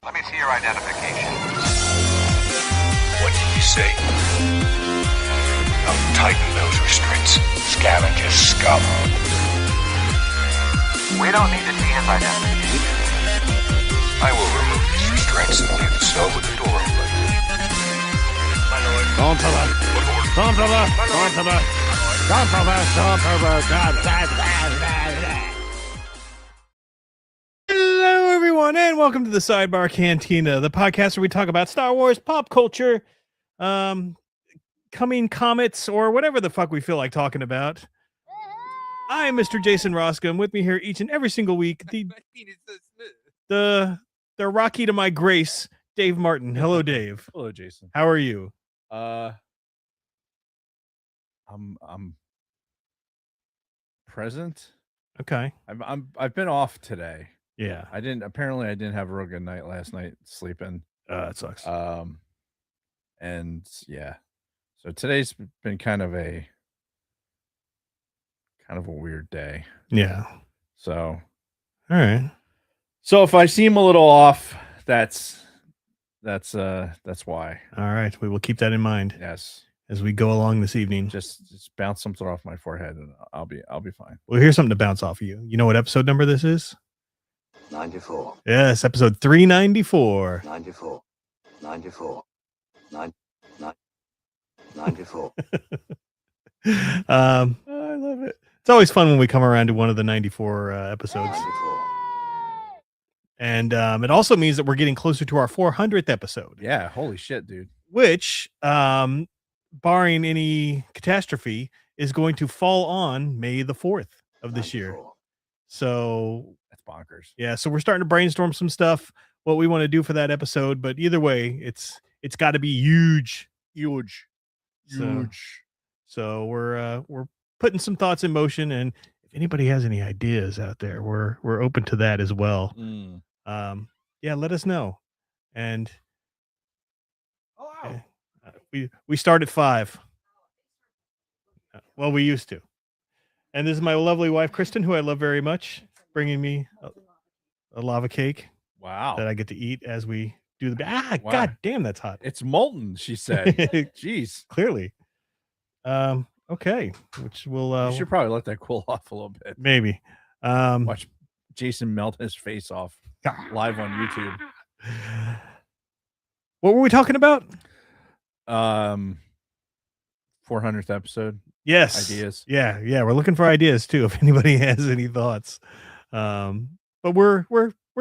Let me see your identification. What did you say? I'll tighten those restraints. Scavenger scum. We don't need to see his identification. I will remove these restraints and leave the cell with the door open. My lord. Don't tell us. Don't tell us. Don't tell us. Don't tell us. Don't tell us. Hello, everyone, and welcome to the Sidebar Cantina, the podcast where we talk about Star Wars, pop culture, coming comets, or whatever the fuck we feel like talking about. I am Mr. Jason Roscom. With me here each and every single week, the Rocky to my Grace, Dave Martin. Hello, Dave. Hello, Jason. How are you? I'm present. Okay. I've been off today. Yeah. I didn't have a real good night last night sleeping. It sucks. And yeah. So today's been kind of a weird day. Yeah. So all right. So if I seem a little off, that's why. All right. We will keep that in mind. Yes. As we go along this evening. Just bounce something off my forehead and I'll be fine. Well, here's something to bounce off of you. You know what episode number this is? 94. Yes, episode 394. 94. 94. 94. I love it. It's always fun when we come around to one of the 94 episodes. 94. And it also means that we're getting closer to our 400th episode. Yeah, holy shit, dude. Which, barring any catastrophe, is going to fall on May the 4th of this 94. year. So that's bonkers. Yeah, so we're starting to brainstorm some stuff, what we want to do for that episode. But either way, it's got to be huge. So we're putting some thoughts in motion, and if anybody has any ideas out there, we're open to that as well. Yeah, let us know. And we start at 5. Well, we used to. And this is my lovely wife, Kristen, who I love very much, bringing me a lava cake. Wow. That I get to eat as we do the. Wow. God damn, that's hot. It's molten, she said. Jeez. Clearly. Okay. Which will. You should probably let that cool off a little bit. Maybe. Watch Jason melt his face off live on YouTube. What were we talking about? 400th episode. Yes. Ideas. Yeah. We're looking for ideas too. If anybody has any thoughts, but we're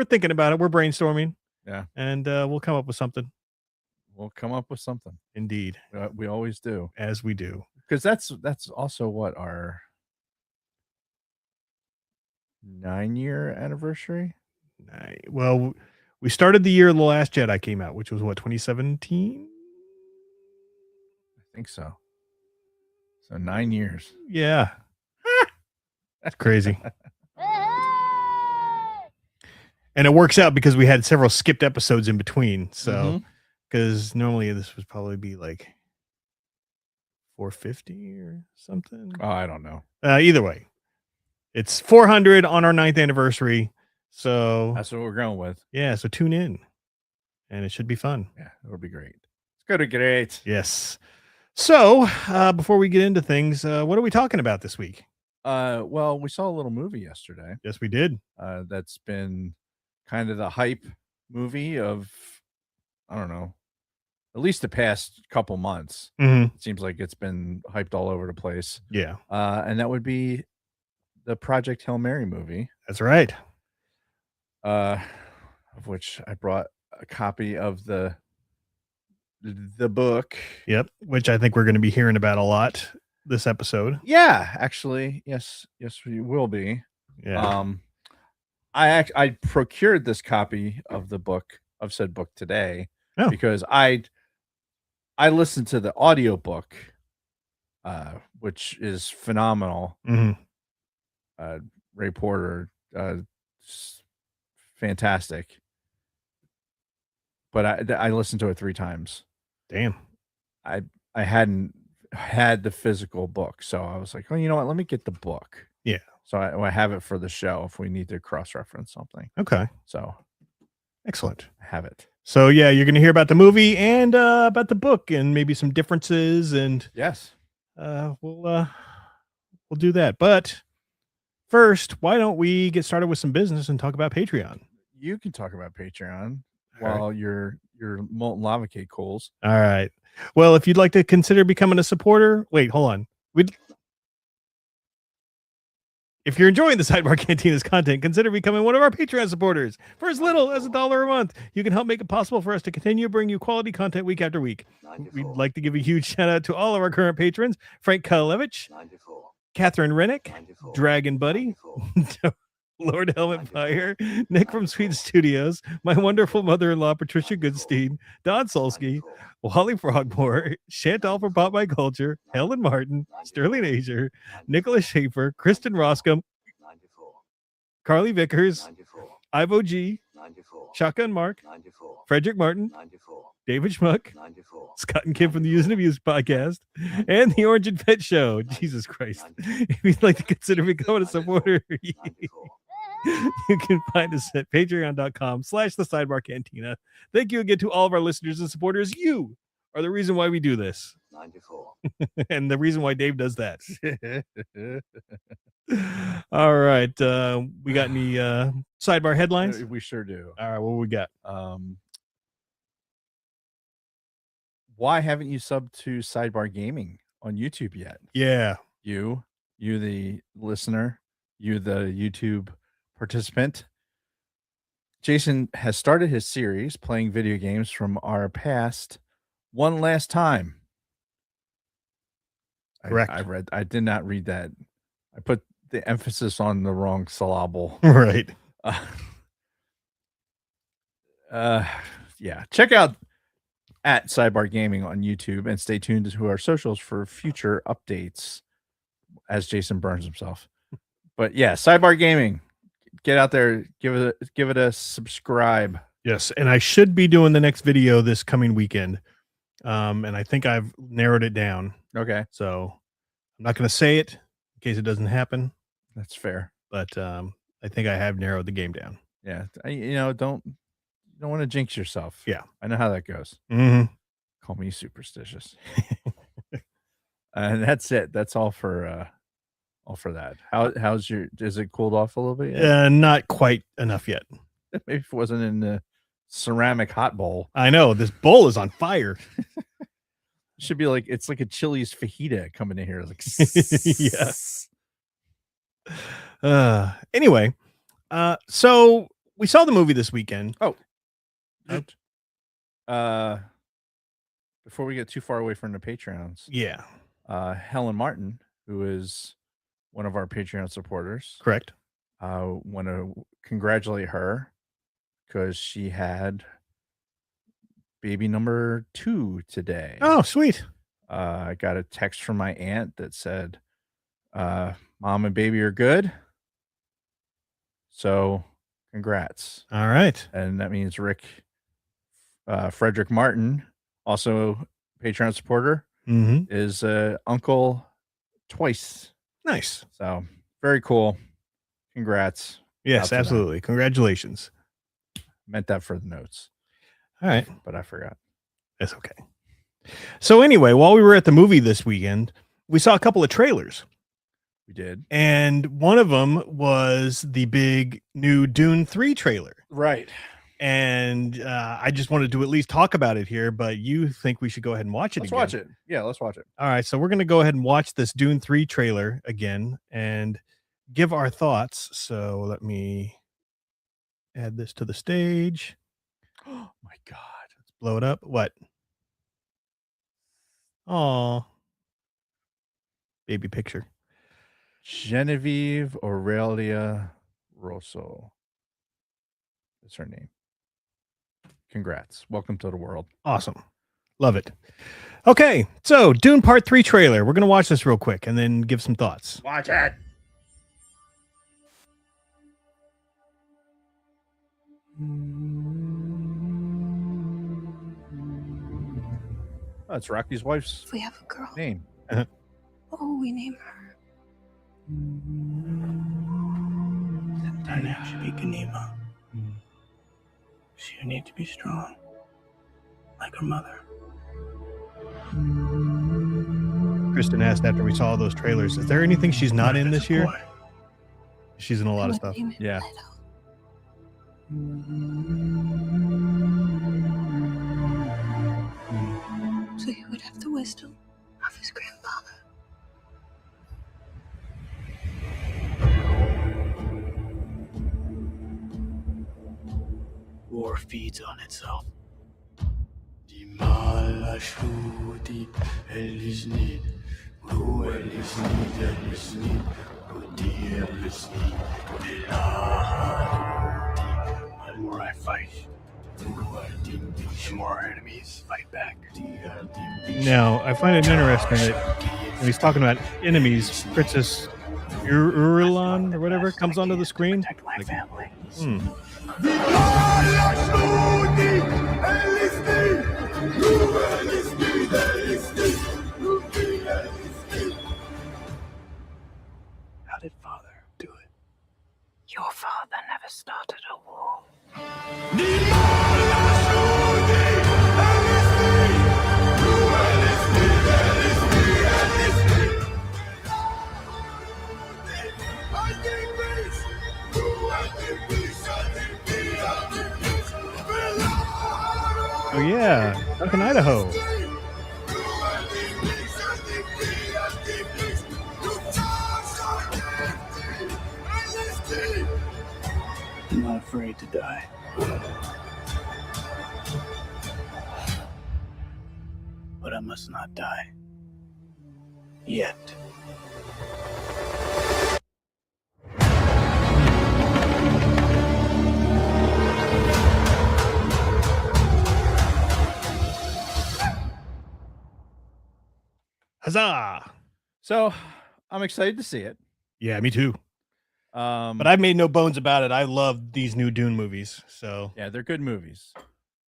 thinking about it. We're brainstorming. Yeah. And we'll come up with something. We'll come up with something. Indeed. We always do. As we do. Because that's also what our 9-year anniversary. Well, we started the year The Last Jedi came out, which was what, 2017? I think so. So 9 years. Yeah. That's crazy. And it works out because we had several skipped episodes in between. So, because normally this would probably be like 450 or something. Oh, I don't know. Either way, it's 400 on our 9th anniversary. So that's what we're going with. Yeah. So tune in and it should be fun. Yeah, it'll be great. It's going to be great. Yes. So before we get into things, what are we talking about this week? Well, we saw a little movie yesterday. Yes, we did. That's been kind of the hype movie of, I don't know, at least the past couple months. It seems like it's been hyped all over the place. Yeah. And that would be the Project Hail Mary movie. That's right. Of which I brought a copy of the book. Yep. Which I think we're going to be hearing about a lot this episode. Yeah, actually. Yes, we will be. Yeah. I procured this copy of the book, of said book today, because I listened to the audiobook, which is phenomenal. Ray Porter, fantastic. But I listened to it 3 times. Damn. I hadn't had the physical book, so I was like, oh, you know what? Let me get the book. Yeah. So I have it for the show if we need to cross-reference something. Okay. So Excellent. I have it. So yeah, you're going to hear about the movie and about the book and maybe some differences, and yes, we'll do that. But first, why don't we get started with some business and talk about Patreon? You can talk about Patreon All right. while your molten lava cake cools. All right. Well, if you'd like to consider becoming a supporter, wait, hold on. If you're enjoying the Sidebar Cantina's content, consider becoming one of our Patreon supporters. For as little as $1 a month, you can help make it possible for us to continue to bring you quality content week after week. 94. We'd like to give a huge shout out to all of our current patrons: Frank Kalevich, 94. Catherine Rennick, 94. Dragon Buddy, 94. Lord Helmet Fire, Nick from Sweet Studios, my wonderful mother-in-law Patricia Goodstein, Don Solsky, 94. Wally Frogmore, Chantal from Pop My Culture, Helen Martin, Sterling Azier, Nicholas Schaefer, Kristen Roscom, 94. Carly Vickers, 94. Ivo G, 94. Shotgun Mark, 94. Frederick Martin, 94. David Schmuck, 94. Scott and Kim from the Use and Abuse podcast, and the Orange and Pet Show. Jesus Christ. If you'd like to consider becoming a supporter, you can find us at patreon.com/thesidebarcantina. Thank you again to all of our listeners and supporters. You are the reason why we do this. 94. And the reason why Dave does that. All right. We got any sidebar headlines? We sure do. All right, what we got? Why haven't you subbed to Sidebar Gaming on YouTube yet? Yeah. You the listener, you the YouTube participant. Jason has started his series playing video games from our past one last time. Correct. I did not read that. I put the emphasis on the wrong syllable. Right. Yeah. Check out at Sidebar Gaming on YouTube and stay tuned to our socials for future updates as Jason burns himself. But yeah, Sidebar Gaming. Get out there, give it a subscribe. Yes, and I should be doing the next video this coming weekend. And I think I've narrowed it down. Okay. So I'm not going to say it in case it doesn't happen. That's fair. But I think I have narrowed the game down. Yeah. Don't want to jinx yourself. Yeah. I know how that goes. Mm-hmm. Call me superstitious. And that's it. That's all for that. How's is it cooled off a little bit yet? Not quite enough yet. Maybe if it wasn't in the ceramic hot bowl. I know this bowl is on fire. Should be like it's like a Chili's fajita coming in here. Like yeah. Anyway, so we saw the movie this weekend. Before we get too far away from the Patreons. Yeah. Helen Martin, who is one of our Patreon supporters. Correct. Want to congratulate her because she had baby number 2 today. Oh, sweet. I got a text from my aunt that said, Mom and baby are good. So congrats. All right. And that means Frederick Martin, also Patreon supporter, is uncle twice. Nice. So very cool. Congrats. Yes, absolutely. Congratulations. Meant that for the notes. All right. But I forgot. That's okay. So anyway, while we were at the movie this weekend, we saw a couple of trailers. We did. And one of them was the big new Dune 3 trailer. Right. And I just wanted to at least talk about it here, but you think we should go ahead and watch it Let's again. watch it. Yeah, let's watch it. All right. So we're going to go ahead and watch this Dune 3 trailer again and give our thoughts. So let me add this to the stage. Oh my God. Let's blow it up. What? Oh, baby picture. Genevieve Aurelia Rosso. That's her name. Congrats. Welcome to the world. Awesome. Love it. Okay. So Dune Part 3 trailer. We're going to watch this real quick and then give some thoughts. Watch it. That's Rocky's wife's If we have a girl, name. what will we name her? Her name should be Ganima. She'll need to be strong, like her mother. Kristen asked after we saw those trailers, is there anything she's not in this year? Boy. She's in a lot of stuff. Yeah. So he would have the wisdom of his grandfather. War feeds on itself. The more I fight, the more our enemies fight back. Now, I find it interesting that when he's talking about enemies, Princess Urulan or whatever comes onto the screen. Protect my family. How did father do it? Your father never started a war. Oh yeah, Duncan, Idaho. I'm not afraid to die. But I must not die. Yet. Huzzah! So I'm excited to see it. Yeah, me too. But I've made no bones about it. I love these new Dune movies. So yeah, they're good movies.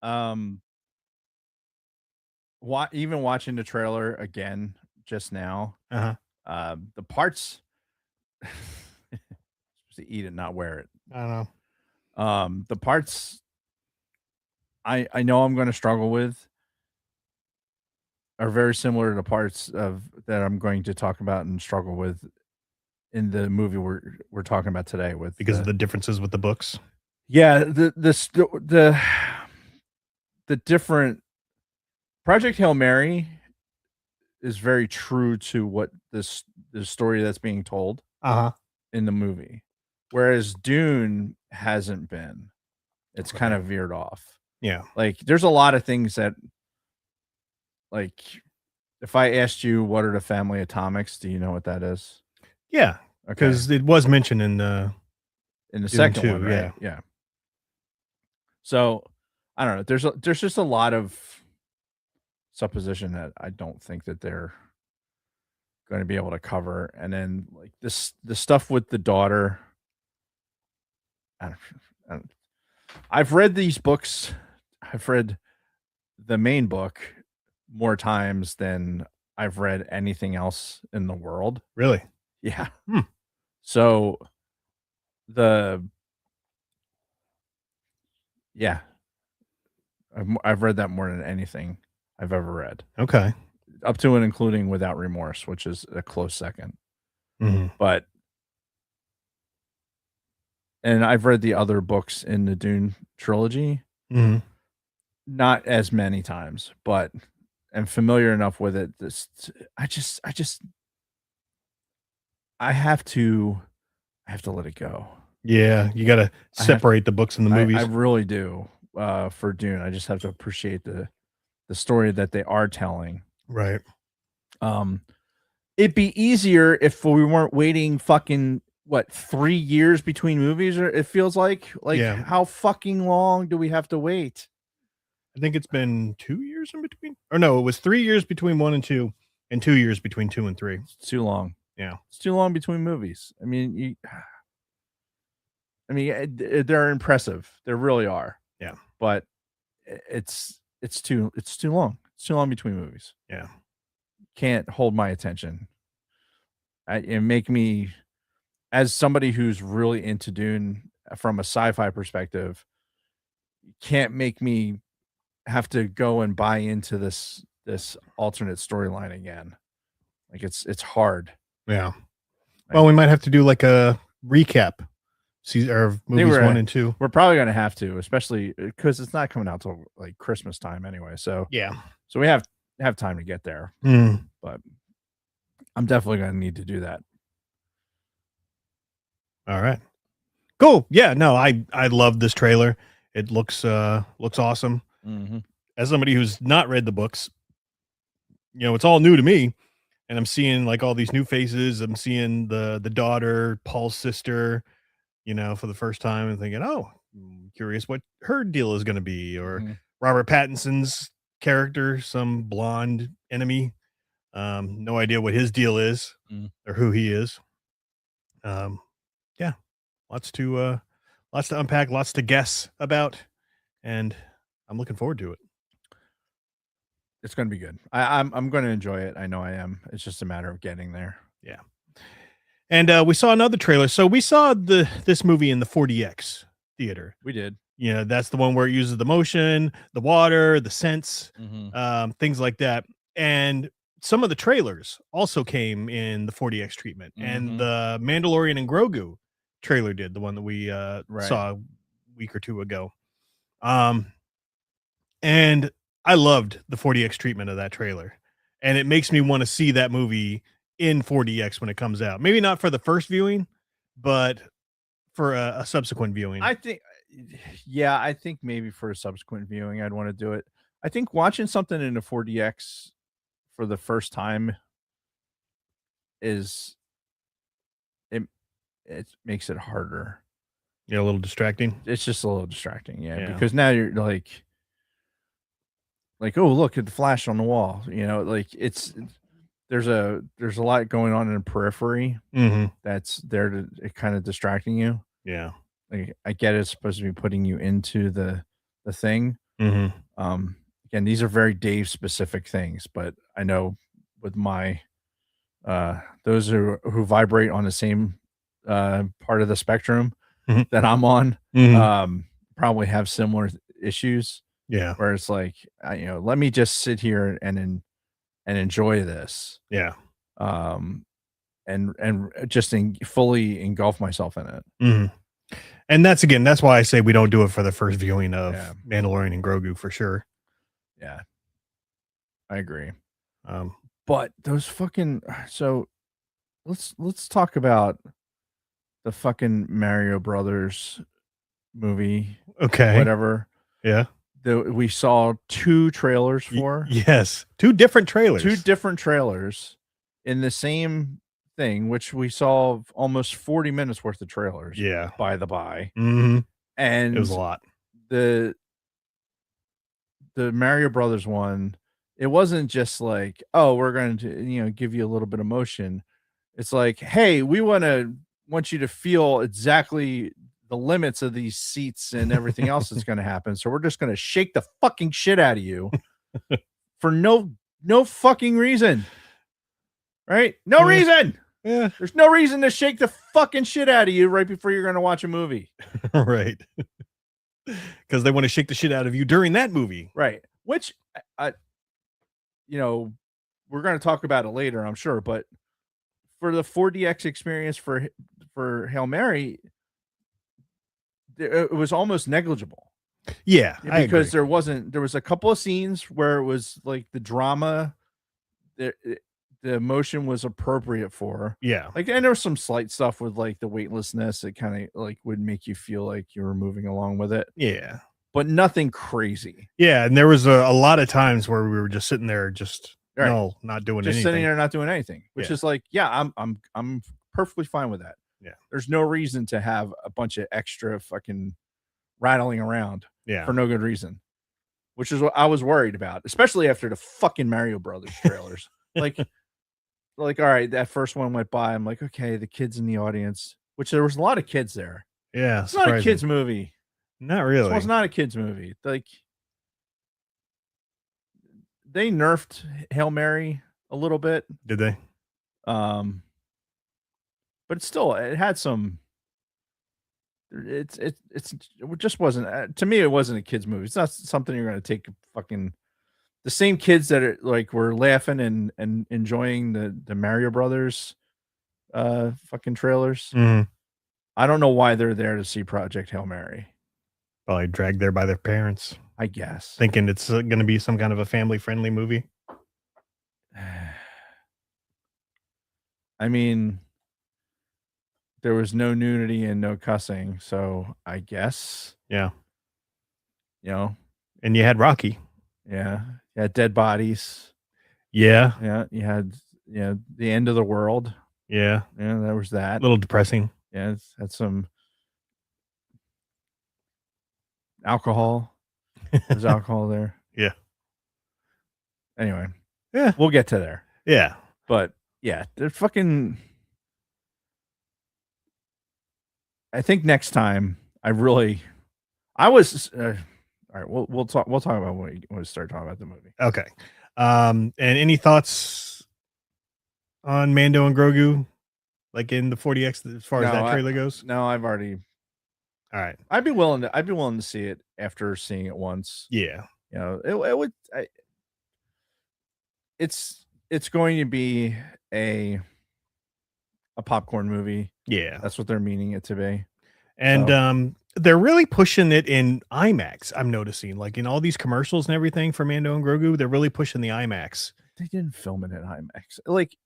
Even watching the trailer again just now, the parts supposed to eat it, not wear it. I don't know. The parts I know I'm going to struggle with are very similar to the parts of that I'm going to talk about and struggle with in the movie we're talking about today, with because of the differences with the books. Yeah, the different Project Hail Mary is very true to what the story that's being told in the movie, whereas Dune hasn't been. It's kind of veered off. Yeah, like there's a lot of things that, like, if I asked you what are the family atomics, do you know what that is? Yeah, because it was mentioned in the second two, one, right? Yeah. So I don't know. There's just a lot of supposition that I don't think that they're going to be able to cover, and then like the stuff with the daughter. I've read these books. I've read the main book more times than I've read anything else in the world. Really? Yeah. So I've read that more than anything I've ever read. Okay. Up to and including Without Remorse, which is a close second. But and I've read the other books in the Dune trilogy. Not as many times, but I'm familiar enough with it. I have to let it go. Yeah, you got to separate the books and the movies. I really do. For Dune, I just have to appreciate the story that they are telling. Right. It'd be easier if we weren't waiting fucking 3 years between movies, or it feels like how fucking long do we have to wait? I think it's been 2 years in between. Or no, it was 3 years between 1 and 2 and 2 years between 2 and 3. It's too long. Yeah. It's too long between movies. I mean, they're impressive. They really are. Yeah. But it's too long. It's too long between movies. Yeah. Can't hold my attention. It make me, as somebody who's really into Dune from a sci-fi perspective, can't make me have to go and buy into this alternate storyline again. Like it's hard. Yeah. Well, we might have to do like a recap. Or movies 1 and 2. We're probably gonna have to, especially because it's not coming out till like Christmas time anyway. So yeah. So we have time to get there. But I'm definitely gonna need to do that. All right. Cool. Yeah. No, I love this trailer. It looks awesome. As somebody who's not read the books, it's all new to me, and I'm seeing like all these new faces. I'm seeing the daughter, Paul's sister, for the first time, and thinking, oh, I'm curious what her deal is going to be, or Robert Pattinson's character, some blonde enemy. No idea what his deal is or who he is. Yeah, lots to unpack, lots to guess about, and I'm looking forward to it. It's going to be good. I'm going to enjoy it. I know I am. It's just a matter of getting there. Yeah. And we saw another trailer. So we saw this movie in the 4DX theater. We did. That's the one where it uses the motion, the water, the scents, things like that. And some of the trailers also came in the 4DX treatment. And the Mandalorian and Grogu trailer did, the one that we saw a week or two ago. And I loved the 4DX treatment of that trailer. And it makes me want to see that movie in 4DX when it comes out. Maybe not for the first viewing, but for a subsequent viewing. I think maybe for a subsequent viewing, I'd want to do it. I think watching something in a 4DX for the first time it makes it harder. Yeah, a little distracting. It's just a little distracting, yeah. Because now you're like, oh, look at the flash on the wall. Like there's a lot going on in the periphery that's there to kind of distracting you. Yeah. Like, I get it's supposed to be putting you into the thing. Again, these are very Dave specific things, but I know with my those who vibrate on the same part of the spectrum that I'm on probably have similar issues. Yeah. Where it's like, let me just sit here and enjoy this. Yeah. And just fully engulf myself in it. And that's why I say we don't do it for the first viewing of Mandalorian and Grogu for sure. Yeah. I agree. But those fucking, so let's talk about the fucking Mario Brothers movie. Okay. Whatever. Yeah. We saw 2 trailers for. Yes. 2 different trailers. 2 different trailers in the same thing, which we saw almost 40 minutes worth of trailers. Yeah. By the by. And it was a lot. The Mario Brothers one, it wasn't just like, oh, we're going to, give you a little bit of motion. It's like, hey, we want you to feel exactly the limits of these seats and everything else that's going to happen. So we're just going to shake the fucking shit out of you for no fucking reason. Right? No reason. Yeah. There's no reason to shake the fucking shit out of you right before you're going to watch a movie. Right. Because they want to shake the shit out of you during that movie. Right. Which, we're going to talk about it later, I'm sure. But for the 4DX experience for Hail Mary, it was almost negligible. Yeah, because there was a couple of scenes where it was like the drama, the emotion was appropriate for. Yeah. Like, and there was some slight stuff with like the weightlessness that kind of like would make you feel like you were moving along with it. Yeah. But nothing crazy. Yeah, and there was a lot of times where we were just sitting there not doing anything. Sitting there not doing anything, which is like, I'm perfectly fine with that. Yeah. There's no reason to have a bunch of extra fucking rattling around for no good reason, which is what I was worried about, especially after the fucking Mario Brothers trailers. like, all right, that first one went by. I'm like, okay, the kids in the audience, which there was a lot of kids there. Yeah. It's not a kids movie. Not really. It's not a kids movie. Like, they nerfed Hail Mary a little bit. Did they? But still, it had some. it just wasn't to me. It wasn't a kids movie. It's not something you're going to take fucking the same kids that are like were laughing and enjoying the Mario Brothers fucking trailers. Mhm. I don't know why they're there to see Project Hail Mary. Probably dragged there by their parents, I guess. thinking it's going to be some kind of a family-friendly movie. I mean, there was no nudity and no cussing, so I guess, Yeah. you know, And you had Rocky. yeah, you had dead bodies. Yeah. Yeah, you had the end of the world. Yeah. Yeah, there was A that. little depressing. Yeah, it's had some alcohol. There's alcohol there. Yeah. Anyway, Yeah. we'll get to there. Yeah. But yeah, they're fucking. I think next time I was. All right, we'll talk. We'll talk about when we start talking about the movie. Okay. And any thoughts on Mando and Grogu, like in the 40X, as far as that trailer goes? No, I've already. All right. I'd be willing to see it after seeing it once. Yeah. You know, it would. It's going to be a popcorn movie. Yeah. That's what they're meaning it to be. And they're really pushing it in IMAX. I'm noticing, like in all these commercials and everything for Mando and Grogu, they're really pushing the IMAX. They didn't film it in IMAX. Like,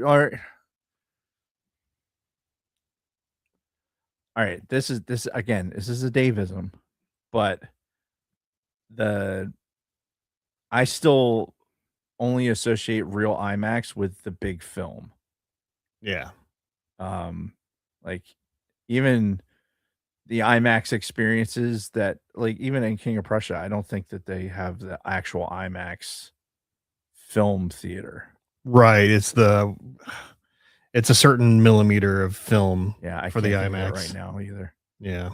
all right. This is a Davism, but I still only associate real IMAX with the big film. Yeah. Like even the IMAX experiences that, like, even in King of Prussia, I don't think that they have the actual IMAX film theater. Right. It's a certain millimeter of film. Yeah, I for can't the think of it IMAX right now either. Yeah.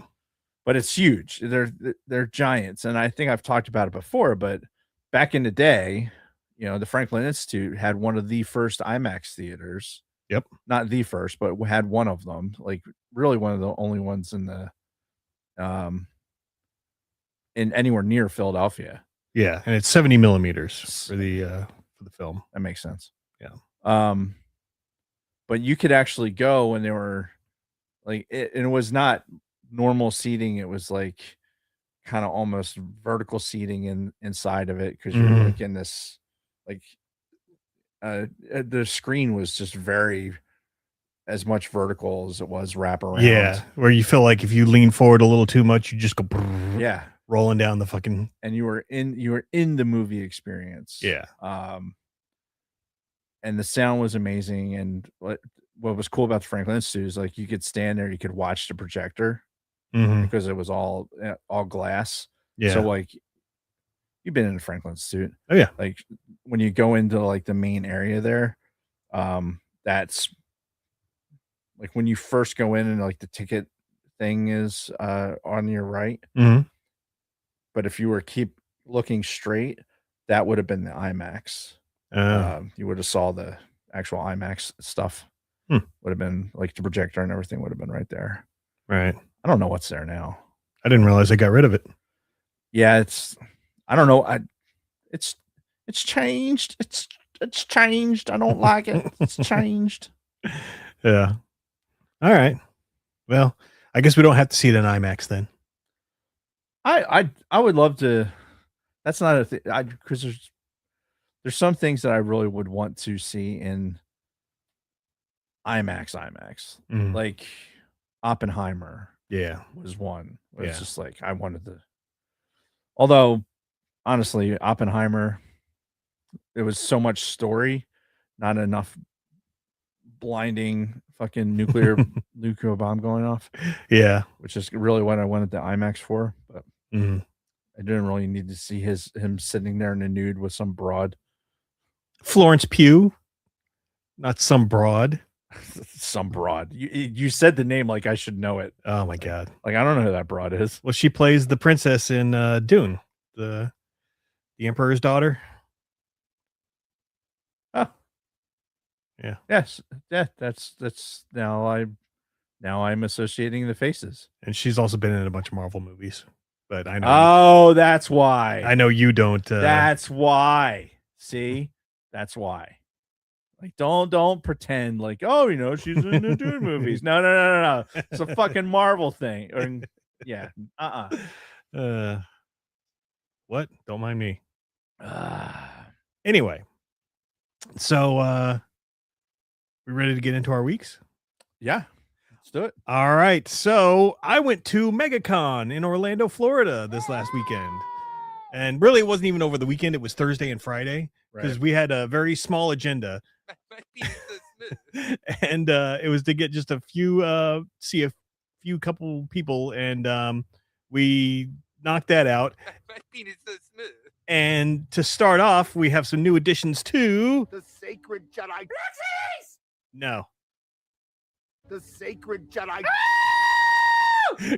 But it's huge. They're giants, and I think I've talked about it before. But back in the day, you know, the Franklin Institute had one of the first IMAX theaters. Yep. Not the first, but had one of them. Like really one of the only ones in the in anywhere near Philadelphia. Yeah, and it's 70 millimeters for the film. That makes sense. Yeah. But you could actually go, and they were like it was not normal seating. It was like kind of almost vertical seating inside of it, because you're like in this like the screen was just very as much vertical as it was wrap around. Yeah, where you feel like if you lean forward a little too much, you just go rolling down the fucking. And you were in the movie experience. Yeah. And the sound was amazing. And what was cool about the Franklin Institute is like you could stand there, you could watch the projector because it was all glass. Yeah. So like you've been in the Franklin Institute. Oh yeah. Like when you go into like the main area there, that's like when you first go in and like the ticket thing is on your right. But if you were keep looking straight, that would have been the IMAX. You would have saw the actual IMAX stuff. Would have been like the projector and everything would have been right there. Right. I don't know what's there now. I didn't realize they got rid of it. Yeah, I don't know. It's changed. It's changed. I don't like it. It's changed. Yeah. All right. Well, I guess we don't have to see it in IMAX then. I would love to. That's not a thing. Because there's some things that I really would want to see in IMAX. Like Oppenheimer. Yeah. Was one. It's Yeah. just like I wanted to. Although, honestly, Oppenheimer, it was so much story, not enough blinding fucking nuclear bomb going off. Yeah. Which is really what I wanted the IMAX for. But I didn't really need to see him sitting there in a nude with some broad. Florence Pugh, not some broad. Some broad. You said the name like I should know it. Oh my god! Like I don't know who that broad is. Well, she plays the princess in Dune, the Emperor's daughter. Oh, yeah. Yes. Yeah. That's now Now I'm associating the faces. And she's also been in a bunch of Marvel movies. But I know. Oh, that's why. I know you don't. That's why. See, that's why. Like, don't pretend like, oh, she's in the Dune movies. No. It's a fucking Marvel thing. Or, yeah. What? Don't mind me. Anyway, so we ready to get into our weeks? Yeah. Let's do it. All right. So I went to MegaCon in Orlando, Florida this last weekend. And really, it wasn't even over the weekend. It was Thursday and Friday because we had a very small agenda. And it was to get just a few, see a few couple people. And we knocked that out. My penis so smooth. And to start off, we have some new additions to the Sacred Jedi. No. The Sacred Jedi.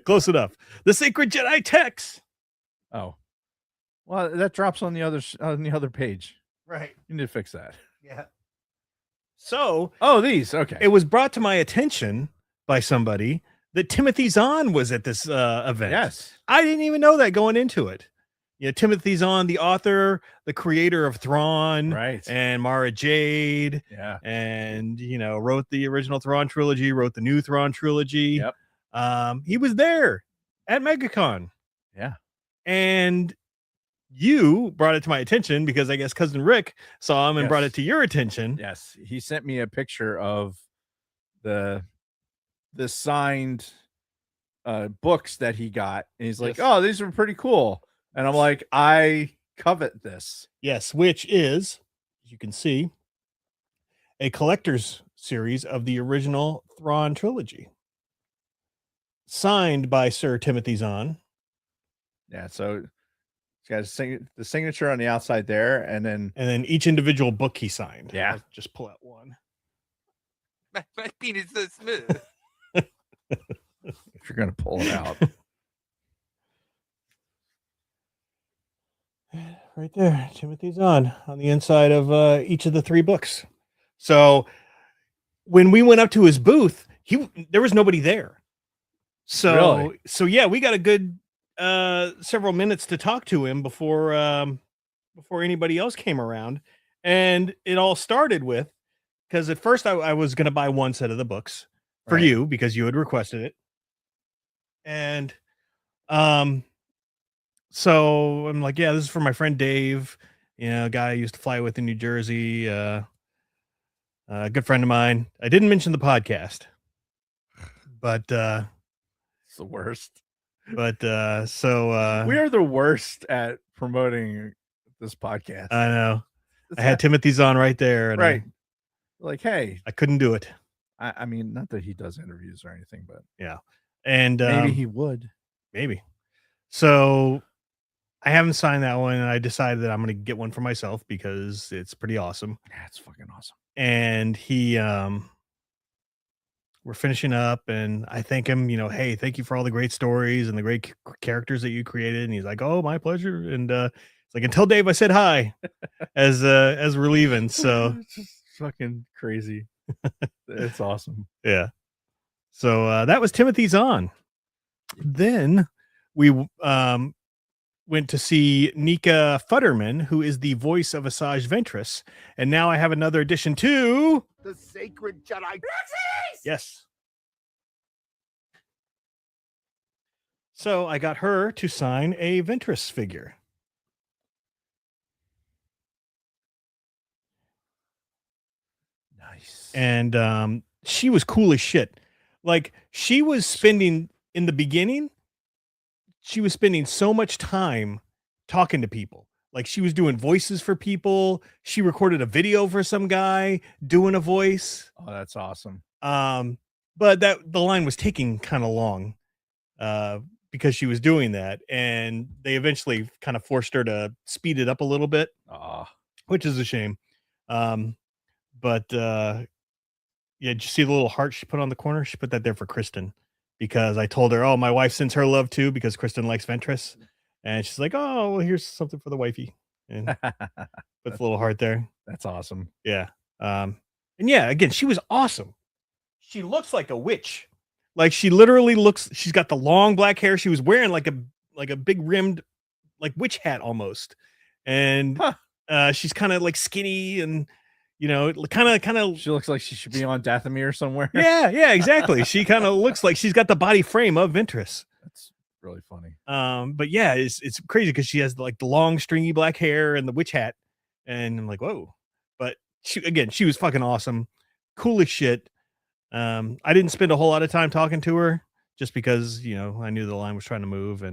Close enough. The Sacred Jedi Text. Oh. Well, that drops on the other page. Right. You need to fix that. Yeah. So, these. Okay. It was brought to my attention by somebody that Timothy Zahn was at this event. Yes. I didn't even know that going into it. Timothy Zahn, the author, the creator of Thrawn, right, and Mara Jade, and wrote the original Thrawn trilogy, wrote the new Thrawn trilogy. Yep. He was there at MegaCon. Yeah. And you brought it to my attention because I guess cousin Rick saw him and brought it to your attention. Yes. He sent me a picture of the signed books that he got. And he's like, oh, these are pretty cool. And I'm like, I covet this. Yes, which is, as you can see, a collector's series of the original Thrawn trilogy. Signed by Sir Timothy Zahn. Yeah, so it's got the signature on the outside there, and then each individual book he signed. Yeah. I'll just pull out one. My penis so smooth. If you're gonna pull it out. Right there, Timothy Zahn on the inside of each of the 3 books. So when we went up to his booth, there was nobody there. So yeah, we got a good several minutes to talk to him before anybody else came around. And it all started with, because at first I was going to buy one set of the books for you because you had requested it. And so I'm like, yeah, this is for my friend Dave, a guy I used to fly with in New Jersey, a good friend of mine. I didn't mention the podcast, but it's the worst. But we are the worst at promoting this podcast. I know. I had Timothy Zahn right there, and like, hey, I couldn't do it. I mean, not that he does interviews or anything, but yeah, and maybe he would. Maybe. So I haven't signed that one, and I decided that I'm going to get one for myself because it's pretty awesome. Yeah, it's fucking awesome. And we're finishing up, and I thank him, hey, thank you for all the great stories and the great characters that you created. And he's like, oh, my pleasure. And it's like, until Dave, I said hi as we're leaving. So it's just fucking crazy. It's awesome. Yeah. So that was Timothy Zahn. Then we went to see Nika Futterman, who is the voice of Asajj Ventress. And now I have another addition to the Sacred Jedi. Yes. So I got her to sign a Ventress figure. Nice. And she was cool as shit. Like, she was spending, in the beginning, she was spending so much time talking to people. Like, she was doing voices for people. She recorded a video for some guy doing a voice. Oh, that's awesome. But the line was taking kind of long because she was doing that. And they eventually kind of forced her to speed it up a little bit, which is a shame. Yeah, did you see the little heart she put on the corner? She put that there for Kristen because I told her, oh, my wife sends her love too because Kristen likes Ventress. And she's like, oh, well, here's something for the wifey. And puts a little heart there. That's awesome. Yeah. And yeah, again, she was awesome. She looks like a witch. Like she literally looks. She's got the long black hair. She was wearing like a big rimmed like witch hat almost, and she's kind of like skinny and kind of. She looks like she should be on Dathomir somewhere. Yeah, exactly. She kind of looks like she's got the body frame of Ventress. That's really funny. But yeah, it's crazy because she has like the long stringy black hair and the witch hat, and I'm like, whoa. But she was fucking awesome, cool as shit. I didn't spend a whole lot of time talking to her just because I knew the line was trying to move,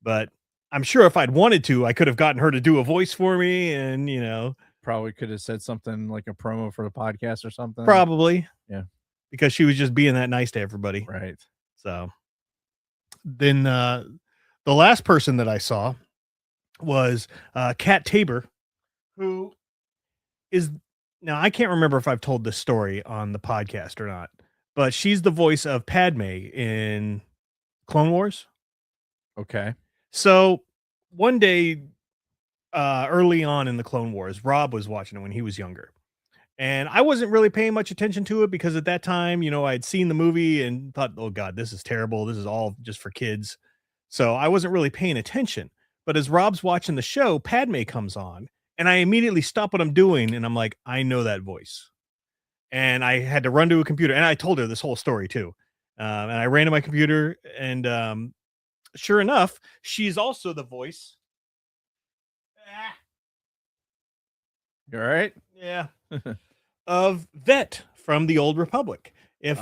but I'm sure if I'd wanted to, I could have gotten her to do a voice for me, and probably could have said something like a promo for the podcast or something. Probably, yeah, because she was just being that nice to everybody, right? So then the last person that I saw was Kat Tabor, who is now I can't remember if I've told this story on the podcast or not, but she's the voice of Padme in Clone Wars. Okay. So one day early on in the Clone Wars, Rob was watching it when he was younger. And I wasn't really paying much attention to it because at that time, I'd seen the movie and thought, oh God, this is terrible. This is all just for kids. So I wasn't really paying attention. But as Rob's watching the show, Padme comes on and I immediately stop what I'm doing. And I'm like, I know that voice. And I had to run to a computer and I told her this whole story too. And I ran to my computer and sure enough, she's also the voice. You all right? Yeah. Of Vet from the Old Republic. If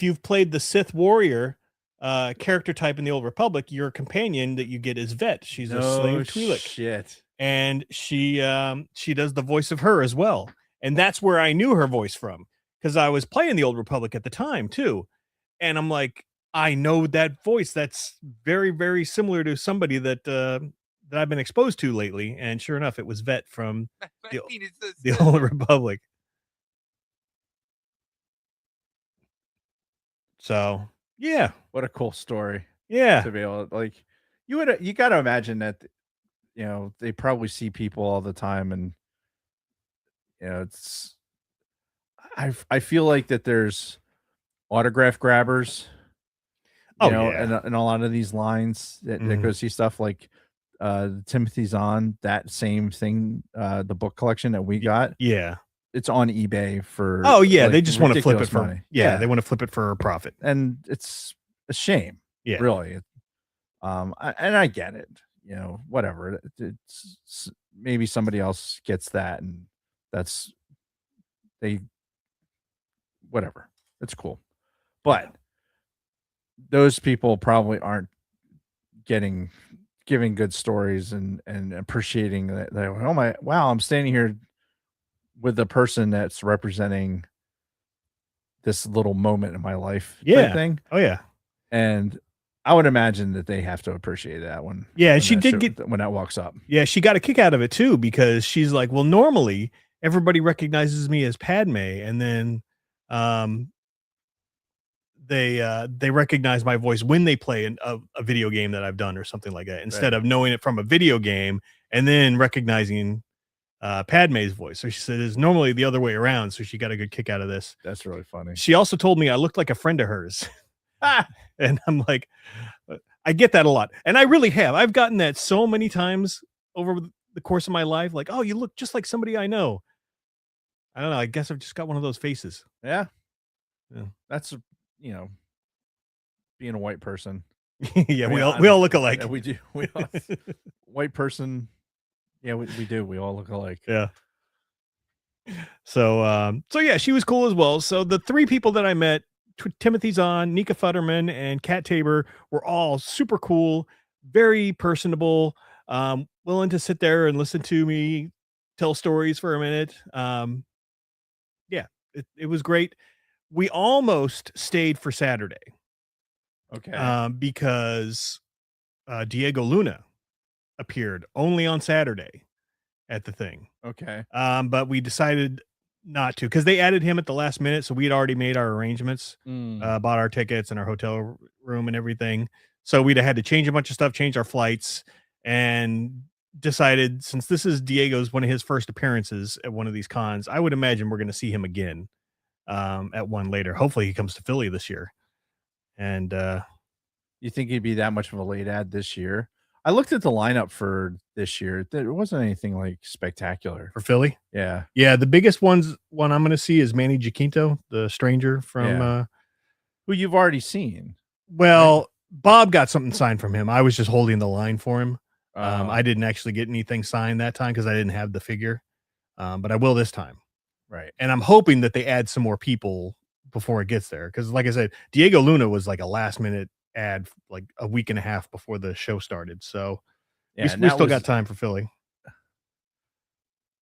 you've played the Sith warrior character type in the Old Republic, your companion that you get is Vet. She's a slave Twi'lek. Shit. And she does the voice of her as well. And that's where I knew her voice from because I was playing the Old Republic at the time too. And I'm like, I know that voice. That's very, very similar to somebody that I've been exposed to lately. And sure enough, it was Vet from the Old Republic. So yeah, what a cool story. Yeah, to be able to, like, you got to imagine that they probably see people all the time, and it's I feel like that there's autograph grabbers. And a lot of these lines that go see stuff like Timothy Zahn, that same thing, the book collection that we got. Yeah. It's on eBay for they just want to flip it for money. They want to flip it for a profit. And it's a shame. Yeah. Really. I get it. Whatever. It's maybe somebody else gets that and whatever. It's cool. But those people probably aren't giving good stories and appreciating that. Oh my, wow, I'm standing here with the person that's representing this little moment in my life. Yeah. Thing. Oh yeah. And I would imagine that they have to appreciate that one. Yeah. And she did get when that walks up. Yeah. She got a kick out of it too, because she's like, well, normally everybody recognizes me as Padme. And then, they recognize my voice when they play a video game that I've done or something like that, instead of knowing it from a video game and then recognizing Padme's voice. So she said it's normally the other way around. So she got a good kick out of this. That's really funny. She also told me I looked like a friend of hers. And I'm like, I get that a lot. And I really have. I've gotten that so many times over the course of my life. Like, oh, you look just like somebody I know. I don't know. I guess I've just got one of those faces. Yeah. That's being a white person. Yeah, we all look alike. Yeah, we do. We all, white person. Yeah, we do. We all look alike. Yeah. So yeah, she was cool as well. So the three people that I met, Timothy Zahn, Nika Futterman, and Kat Tabor, were all super cool, very personable, willing to sit there and listen to me tell stories for a minute. Yeah, it was great. We almost stayed for Saturday. Okay. Because Diego Luna appeared only on Saturday at the thing. Okay. But we decided not to because they added him at the last minute. So we had already made our arrangements, bought our tickets and our hotel room and everything. So we'd have had to change a bunch of stuff, change our flights, and decided since this is Diego's one of his first appearances at one of these cons, I would imagine we're going to see him again. at one later. Hopefully he comes to Philly this year. And you think he'd be that much of a late ad this year? I looked at the lineup for this year. There wasn't anything like spectacular for Philly. Yeah. Yeah. The biggest one I'm going to see is Manny Giacinto, the stranger from who you've already seen. Well, right? Bob got something signed from him. I was just holding the line for him. I didn't actually get anything signed that time because I didn't have the figure. But I will this time. Right. And I'm hoping that they add some more people before it gets there. Because like I said, Diego Luna was like a last minute ad like a week and a half before the show started. So we still got time for Philly.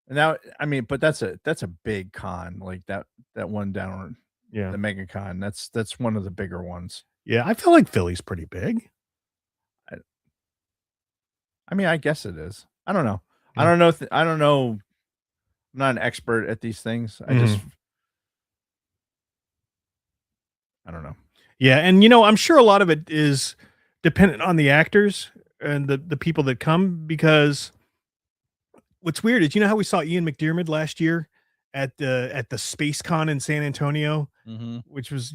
And now, I mean, but that's a big con, like that one down. Yeah. The Mega Con. That's one of the bigger ones. Yeah. I feel like Philly's pretty big. I mean, I guess it is. I don't know. Yeah. I don't know. I don't know. I'm not an expert at these things. I don't know. Yeah. And, I'm sure a lot of it is dependent on the actors and the people that come, because what's weird is, how we saw Ian McDiarmid last year at the Space Con in San Antonio, which was,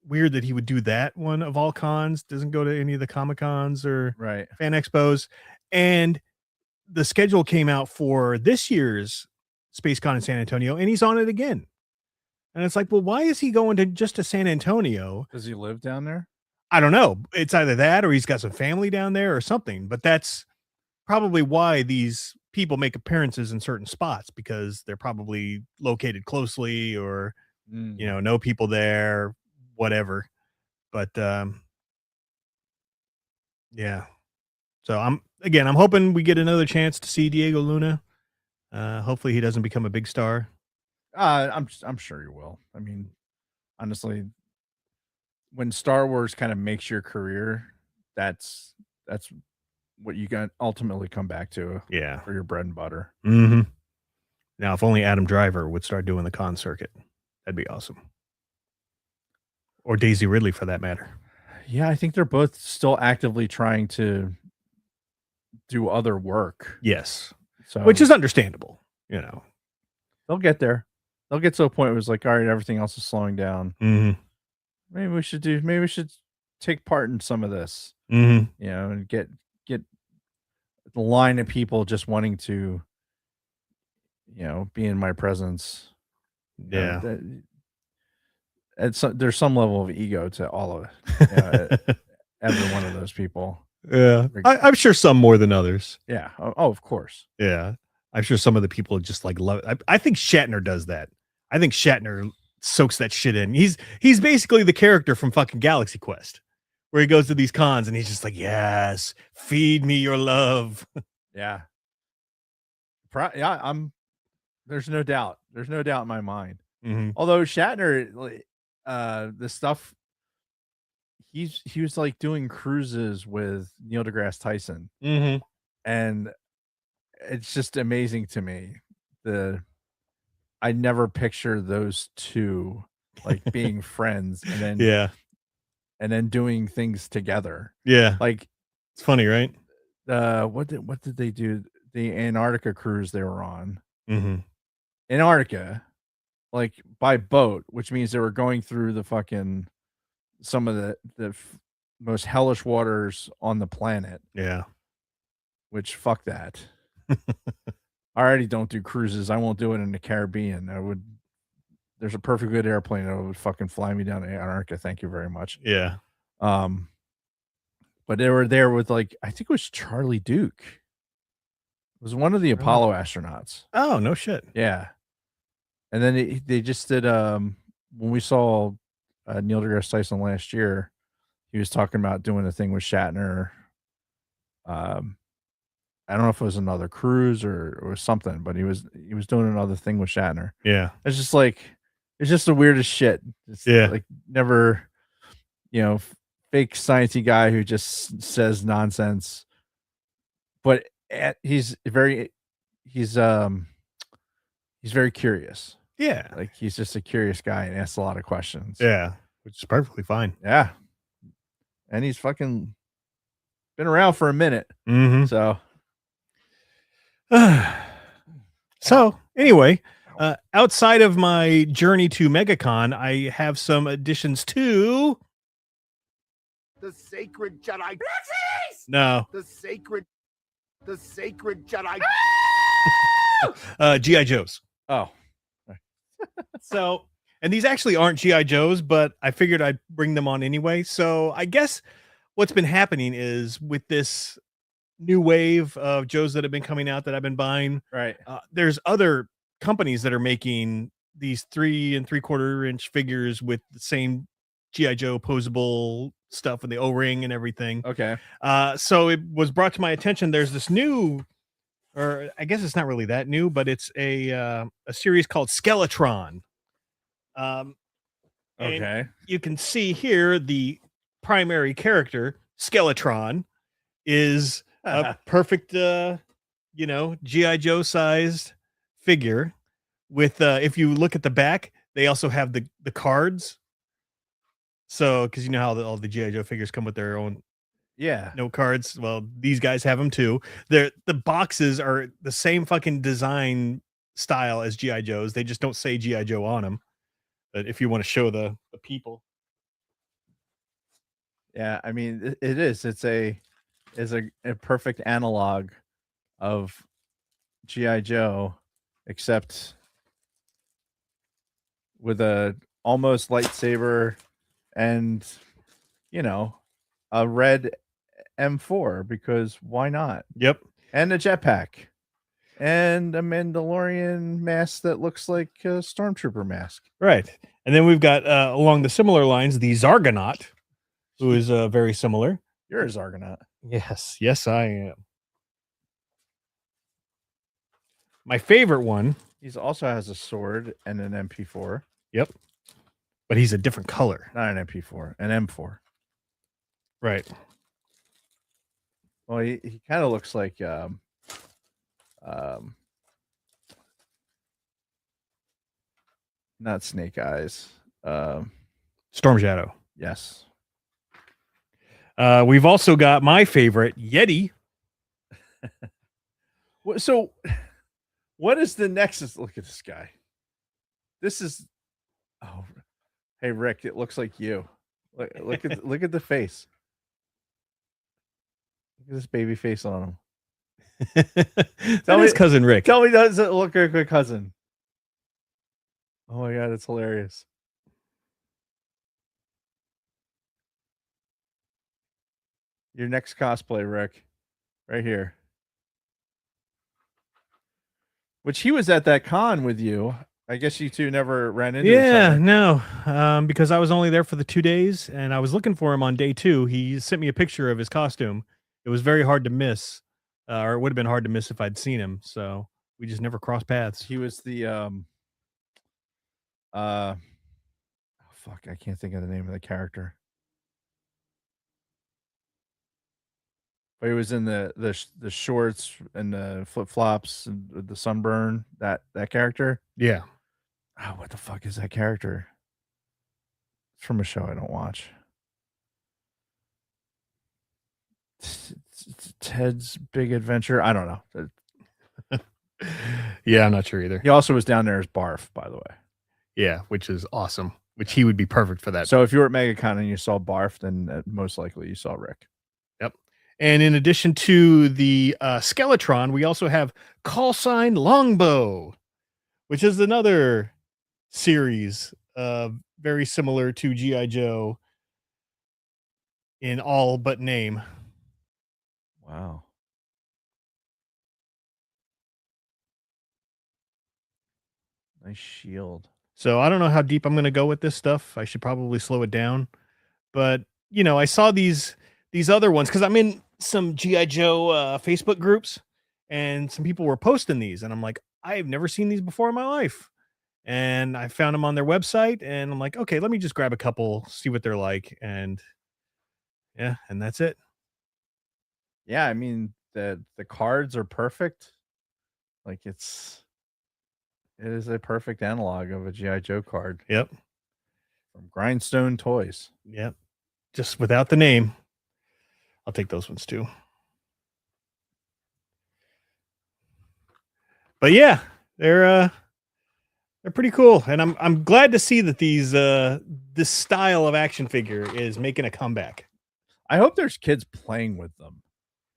weird that he would do that one of all cons, doesn't go to any of the Comic Cons or fan expos. And the schedule came out for this year's Space Con in San Antonio, and he's on it again. And it's like, well, why is he going to San Antonio? Does he live down there? I don't know. It's either that or he's got some family down there or something, but that's probably why these people make appearances in certain spots, because they're probably located closely or, know people there, whatever. But, yeah. So I'm hoping we get another chance to see Diego Luna. Hopefully he doesn't become a big star. I'm sure he will. I mean, honestly, when Star Wars kind of makes your career, that's what you got ultimately come back to. Yeah. For your bread and butter. Mm-hmm. Now, if only Adam Driver would start doing the con circuit, that'd be awesome. Or Daisy Ridley, for that matter. Yeah, I think they're both still actively trying to do other work. Yes. So, which is understandable. They'll get there. They'll get to a point where it's like, all right, everything else is slowing down. Mm-hmm. Maybe we should take part in some of this. Mm-hmm. And get the line of people just wanting to, be in my presence. Yeah. There's some level of ego to all of it. Every one of those people. Yeah. I'm sure some more than others. Yeah. Oh, of course. Yeah. I'm sure some of the people just like love it. I think Shatner does that. I think Shatner soaks that shit in. He's basically the character from fucking Galaxy Quest, where he goes to these cons and he's just like, yes, feed me your love. Yeah. There's no doubt. There's no doubt in my mind. Mm-hmm. Although Shatner, the stuff, he was like doing cruises with Neil deGrasse Tyson. Mm-hmm. And it's just amazing to me. I never picture those two like being friends and then doing things together. Yeah. Like, it's funny, right? What did they do? The Antarctica cruise they were on. Mm-hmm. Antarctica, like by boat, which means they were going through the fucking some of the most hellish waters on the planet. Yeah. Which fuck that. I already don't do cruises. I won't do it in the Caribbean. There's a perfect good airplane that would fucking fly me down to Antarctica. Thank you very much. Yeah. But they were there with like, I think it was Charlie Duke. It was one of the Apollo astronauts. Oh, no shit. Yeah. And then they just did, when we saw Neil deGrasse Tyson last year, he was talking about doing a thing with Shatner. I don't know if it was another cruise or something, but he was doing another thing with Shatner. Yeah. It's just like, it's just the weirdest shit. It's like never, fake sciencey guy who just says nonsense, but he's very curious. Yeah. Like he's just a curious guy and asks a lot of questions. Yeah. Which is perfectly fine. Yeah. And he's fucking been around for a minute. Mm-hmm. So anyway, Outside of my journey to MegaCon, I have some additions to The sacred Jedi. no The sacred Jedi. GI Joes. Oh, So, and these actually aren't GI Joes, but I figured I'd bring them on anyway. So I guess what's been happening is with this new wave of Joes that have been coming out that I've been buying, right. there's other companies that are making these 3 3/4 inch figures with the same GI Joe posable stuff with the O-ring and everything. Okay. So it was brought to my attention. There's this new, or I guess it's not really that new, but it's a series called Skeletron. And Okay. you can see here the primary character, Skeletron, is a perfect, GI Joe sized figure. With if you look at the back, they also have the cards. So, because you know how all the GI Joe figures come with their own Yeah. note cards. Well, these guys have them too. The boxes are the same fucking design style as GI Joes. They just don't say GI Joe on them. But if you want to show the people, Yeah. I mean, it is. It's a perfect analog of GI Joe, except with a almost lightsaber and a red M4, because why not? yep, And a jetpack and a Mandalorian mask that looks like a stormtrooper mask. right. And then we've got along the similar lines the Zargonaut, who is very similar. You're a Zargonaut. Yes, I am. My favorite one. He also has a sword and an MP4. Yep, but he's a different color. Not an MP4, an M4. Right. Well, he kind of looks like not Snake Eyes. Storm Shadow. Yes. We've also got my favorite, Yeti. So, what is the nexus? Look at this guy. This is. Oh, hey Rick, it looks like you. Look at the face. Look at this baby face on him. That is cousin Rick. Tell me, does it look like a cousin? Oh my god, it's hilarious. Your next cosplay, Rick, right here. Which he was at that con with you. I guess you two never ran into each other. No, because I was only there for the 2 days, and I was looking for him on day 2. He sent me a picture of his costume. It was very hard to miss, or it would have been hard to miss if I'd seen him. So we just never crossed paths. He was the oh, fuck, I can't think of the name of the character. But he was in the shorts and the flip flops and the sunburn. That character. Yeah. Oh, what the fuck is that character? It's from a show I don't watch. It's Ted's Big Adventure. I don't know. Yeah, I'm not sure either. He also was down there as Barf, by the way. Yeah, which is awesome. Which he would be perfect for that. So if you were at MegaCon and you saw Barf, then most likely you saw Rick. Yep. And in addition to the Skeletron, we also have Call Sign Longbow, which is another series very similar to G.I. Joe in all but name. Wow. Nice shield. So I don't know how deep I'm going to go with this stuff. I should probably slow it down. But, I saw these other ones because I'm in some G.I. Joe Facebook groups, and some people were posting these, and I'm like, I've never seen these before in my life. And I found them on their website, and I'm like, okay, let me just grab a couple, see what they're like. And yeah, and that's it. Yeah, I mean, the cards are perfect. Like it is a perfect analog of a G.I. Joe card. Yep. From Grindstone Toys. Yep. Just without the name. I'll take those ones too. But yeah, they're They're pretty cool, and I'm glad to see that this style of action figure is making a comeback. I hope there's kids playing with them.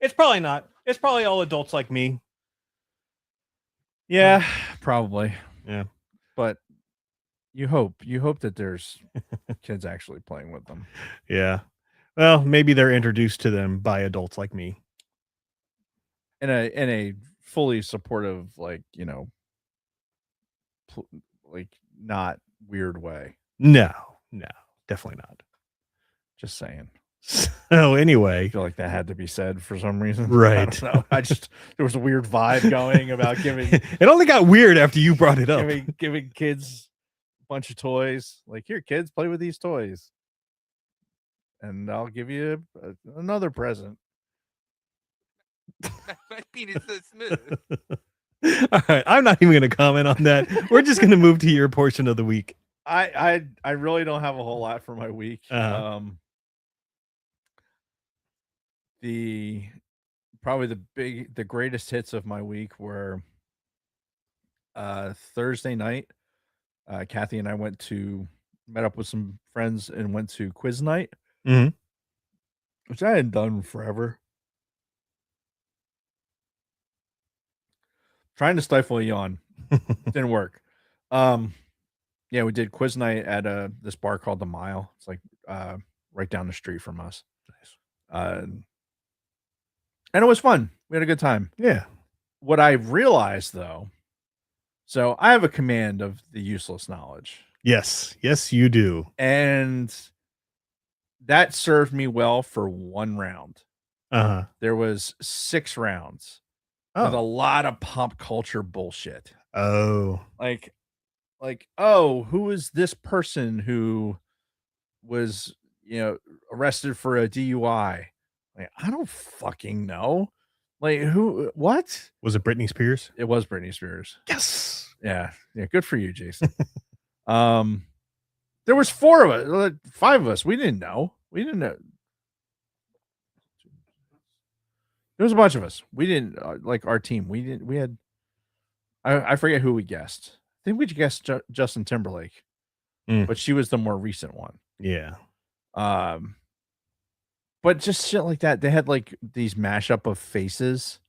It's probably not. It's probably all adults like me. Yeah, probably. Yeah. But you hope that there's kids actually playing with them. Yeah. Well, maybe they're introduced to them by adults like me. In a fully supportive, like, like not weird way. No, definitely not. Just saying. So anyway, I feel like that had to be said for some reason. Right. I don't know. There was a weird vibe going about giving it only got weird after you brought it up. giving kids a bunch of toys. Like, here, kids, play with these toys, and I'll give you another present. My penis is so smooth. All right, I'm not even going to comment on that. We're just going to move to your portion of the week. I really don't have a whole lot for my week. Probably the greatest hits of my week were Thursday night. Kathy and I met up with some friends and went to quiz night, which I hadn't done forever. Trying to stifle a yawn. Didn't work. Yeah, we did quiz night at this bar called The Mile. It's like right down the street from us. Nice. And it was fun. We had a good time. Yeah. What I realized, though, so I have a command of the useless knowledge. Yes, you do. And that served me well for one round. There was 6 rounds with a lot of pop culture bullshit. Like, oh, who is this person who was, arrested for a DUI? Like, I don't fucking know. Like, who? What? Was it Britney Spears? It was Britney Spears. Yes. Yeah. Good for you, Jason. There was 4 of us, 5 of us. We didn't know. There was a bunch of us. We didn't like our team. We had. I forget who we guessed. I think we guessed Justin Timberlake, but she was the more recent one. Yeah. But just shit like that. They had like these mashup of faces,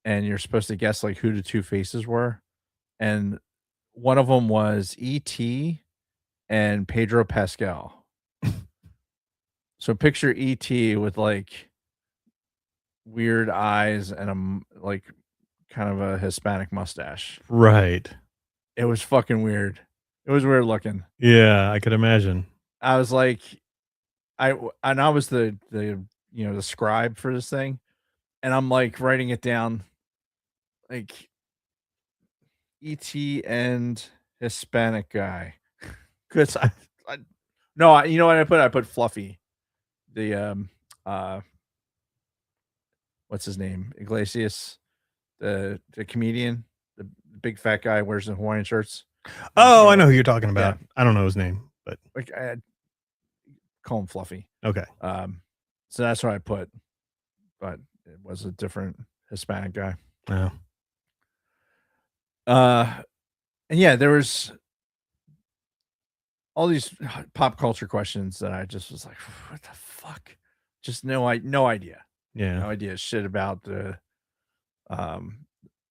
and you're supposed to guess like who the 2 faces were, and one of them was E.T. and Pedro Pascal. So picture E.T. with like weird eyes and a like kind of a Hispanic mustache. Right. It was fucking weird. It was weird looking. Yeah, I could imagine. I was like, I was the the scribe for this thing, and I'm like writing it down, like E.T. and Hispanic guy, because no, you know what I put Fluffy, the what's his name, Iglesias, the comedian, the big fat guy wears the Hawaiian shirts. Oh, I know who you're talking about. Yeah. I don't know his name, but like I call him Fluffy. Okay. So that's what I put, but it was a different Hispanic guy. Yeah. And yeah, there was all these pop culture questions that I just was like, what the fuck? Just no idea. Yeah. No idea shit about the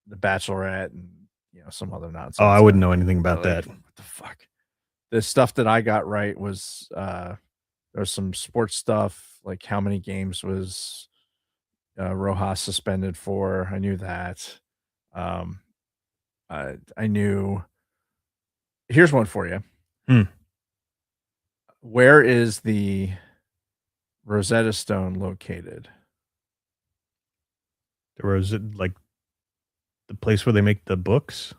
Bachelorette and some other nonsense. Oh, I wouldn't know anything about that. What the fuck? The stuff that I got right was there's some sports stuff, like how many games was Rojas suspended for. I knew that. I knew. Here's one for you. Where is the Rosetta Stone located? Like the place where they make the books?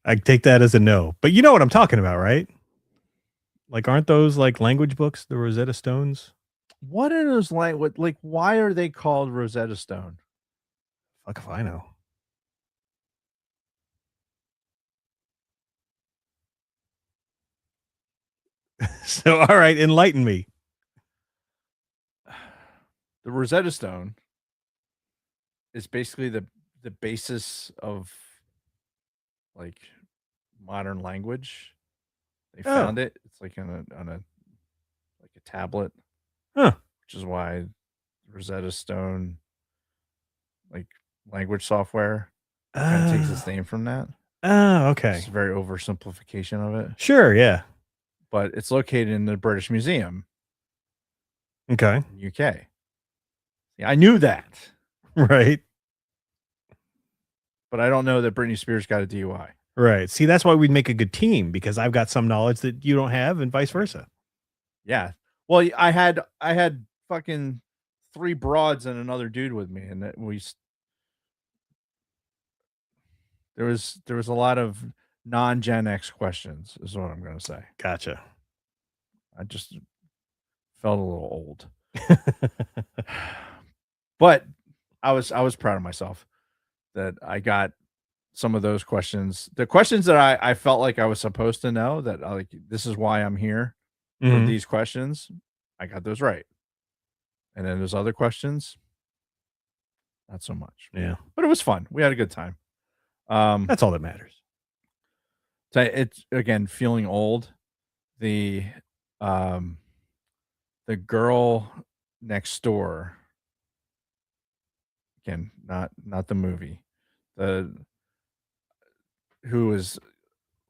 I take that as a no, but you know what I'm talking about, right? Like, aren't those like language books, the Rosetta Stones? What are those like? Why are they called Rosetta Stone? Fuck if I know. So, all right, enlighten me. The Rosetta Stone is basically the basis of like modern language. They found it. It's like on a like a tablet, which is why Rosetta Stone, like language software, kind of takes its name from that. Oh, okay. It's a very oversimplification of it. Sure, yeah. But it's located in the British Museum. Okay. In UK. Yeah, I knew that. Right. But I don't know that Britney Spears got a DUI. Right. See, that's why we'd make a good team, because I've got some knowledge that you don't have and vice versa. Yeah. Well, I had fucking 3 broads and another dude with me, and that there was a lot of non-Gen X questions, is what I'm going to say. Gotcha. I just felt a little old. But I was proud of myself that I got some of those questions. The questions that I felt like I was supposed to know, that like, this is why I'm here for these questions. I got those right. And then there's other questions, not so much. Yeah. But it was fun. We had a good time. That's all that matters. So it's, again, feeling old. The girl next door, again, not the movie, who was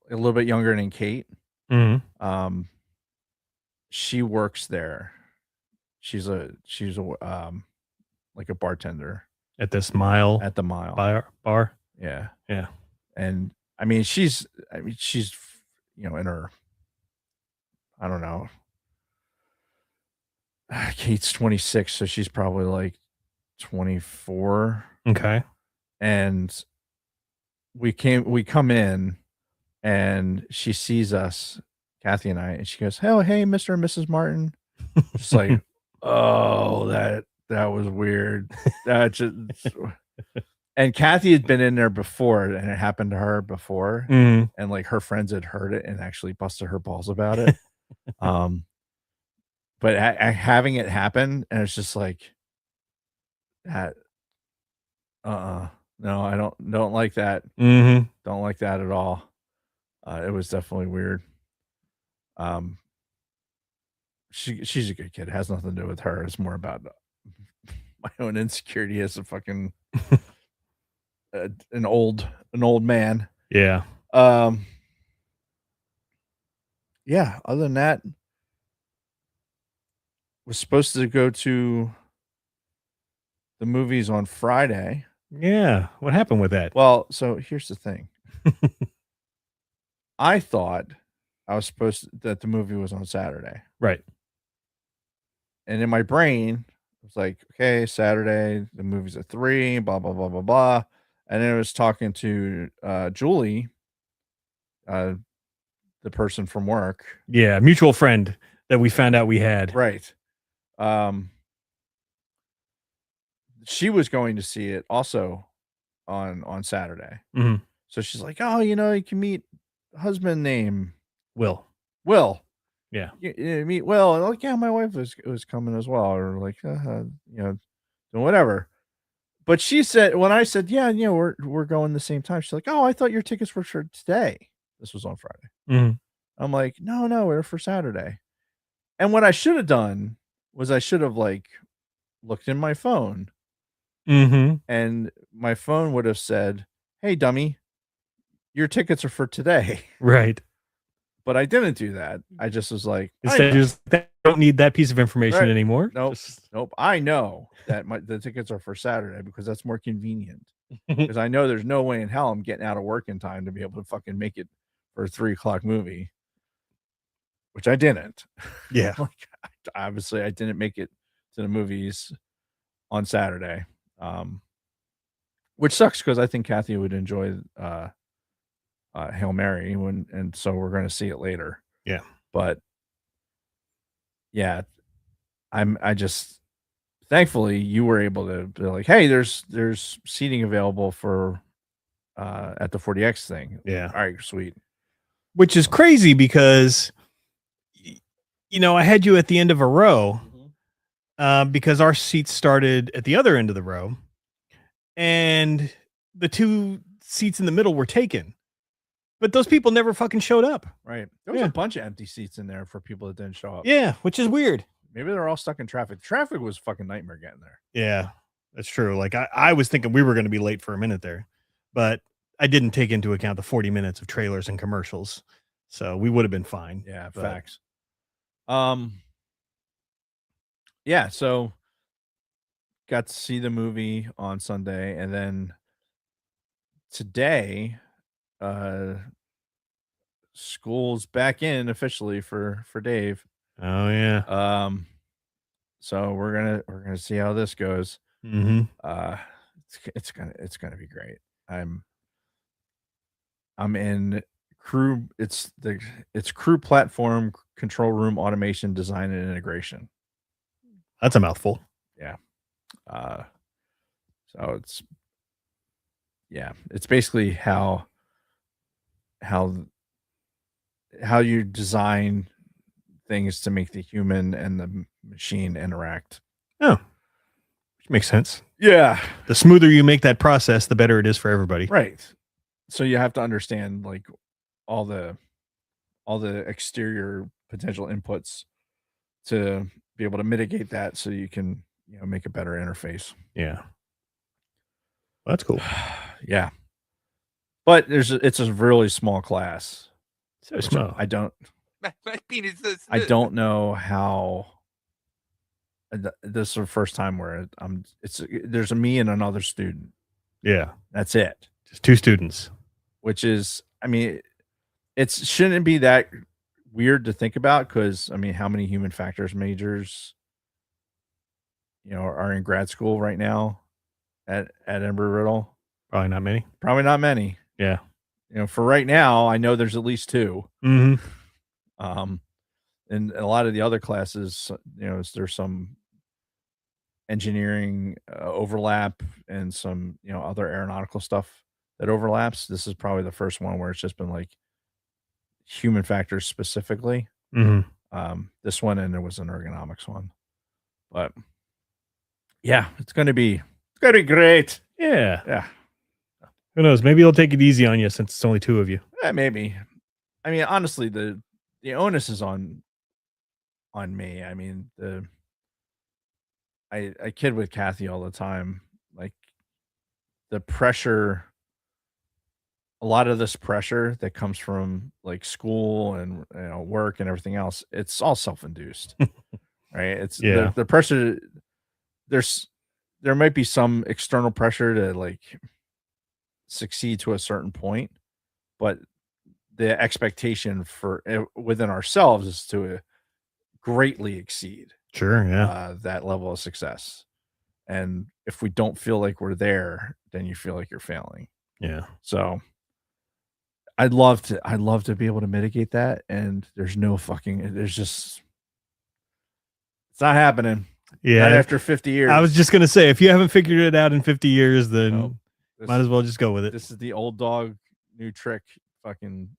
a little bit younger than Kate. She works there. She's a like a bartender at the Mile bar. Yeah. Yeah. And I mean, she's in her, I don't know. Kate's 26, so she's probably like 24. Okay. And we come in, and she sees us, Kathy and I, and she goes, "Oh, hey, Mr. and Mrs. Martin." Just like, oh, that was weird. That just and Kathy had been in there before, and it happened to her before, and like her friends had heard it and actually busted her balls about it. But having it happen, and it's just like that. No, I don't like that. Don't like that at all. It was definitely weird. She's a good kid. It has nothing to do with her. It's more about my own insecurity as a fucking an old man. Yeah. Yeah. Other than that, was supposed to go to the movies on Friday. Yeah. What happened with that? Well, so here's the thing. I thought I was that the movie was on Saturday. Right. And in my brain, it was like, okay, Saturday, the movie's at 3, blah, blah, blah, blah, blah. And then I was talking to Julie, the person from work. Yeah, mutual friend that we found out we had. Right. She was going to see it also on Saturday. So she's like, "Oh, you can meet husband name Will. Yeah, you meet Will." And like, yeah, my wife was coming as well, or like, doing whatever. But she said, when I said, "Yeah, we're going the same time," she's like, "Oh, I thought your tickets were for today." This was on Friday. I'm like, no, we're for Saturday. And what I should have done was I should have like looked in my phone. And my phone would have said, "Hey, dummy, your tickets are for today." Right. But I didn't do that. I just was like, instead, I don't need that piece of information anymore. Nope. I know that the tickets are for Saturday because that's more convenient. Because I know there's no way in hell I'm getting out of work in time to be able to fucking make it for a 3:00 movie, which I didn't. Yeah. Like, obviously, I didn't make it to the movies on Saturday. Which sucks because I think Kathy would enjoy Hail Mary, and so we're going to see it later. Yeah. But yeah, I just, thankfully you were able to be like, "Hey, there's seating available for at the 40X thing." Yeah. All right, sweet. Which is crazy because I had you at the end of a row. because our seats started at the other end of the row, and the 2 seats in the middle were taken. But those people never fucking showed up. Right. There was a bunch of empty seats in there for people that didn't show up. Yeah, which is weird. Maybe they're all stuck in traffic. Traffic was fucking nightmare getting there. Yeah, that's true. Like I was thinking we were going to be late for a minute there, but I didn't take into account the 40 minutes of trailers and commercials. So we would have been fine. Yeah, but... facts. Yeah, so got to see the movie on Sunday, and then today school's back in officially for Dave. Oh yeah. So we're gonna see how this goes. Mm-hmm. It's gonna be great. I'm in crew. It's crew platform control room automation design and integration. That's a mouthful. Yeah. So it's basically how you design things to make the human and the machine interact. Oh, which makes sense. Yeah. The smoother you make that process, the better it is for everybody. Right. So you have to understand like all the exterior potential inputs to be able to mitigate that so you can, make a better interface. Yeah. Well, that's cool. Yeah. But it's a really small class. So small. My penis is I don't know how. This is the first time where there's a me and another student. Yeah. That's it. Just 2 students. Which is, I mean, it shouldn't be that weird to think about because, I mean, how many human factors majors, are in grad school right now at Embry-Riddle? Probably not many. Probably not many. Yeah. For right now, I know there's at least 2. Mm-hmm. And a lot of the other classes, there's some engineering overlap and some, other aeronautical stuff that overlaps. This is probably the first one where it's just been like human factors specifically. Mm-hmm. This one, and there was an ergonomics one, but yeah, it's going to be great. Yeah. Yeah. Who knows? Maybe he'll take it easy on you since it's only 2 of you. Maybe. I mean, honestly, the onus is on me. I mean, I kid with Kathy all the time, like the pressure, a lot of this pressure that comes from like school and work and everything else, it's all self-induced, right? It's the pressure. There might be some external pressure to like succeed to a certain point, but the expectation for within ourselves is to greatly exceed that level of success. And if we don't feel like we're there, then you feel like you're failing. Yeah. So I'd love to be able to mitigate that. And it's not happening. Yeah. Not after 50 years. I was just going to say, if you haven't figured it out in 50 years, then might as well just go with it. This is the old dog, new trick fucking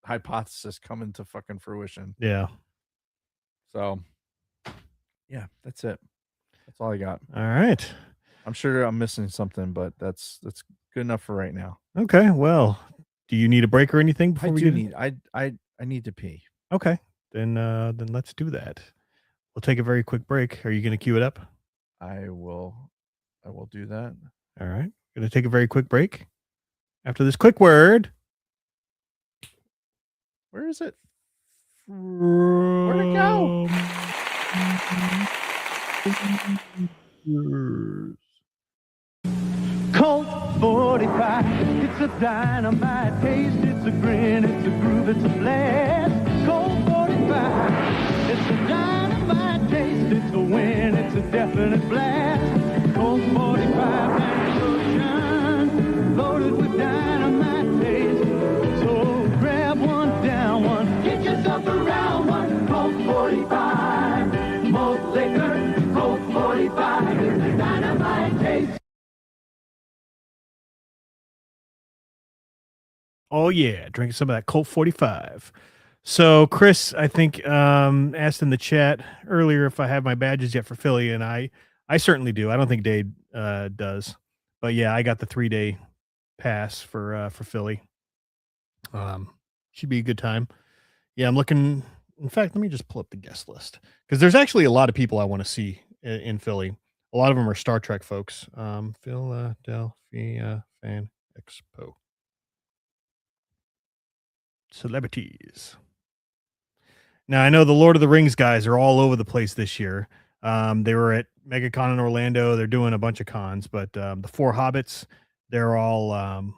hypothesis coming to fucking fruition. Yeah. So yeah, that's it. That's all I got. All right. I'm sure I'm missing something, but that's good enough for right now. Okay. Well, do you need a break or anything before I need to pee. Okay. Then let's do that. We'll take a very quick break. Are you going to cue it up? I will do that. All right. Going to take a very quick break. After this quick word. Where is it? Where'd it go? Colt 45, it's a dynamite taste, it's a grin, it's a groove, it's a blast. Colt 45, it's a dynamite taste, it's a win, it's a definite blast. Colt 45, loaded with dynamite taste. So grab one, down one, get yourself around one. Colt 45, malt liquor, Colt 45, it's a dynamite taste. Oh, yeah. Drinking some of that Colt 45. So Chris, I think asked in the chat earlier if I have my badges yet for Philly, and I certainly do. I don't think Dave does, but yeah, I got the 3-day pass for Philly. Should be a good time. Yeah, I'm looking. In fact, let me just pull up the guest list because there's actually a lot of people I want to see in Philly. A lot of them are Star Trek folks. Philadelphia Fan Expo. Celebrities. Now I know the Lord of the Rings guys are all over the place this year. They were at MegaCon in Orlando. They're doing a bunch of cons, but the Four Hobbits, they're all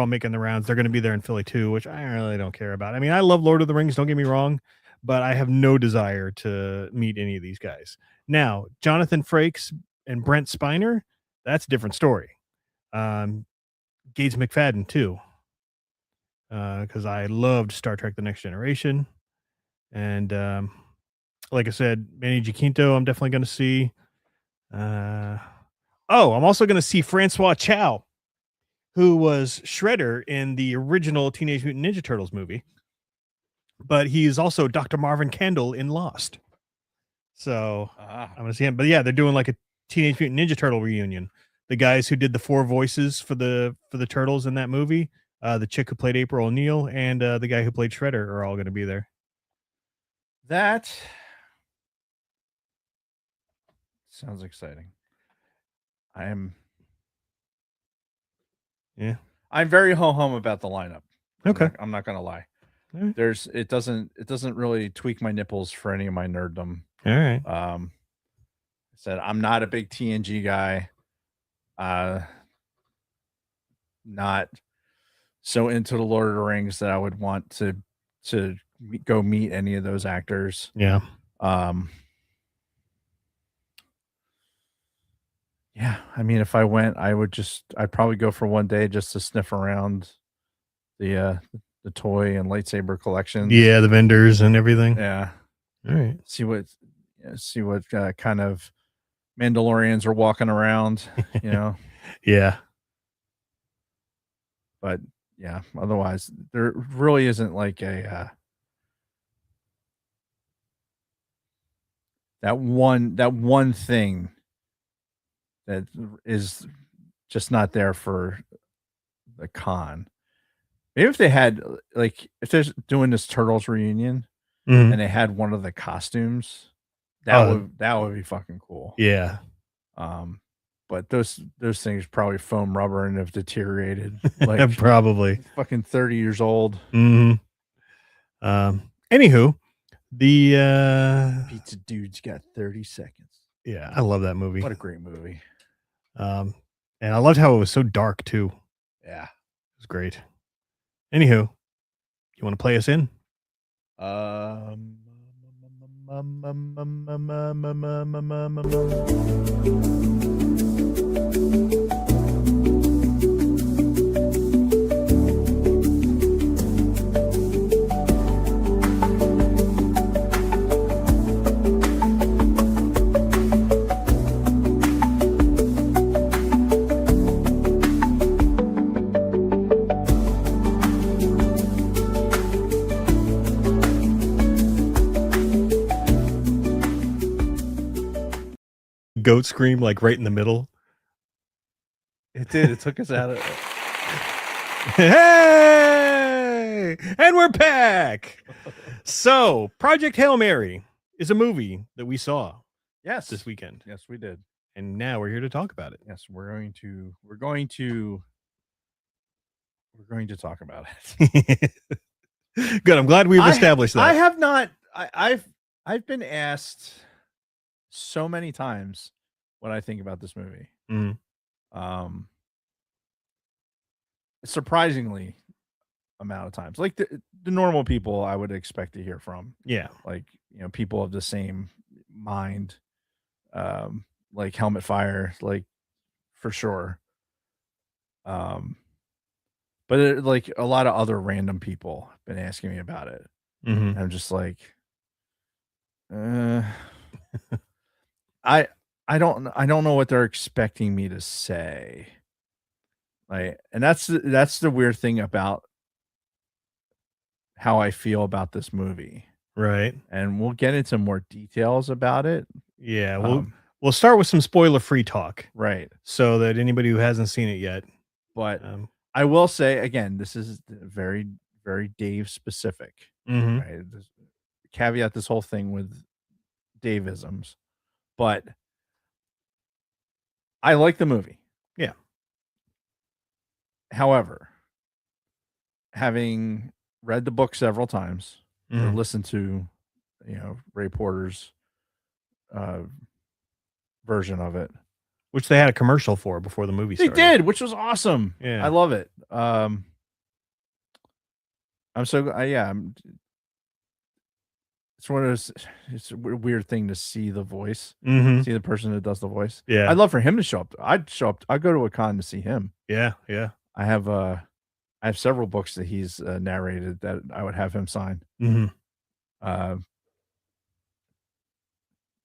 making the rounds. They're going to be there in Philly too, which I really don't care about. I mean, I love Lord of the Rings. Don't get me wrong, but I have no desire to meet any of these guys. Now, Jonathan Frakes and Brent Spiner, that's a different story. Gates McFadden too, because I loved Star Trek: The Next Generation. And like I said, Manny Giaquinto, I'm definitely going to see. I'm also going to see Francois Chow, who was Shredder in the original Teenage Mutant Ninja Turtles movie. But he's also Dr. Marvin Kendall in Lost. So I'm going to see him. But yeah, they're doing like a Teenage Mutant Ninja Turtle reunion. The guys who did the 4 voices for the Turtles in that movie, the chick who played April O'Neil, and the guy who played Shredder are all going to be there. That sounds exciting. I'm very ho-hum about the lineup. Okay. I'm not gonna lie. Right. It doesn't really tweak my nipples for any of my nerddom. All right. I said I'm not a big TNG guy. Not so into the Lord of the Rings that I would want to go meet any of those actors. Yeah. Yeah, I mean, if I went, I'd probably go for one day just to sniff around the toy and lightsaber collections. Yeah, the vendors and everything. Yeah. All right. See what kind of Mandalorians are walking around, you know. Yeah. But yeah, otherwise there really isn't like a that one thing that is just not there for the con. Maybe if they had like if they're doing this Turtles reunion and they had one of the costumes, that would be fucking cool. Yeah. But those things probably foam rubber and have deteriorated. Like probably fucking 30 years old. Anywho, the Pizza Dude's got 30 seconds. Yeah, I love that movie. What a great movie. And I loved how it was so dark too. Yeah. It was great. Anywho, you want to play us in? Goat scream like right in the middle. It did. It took us out of it. Hey, and we're back. So, Project Hail Mary is a movie that we saw this weekend. Yes, we did. And now we're here to talk about it. Yes, we're going to talk about it. Good. I'm glad we've established that. I have not. I've been asked so many times what I think about this movie. Surprisingly amount of times. Like the normal people I would expect to hear from. Yeah. Like, people of the same mind. Like Helmet Fire, like for sure. But like a lot of other random people have been asking me about it. And I'm just like, I don't know what they're expecting me to say. Like, and that's the weird thing about how I feel about this movie. Right. And we'll get into more details about it. Yeah. We'll start with some spoiler-free talk. Right. So that anybody who hasn't seen it yet. But I will say again, this is very, very Dave specific. Mm-hmm. Right. Caveat this whole thing with Dave-isms. But I like the movie. Yeah. However, having read the book several times or Mhm. listened to, Ray Porter's version of it, Which they had a commercial for before the movie they started. did, which was awesome. Yeah. I love it. I'm so I'm. It's one of those. It's a weird thing to see the voice, Mhm. see the person that does the voice. Yeah. I'd love for him to show up. I'd show up. I'd go to a con to see him. Yeah. Yeah. I have several books that he's narrated that I would have him sign. Mm-hmm.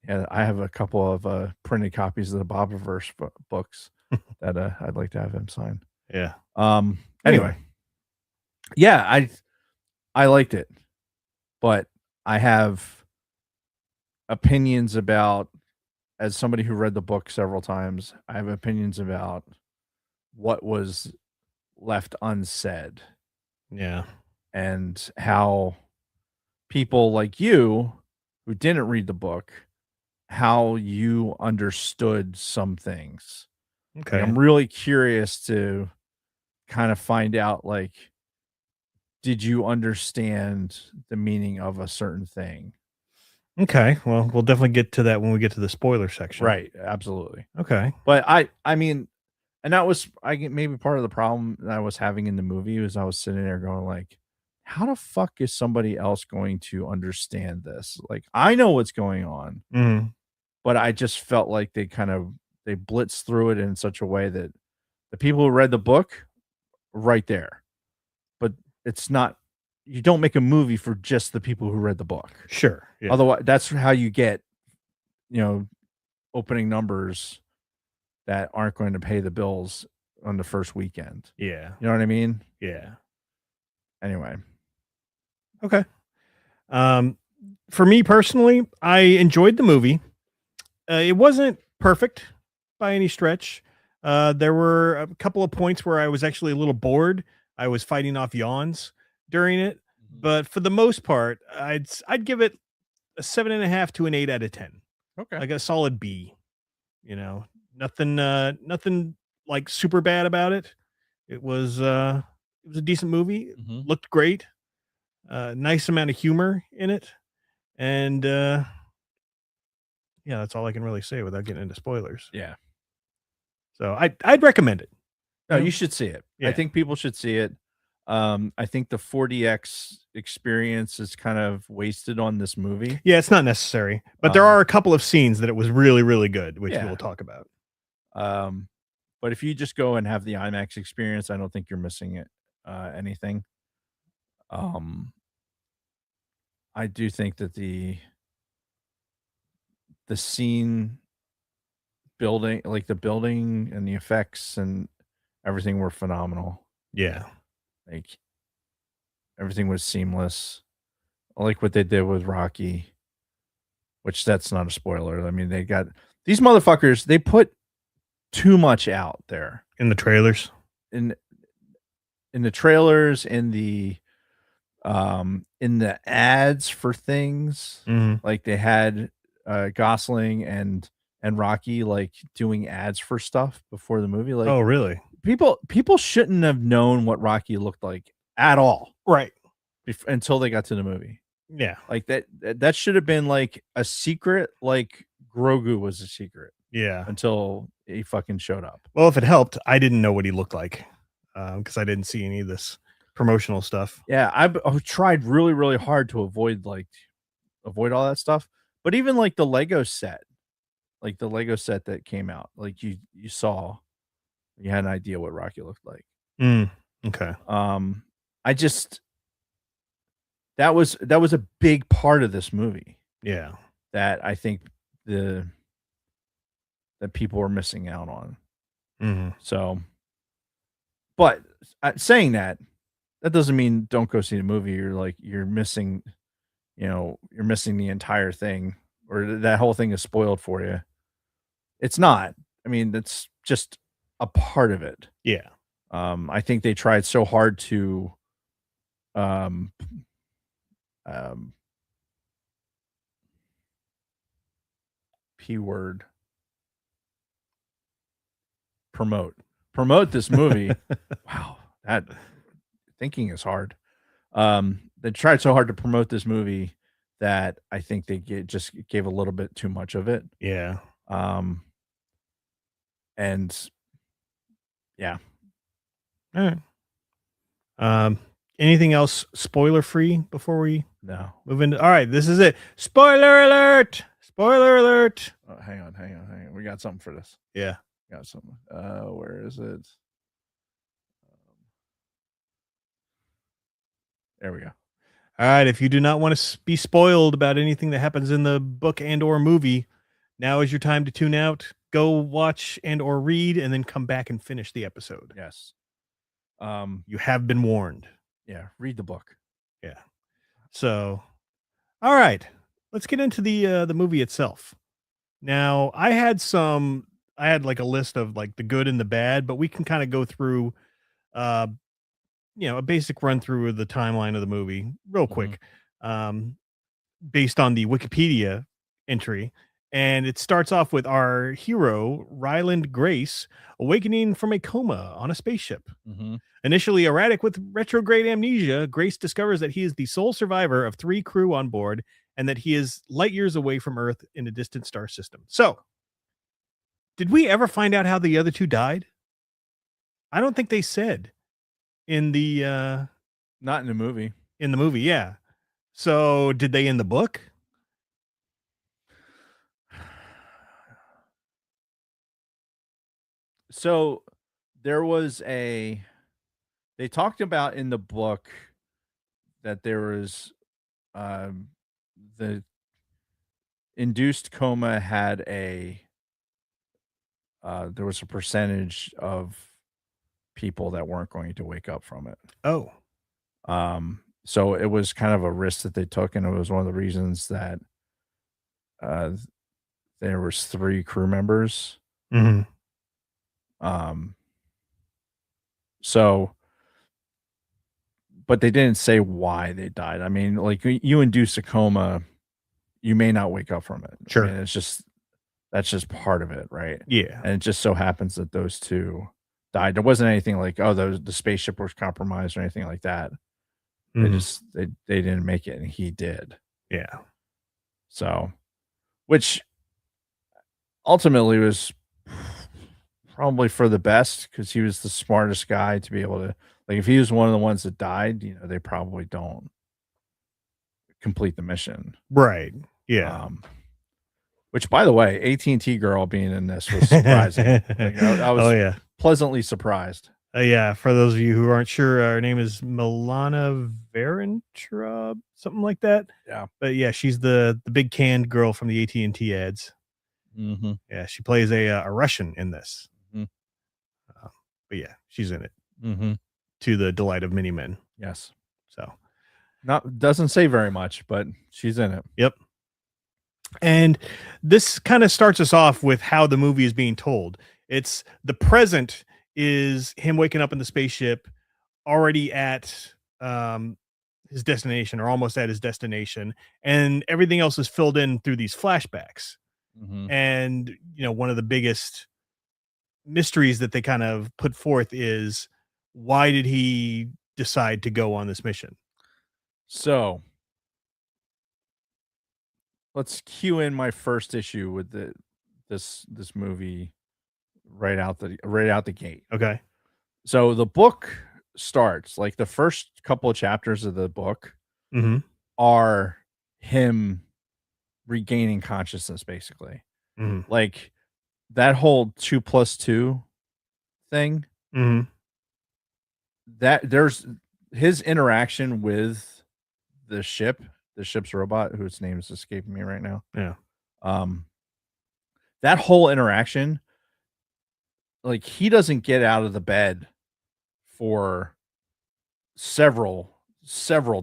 Yeah, I have a couple of printed copies of the Bobiverse books that I'd like to have him sign. Yeah. Anyway, yeah, I liked it, but I have opinions about, as somebody who read the book several times, I have opinions about what was left unsaid. Yeah. And how people like you who didn't read the book, how you understood some things. Okay. Like, I'm really curious to kind of find out, like, did you understand the meaning of a certain thing? Okay. Well, we'll definitely get to that when we get to the spoiler section. Right. Absolutely. Okay. But I mean, and that was, maybe part of the problem that I was having in the movie was I was sitting there going like, how the fuck is somebody else going to understand this? Like, I know what's going on, Mm-hmm. but I just felt like they blitzed through it in such a way that the people who read the book were right there. But it's not, you don't make a movie for just the people who read the book. Sure. Yeah. Otherwise, that's how you get, opening numbers that aren't going to pay the bills on the first weekend. Yeah. You know what I mean? Yeah. Anyway. Okay. For me personally, I enjoyed the movie. It wasn't perfect by any stretch. There were a couple of points where I was actually a little bored. I was fighting off yawns during it, but for the most part, I'd give it a 7.5 to an 8 out of 10. Okay. Like a solid B. Nothing like super bad about it. It was a decent movie. Mm-hmm. Looked great. Nice amount of humor in it, and yeah, that's all I can really say without getting into spoilers. Yeah. So I'd recommend it. No, you should see it. Yeah. I think people should see it. I think the 4DX experience is kind of wasted on this movie. Yeah, it's not necessary, but there are a couple of scenes that it was really, really good, which we'll talk about. But if you just go and have the IMAX experience, I don't think you're missing anything. I do think that the scene building, like the building and the effects and everything were phenomenal. Yeah. Like everything was seamless. I like what they did with Rocky, which that's not a spoiler. I mean, they got these motherfuckers, they put too much out there in the trailers. In the trailers, in the ads for things. Mhm. Like they had Gosling and Rocky like doing ads for stuff before the movie. Like, oh, really? People shouldn't have known what Rocky looked like at all, right? Until they got to the movie. Yeah, like that should have been like a secret. Like Grogu was a secret. Yeah, until he fucking showed up. Well, if it helped, I didn't know what he looked like because I didn't see any of this promotional stuff. Yeah, I've tried really, really hard to avoid all that stuff. But even like the Lego set, that came out, like you saw, you had an idea what Rocky looked like. Okay. I just that was a big part of this movie. Yeah. That I think that people were missing out on. Mm-hmm. So, but saying that, that doesn't mean don't go see the movie. You're missing, you're missing the entire thing, or that whole thing is spoiled for you. It's not. I mean, that's just a part of it. Yeah. I think they tried so hard to um um P word promote this movie. Wow, that thinking is hard. They tried so hard to promote this movie that I think they just gave a little bit too much of it. Yeah. And yeah. All right. Anything else spoiler free before we No. move into? All right, this is it. Spoiler alert! Spoiler alert! Oh, hang on. We got something for this. Yeah. Got something. Where is it? There we go. All right, if you do not want to be spoiled about anything that happens in the book and or movie, now is your time to tune out. Go watch and or read, and then come back and finish the episode. Yes. You have been warned. Yeah, read the book. Yeah. So, all right, let's get into the movie itself. Now, I had like a list of like the good and the bad, but we can kind of go through, a basic run through of the timeline of the movie real quick, based on the Wikipedia entry. And it starts off with our hero, Ryland Grace, awakening from a coma on a spaceship. Initially erratic with retrograde amnesia, Grace discovers that he is the sole survivor of 3 crew on board and that he is light years away from Earth in a distant star system. So, did we ever find out how the other 2 died? I don't think they said in the not in the movie. In the movie, yeah. So, did they in the book? So, they talked about in the book that there was the induced coma had there was a percentage of people that weren't going to wake up from it. Oh. So it was kind of a risk that they took, and it was one of the reasons that there was 3 crew members. So, but they didn't say why they died. I mean, like, you induce a coma, you may not wake up from it. Sure. I mean, that's just part of it, right? Yeah. And it just so happens that those 2 died. There wasn't anything like, oh, the spaceship was compromised or anything like that. They didn't make it, and he did. Yeah. So, which ultimately was probably for the best, because he was the smartest guy to be able to, like, if he was one of the ones that died, they probably don't complete the mission. Right. Yeah. Which, by the way, AT&T girl being in this was surprising. Like, I was pleasantly surprised. Yeah, for those of you who aren't sure, her name is Milana Varentra, something like that. Yeah. But yeah, she's the big canned girl from the AT&T ads. Yeah, she plays a Russian in this. But yeah, she's in it. To the delight of many men. Yes. So, doesn't say very much, but she's in it. Yep. And this kind of starts us off with how the movie is being told. It's the present is him waking up in the spaceship, already at his destination, or almost at his destination, and everything else is filled in through these flashbacks. And one of the biggest mysteries that they kind of put forth is, why did he decide to go on this mission? So let's cue in my first issue with this movie right out the gate. Okay. So the book starts, like, the first couple of chapters of the book are him regaining consciousness, basically. Like, that whole 2 + 2 thing, that there's his interaction with the ship's robot, whose name is escaping me right now. Yeah. That whole interaction, like, he doesn't get out of the bed for several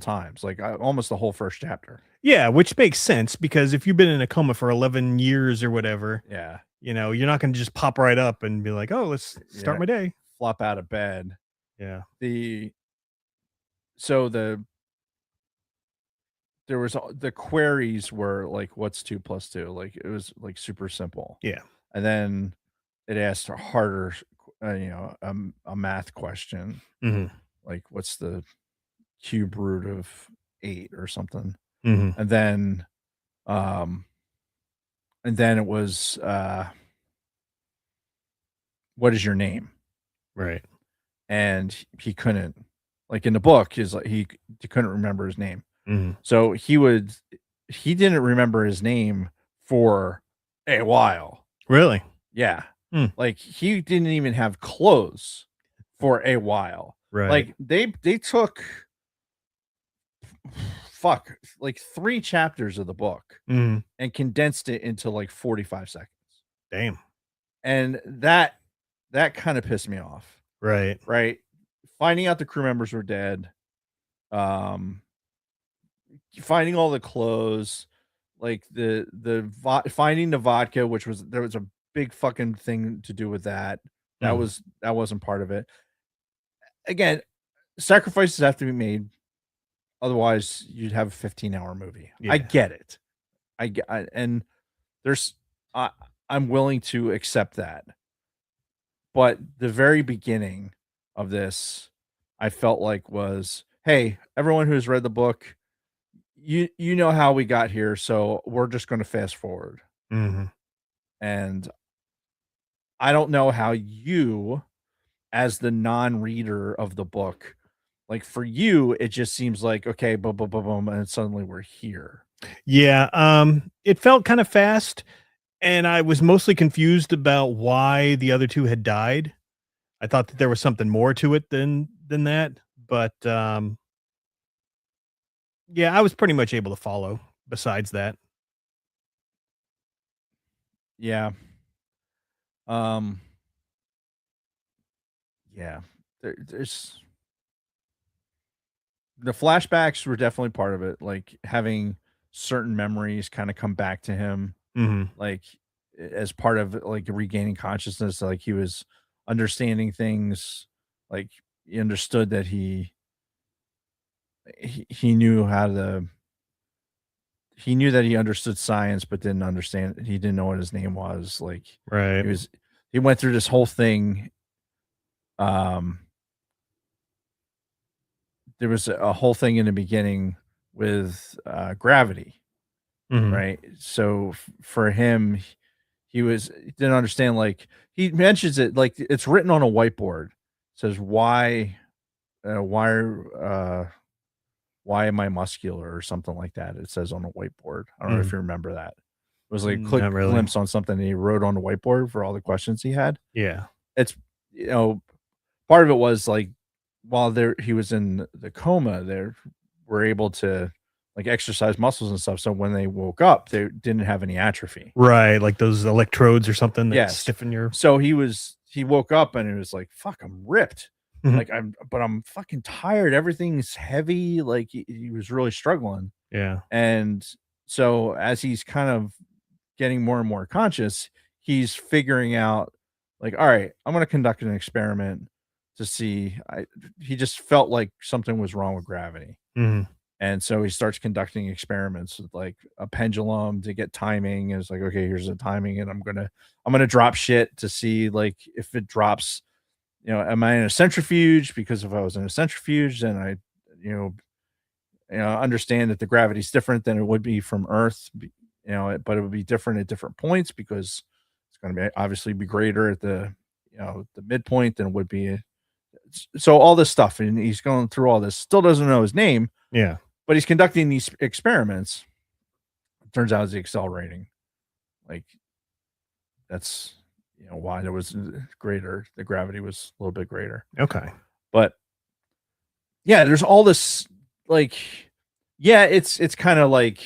times, like almost the whole first chapter. Yeah, which makes sense because if you've been in a coma for 11 years or whatever, Yeah. you're not going to just pop right up and be like, "Oh, let's start my day." Flop out of bed. Yeah. There was the queries were like, what's 2 + 2? Like it was like super simple. Yeah. And then it asked a harder, a math question, Mhm. like what's the cube root of 8 or something. Mhm. And then it was what is your name? Right. And he couldn't, like in the book, is like he couldn't remember his name. Mhm. So he didn't remember his name for a while. Really? Yeah. Hmm. Like he didn't even have clothes for a while. Right. Like they took like 3 chapters of the book Mhm. and condensed it into like 45 seconds. Damn. And that kind of pissed me off. Right. Right? Finding out the crew members were dead. Finding all the clothes, like finding the vodka, which there was a big fucking thing to do with that. That wasn't part of it. Again, sacrifices have to be made, otherwise you'd have a 15-hour movie. Yeah. I get it. And there's I'm willing to accept that. But the very beginning of this, I felt like was, hey, everyone who's read the book, you know how we got here, so we're just going to fast forward. Mhm. And I don't know how you, as the non-reader of the book, like for you, it just seems like, okay, boom, boom, boom, boom, and suddenly we're here. Yeah, it felt kind of fast, and I was mostly confused about why the other 2 had died. I thought that there was something more to it than that, but yeah, I was pretty much able to follow besides that. Yeah. Yeah. There's the flashbacks were definitely part of it, like having certain memories kind of come back to him, Mhm. like as part of like regaining consciousness, like he was understanding things, like he understood that he knew he knew that he understood science, but didn't understand, he didn't know what his name was. Like Right. he went through this whole thing. There was a whole thing in the beginning with gravity, Mhm. right? So for him, he didn't understand. Like he mentions it, like it's written on a whiteboard. It says why am I muscular or something like that? It says on a whiteboard. I don't know if you remember that. It was like a quick Not really. glimpse on something he wrote on the whiteboard for all the questions he had. Yeah. It's part of it was like while he was in the coma, they were able to like exercise muscles and stuff. So when they woke up, they didn't have any atrophy. Right, like those electrodes or something that Yes. stiffen your. So he woke up and it was like, fuck, I'm ripped. Mhm. Like but I'm fucking tired. Everything's heavy. Like he was really struggling. Yeah. And so as he's kind of getting more and more conscious, he's figuring out like, all right, I'm going to conduct an experiment to see. He just felt like something was wrong with gravity. Mhm. And so he starts conducting experiments with like a pendulum to get timing. And it's like, okay, here's the timing, and I'm gonna drop shit to see like if it drops. Am I in a centrifuge? Because if I was in a centrifuge, then I, understand that the gravity is different than it would be from Earth. But it would be different at different points because it's going to be obviously be greater at the the midpoint than it would be. So all this stuff, and he's going through all this. Still doesn't know his name. Yeah. But he's conducting these experiments. It turns out it's the accelerating. Like that's why there was greater. The gravity was a little bit greater. Okay. But yeah, there's all this like, yeah, it's kind of like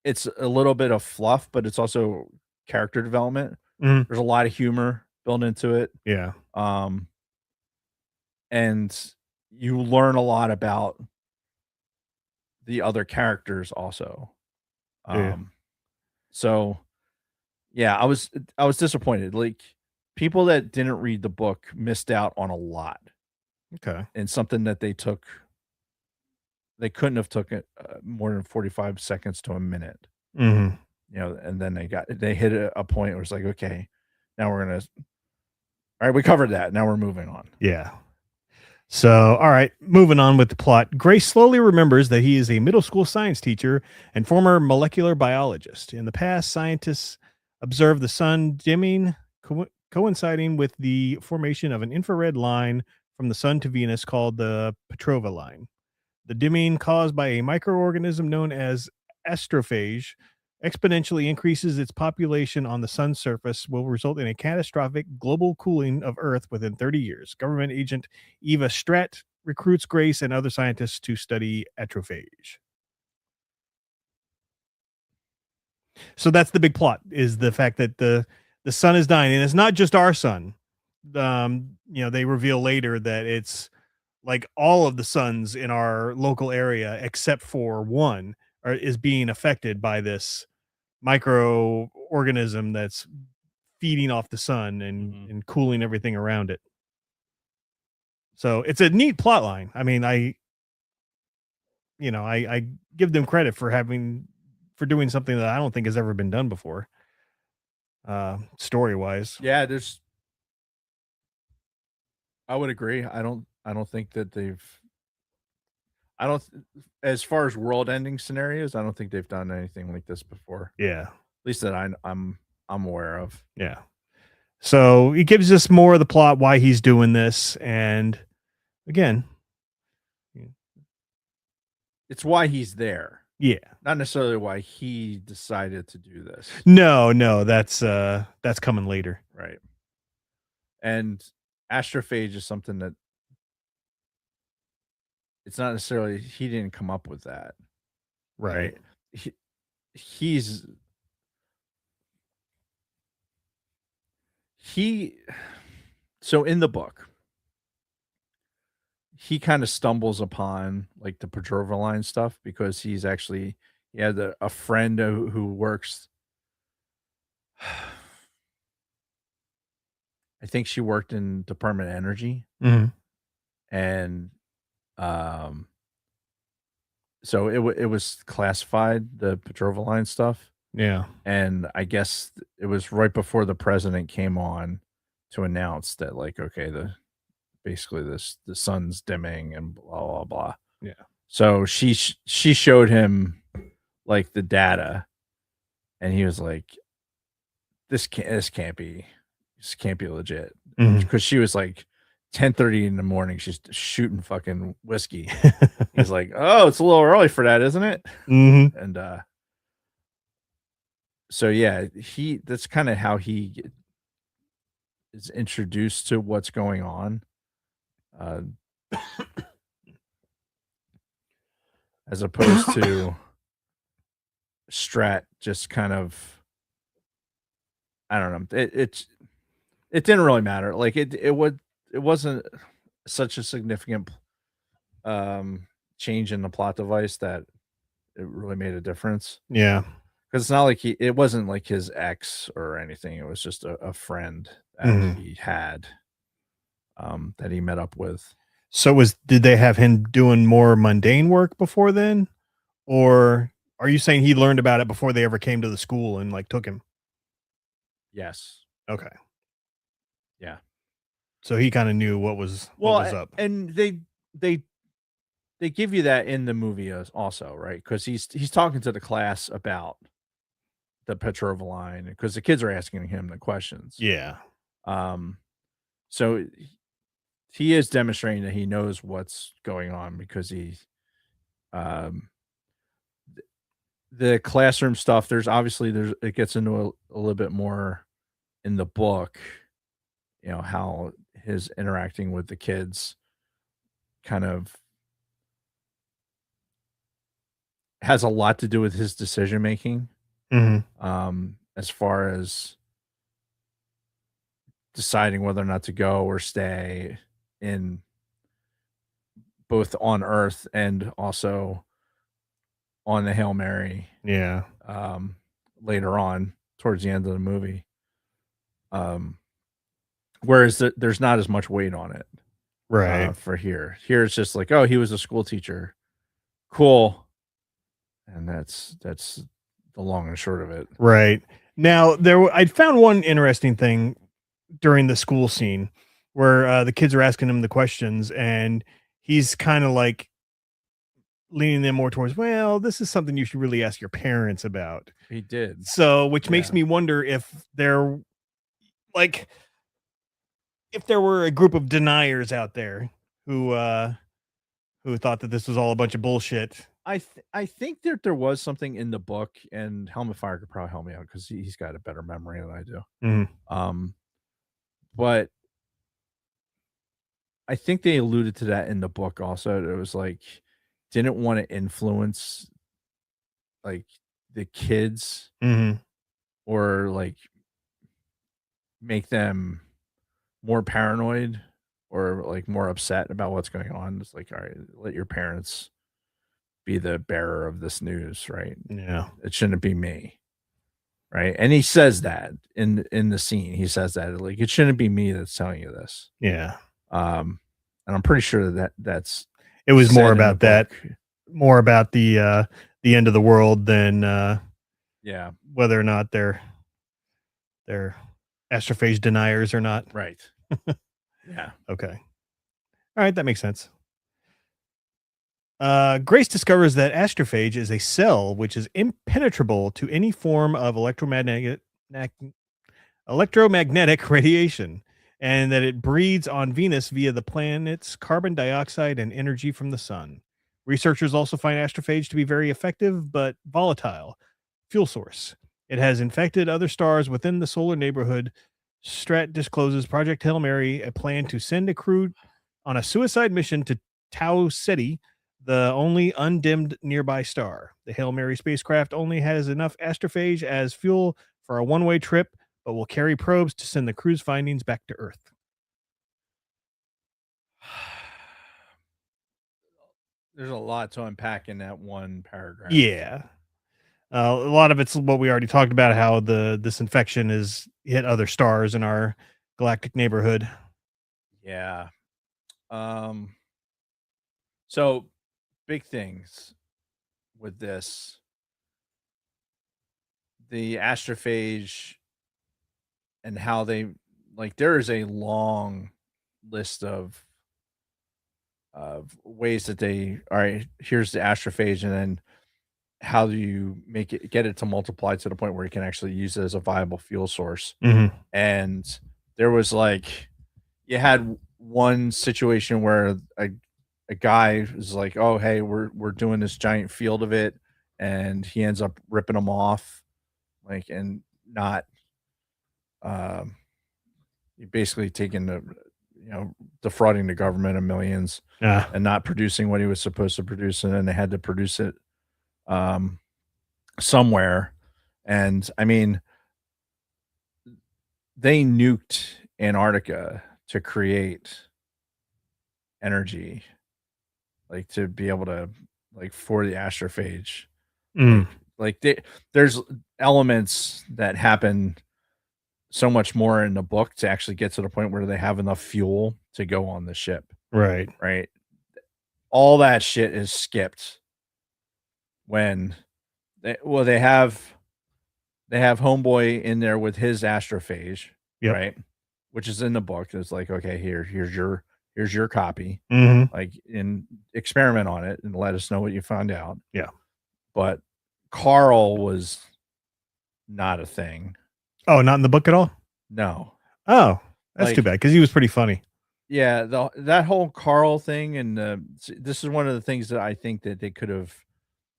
it's a little bit of fluff, but it's also character development. Mhm. There's a lot of humor built into it. Yeah. And you learn a lot about the other characters also. Yeah. So yeah, I was disappointed. Like, people that didn't read the book missed out on a lot, Okay. and something that they couldn't have took it more than 45 seconds to a minute. Mm-hmm. You know, and then they hit a point where it's like, okay, now we're gonna, all right, we covered that. Now we're moving on. Yeah. So, all right, moving on with the plot. Grace slowly remembers that he is a middle school science teacher and former molecular biologist. In the past, scientists observed the sun dimming, coinciding with the formation of an infrared line from the sun to Venus called the Petrova line. The dimming, caused by a microorganism known as astrophage, exponentially increases its population on the sun's surface, will result in a catastrophic global cooling of Earth within 30 years. Government agent Eva Stratt recruits Grace and other scientists to study astrophage. So that's the big plot, is the fact that the sun is dying, and it's not just our sun. They reveal later that it's like all of the suns in our local area except for one is being affected by this microorganism that's feeding off the sun and cooling everything around it. So it's a neat plot line. I mean, I give them credit for doing something that I don't think has ever been done before. Story wise. Yeah, I would agree. I don't think that as far as world ending scenarios, I don't think they've done anything like this before. Yeah. At least that I'm aware of. Yeah. So he gives us more of the plot, why he's doing this. And again, it's why he's there. Yeah. Not necessarily why he decided to do this. No, that's coming later. Right. And astrophage is something that it's not necessarily, he didn't come up with that. Right. He's so in the book, he kind of stumbles upon like the Petrova line stuff because he had a friend who works. I think she worked in Department of Energy. Mm-hmm. And so it was classified, the Petrova line stuff. Yeah. And I guess it was right before the president came on to announce that, like, okay, basically the sun's dimming and blah blah blah. Yeah. So she showed him like the data, and he was like, this can't be legit, because she was like 10:30 in the morning, she's shooting fucking whiskey. He's like, oh, it's a little early for that, isn't it? Mm-hmm. And so yeah, that's kind of how he is introduced to what's going on, as opposed to Strat just kind of, I don't know. It didn't really matter. Like it wasn't such a significant change in the plot device that it really made a difference. Yeah. Because it's not like it wasn't like his ex or anything. It was just a friend that he had, that he met up with. So did they have him doing more mundane work before then? Or are you saying he learned about it before they ever came to the school and like took him? Yes. Okay. Yeah. So he kind of knew what was up. And they give you that in the movie also, right? Because he's talking to the class about the Petrova line, because the kids are asking him the questions. Yeah. So he is demonstrating that he knows what's going on, because the classroom stuff, it gets into a little bit more in the book, how his interacting with the kids kind of has a lot to do with his decision making. As far as deciding whether or not to go or stay in both on Earth and also on the Hail Mary. Yeah. Later on, towards the end of the movie. Whereas there's not as much weight on it, Right. for here. Here it's just like, oh, he was a school teacher, cool, and that's the long and short of it. Right. Now, I found one interesting thing during the school scene where the kids are asking him the questions, and he's kind of like leaning them more towards, well, this is something you should really ask your parents about. He did. So, which makes Yeah. me wonder if there were a group of deniers out there who thought that this was all a bunch of bullshit. I think that there was something in the book, and Helmet Fire could probably help me out because he's got a better memory than I do. Mhm. But I think they alluded to that in the book also. It was like, didn't want to influence like the kids Mhm. or like make them more paranoid or like more upset about what's going on. It's like, all right, let your parents be the bearer of this news, right? Yeah. It shouldn't be me. Right. And he says that in the scene. He says that like, it shouldn't be me that's telling you this. Yeah. And I'm pretty sure that's It was more said in the about that, book. more about the end of the world than Yeah. whether or not they're astrophage deniers or not. Right. Yeah. Okay. All right, that makes sense. Grace discovers that astrophage is a cell which is impenetrable to any form of electromagnetic radiation, and that it breeds on Venus via the planet's carbon dioxide and energy from the sun. Researchers also find astrophage to be very effective but volatile fuel source. It has infected other stars within the solar neighborhood. Strat discloses Project Hail Mary, a plan to send a crew on a suicide mission to Tau Ceti, the only undimmed nearby star. The Hail Mary spacecraft only has enough astrophage as fuel for a one-way trip, but will carry probes to send the crew's findings back to Earth. There's a lot to unpack in that one paragraph. Yeah. A lot of it's what we already talked about, how this infection has hit other stars in our galactic neighborhood. Yeah. So big things with this. The astrophage and how they like there is a long list of ways that they all right, here's the astrophage, and then how do you get it to multiply to the point where you can actually use it as a viable fuel source. Mhm. And there was like you had one situation where a guy was like, oh hey, we're doing this giant field of it, and he ends up ripping them off like and not basically taking the defrauding the government of millions and not producing what he was supposed to produce, and then they had to produce it somewhere. And I mean, they nuked Antarctica to create energy, like to be able to like for the astrophage. Mm. There's elements that happen so much more in the book to actually get to the point where they have enough fuel to go on the ship. Right. Right. All that shit is skipped when they have Homeboy in there with his astrophage, Yep. right? Which is in the book. It's like, okay, here's your copy. Mhm. Like, and experiment on it and let us know what you found out. Yeah. But Carl was not a thing. Oh, not in the book at all? No. Oh, that's too Like- bad, because he was pretty funny. Yeah, that whole Carl thing, and this is one of the things that I think that they could have,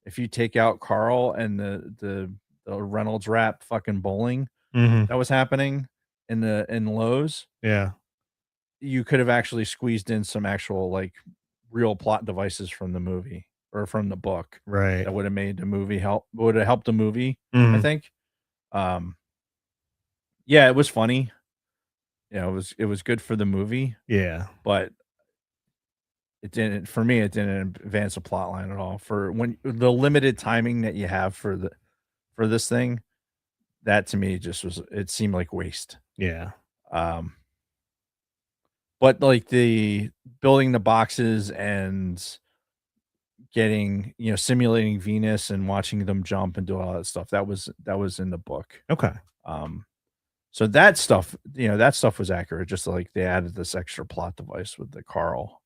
if you take out Carl and the Reynolds rap fucking bowling Mhm. that was happening in Lowe's, Yeah. you could have actually squeezed in some actual like real plot devices from the movie or from the book Right. that would have made the movie would have helped the movie. I Mhm. think. Yeah, it was funny. It was good for the movie, Yeah. but it didn't, for me, it didn't advance the plot line at all. For when the limited timing that you have for this thing, that to me just was, it seemed like waste. Yeah. But like the building the boxes and getting, simulating Venus and watching them jump and do all that stuff, that was in the book. Okay. So that stuff, that stuff was accurate. Just like they added this extra plot device with the Carl.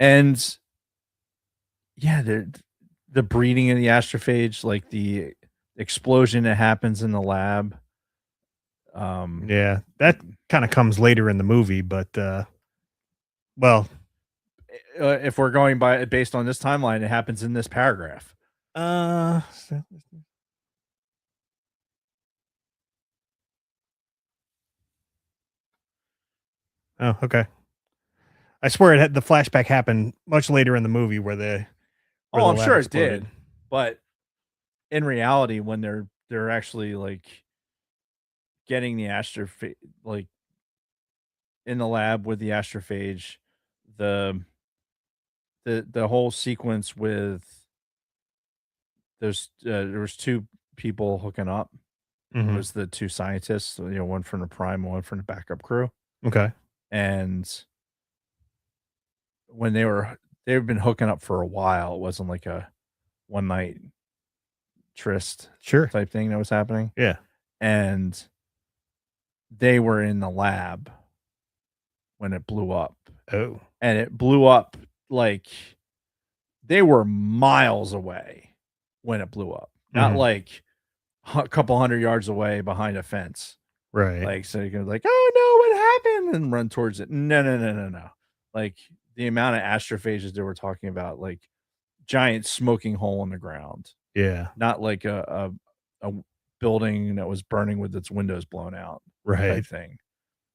And yeah, the breeding of the astrophage, like the explosion that happens in the lab. Yeah, that kind of comes later in the movie, but well, if we're going based on this timeline, it happens in this paragraph. Oh, okay. I swear the flashback happened much later in the movie where the I'm lab sure exploded. it did, but in reality, when they're actually like getting the astrophage, like in the lab with the astrophage, the whole sequence with there was two people hooking up. Mhm. It was the two scientists, one from the prime, one from the backup crew. Okay. And when they've been hooking up for a while, it wasn't like a one night tryst type thing that was happening. Yeah. And they were in the lab when it blew up. Oh. And it blew up like they were miles away when it blew up. Not like a couple 100 yards away behind a fence. Right. Like, so you can like, oh no, what happened? And run towards it. No. Like the amount of astrophages that we're talking about, like giant smoking hole in the ground. Yeah. Not like a building that was burning with its windows blown out. Right. Type thing.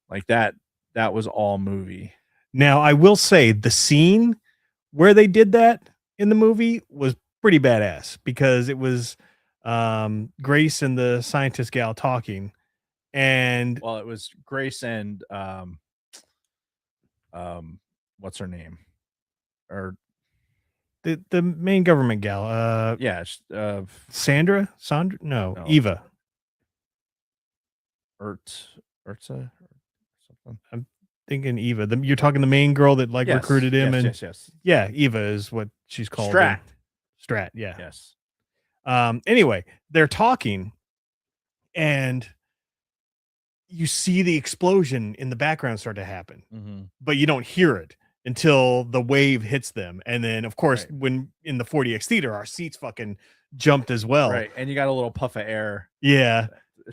Like that was all movie. Now, I will say the scene where they did that in the movie was pretty badass because it was Grace and the scientist gal talking, and well, it was Grace and what's her name? Or the main government gal. Sandra? No, Eva. Urza? Something. I'm thinking Eva. You're talking the main girl that like recruited him, yes. Yeah, Eva is what she's called. Strat, yeah. Yes. Anyway, they're talking, and you see the explosion in the background start to happen, but you don't hear it until the wave hits them. And then, of course, when in the 40X theater, our seats fucking jumped as well. Right, and you got a little puff of air. Yeah.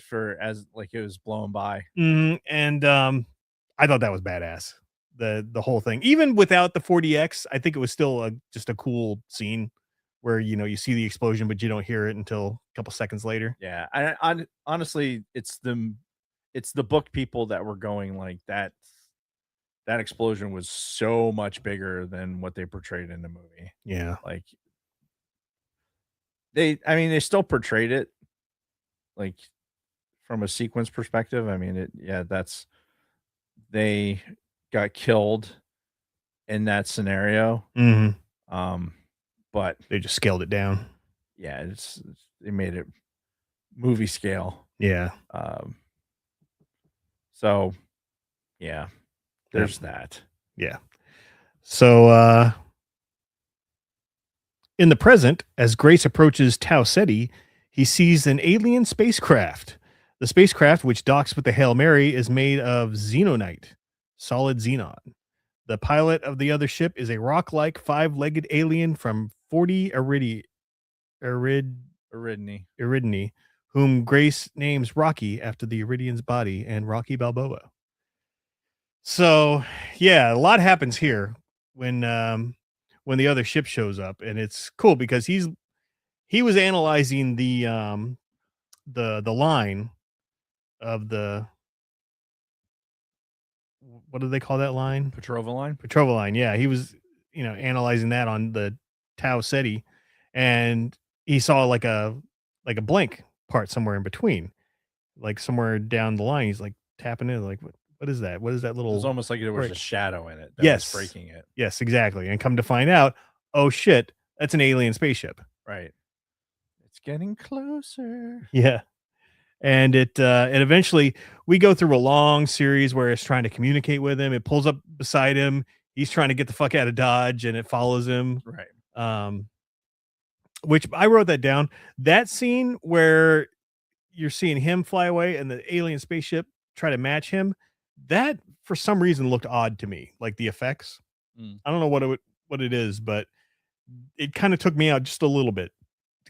For as like it was blown by. And I thought that was badass. The whole thing, even without the 40X, I think it was still just a cool scene where you see the explosion, but you don't hear it until a couple seconds later. Yeah, I honestly, it's the book people that were going like that. That explosion was so much bigger than what they portrayed in the movie. Yeah, like they still portrayed it like from a sequence perspective. I mean, they got killed in that scenario. But they just scaled it down. Yeah, they made it movie scale. Yeah. So yeah, there's that. Yeah. So in the present, as Grace approaches Tau Ceti, he sees an alien spacecraft. The spacecraft, which docks with the Hail Mary, is made of xenonite, solid xenon. The pilot of the other ship is a rock-like 5-legged alien from 40 Eridani, whom Grace names Rocky after the Iridian's body and Rocky Balboa. So, yeah, a lot happens here when the other ship shows up, and it's cool because he was analyzing the line of the, what do they call that line? Petrova line. Yeah, he was analyzing that on the Tau Ceti, and he saw like a blank part somewhere in between, like somewhere down the line. He's like tapping it, like, what what is that? What is that It little? was almost like there was break? a shadow in it that Yes. was breaking it. Yes, exactly. And come to find out, oh shit, that's an alien spaceship. Right. It's getting closer. Yeah. And and eventually we go through a long series where it's trying to communicate with him. It pulls up beside him. He's trying to get the fuck out of Dodge, and it follows him. Right. Which I wrote that down. That scene where you're seeing him fly away and the alien spaceship try to match him, that for some reason looked odd to me, like the effects. I don't know what it is, but it kind of took me out just a little bit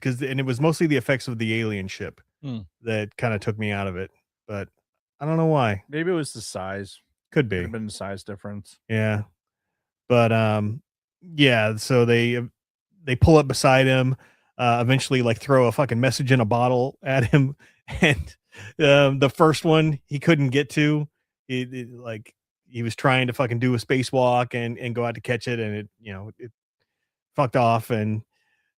and it was mostly the effects of the alien ship that kind of took me out of it. But I don't know why. Maybe it was the size. Could Could be. have been the size difference. Yeah. But yeah, so they pull up beside him, eventually like throw a fucking message in a bottle at him, and the first one he couldn't get to. Like he was trying to fucking do a spacewalk and go out to catch it, and it fucked off, and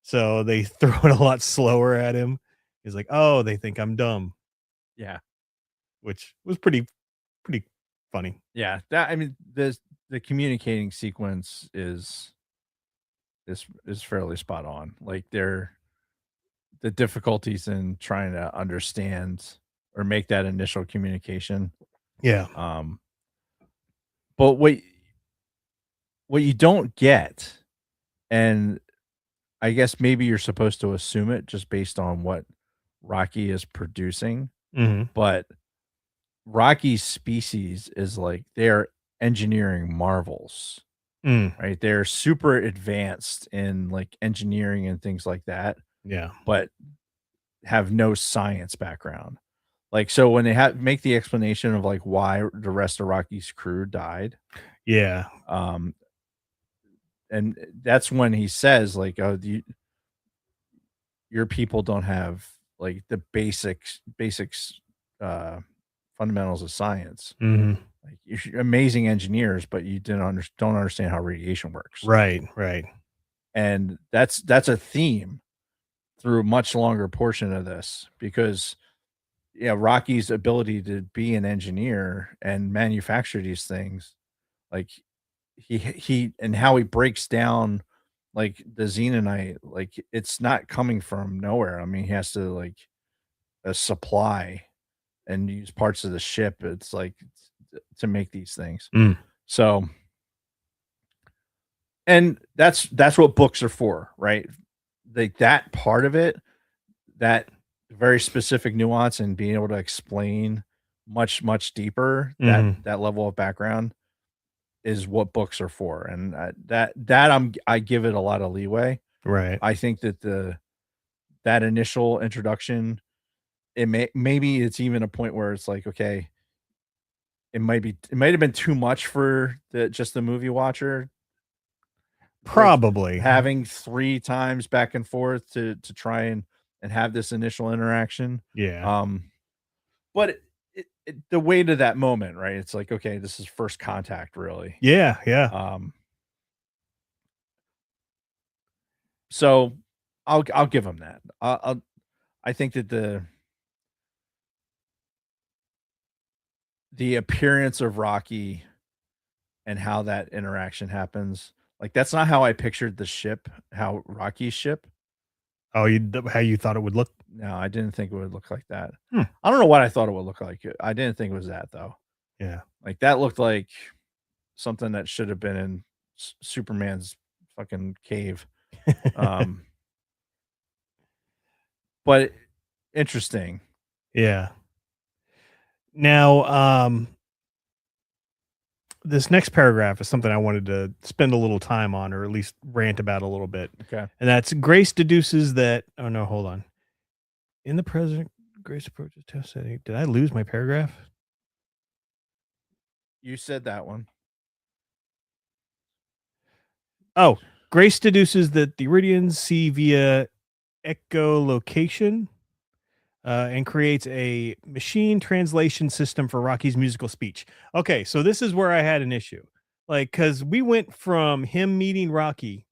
so they throw it a lot slower at him. He's like, oh, they think I'm dumb. Yeah. Which was pretty funny. Yeah. That, I mean, the communicating sequence is fairly spot on. Like the difficulties in trying to understand or make that initial communication. Yeah. But what you don't get, and I guess maybe you're supposed to assume it just based on what Rocky is producing, but Rocky's species is like they're engineering marvels, right? They're super advanced in like engineering and things like that. Yeah. But have no science background. Like, so when they make the explanation of like why the rest of Rocky's crew died. Yeah. And that's when he says like, oh, your people don't have like the basics, fundamentals of science. Like you're amazing engineers, but you don't understand how radiation works. Right. And that's a theme through a much longer portion of this, because Rocky's ability to be an engineer and manufacture these things, like he and how he breaks down like the xenonite, like it's not coming from nowhere. I mean, he has to like a supply and use parts of the ship. It's like to make these things. So, and that's what books are for, right? Like that part of it, that very specific nuance and being able to explain much deeper that level of background is what books are for. And I give it a lot of leeway. Right. I think that that initial introduction, maybe it's even a point where it's like, okay, it might have been too much for just the movie watcher. Probably like having 3 times back and forth to try and have this initial interaction. Yeah. But the weight of that moment, right? It's like, okay, this is first contact, really. Yeah. So I'll give him that. I think that the appearance of Rocky and how that interaction happens, like that's not how I pictured the ship, how Rocky's ship. Oh, how you thought it would look? No, I didn't think it would look like that. I don't know what I thought it would look like. I didn't think it was that though. Yeah. Like that looked like something that should have been in Superman's fucking cave. But interesting. Yeah. Now, this next paragraph is something I wanted to spend a little time on, or at least rant about a little bit. Okay. And that's Grace deduces that. Oh no, hold on. In the present, Grace approaches test setting. Did I lose my paragraph? You said that one. Oh, Grace deduces that the Iridians see via echolocation and creates a machine translation system for Rocky's musical speech. Okay, so this is where I had an issue. Like, because we went from him meeting Rocky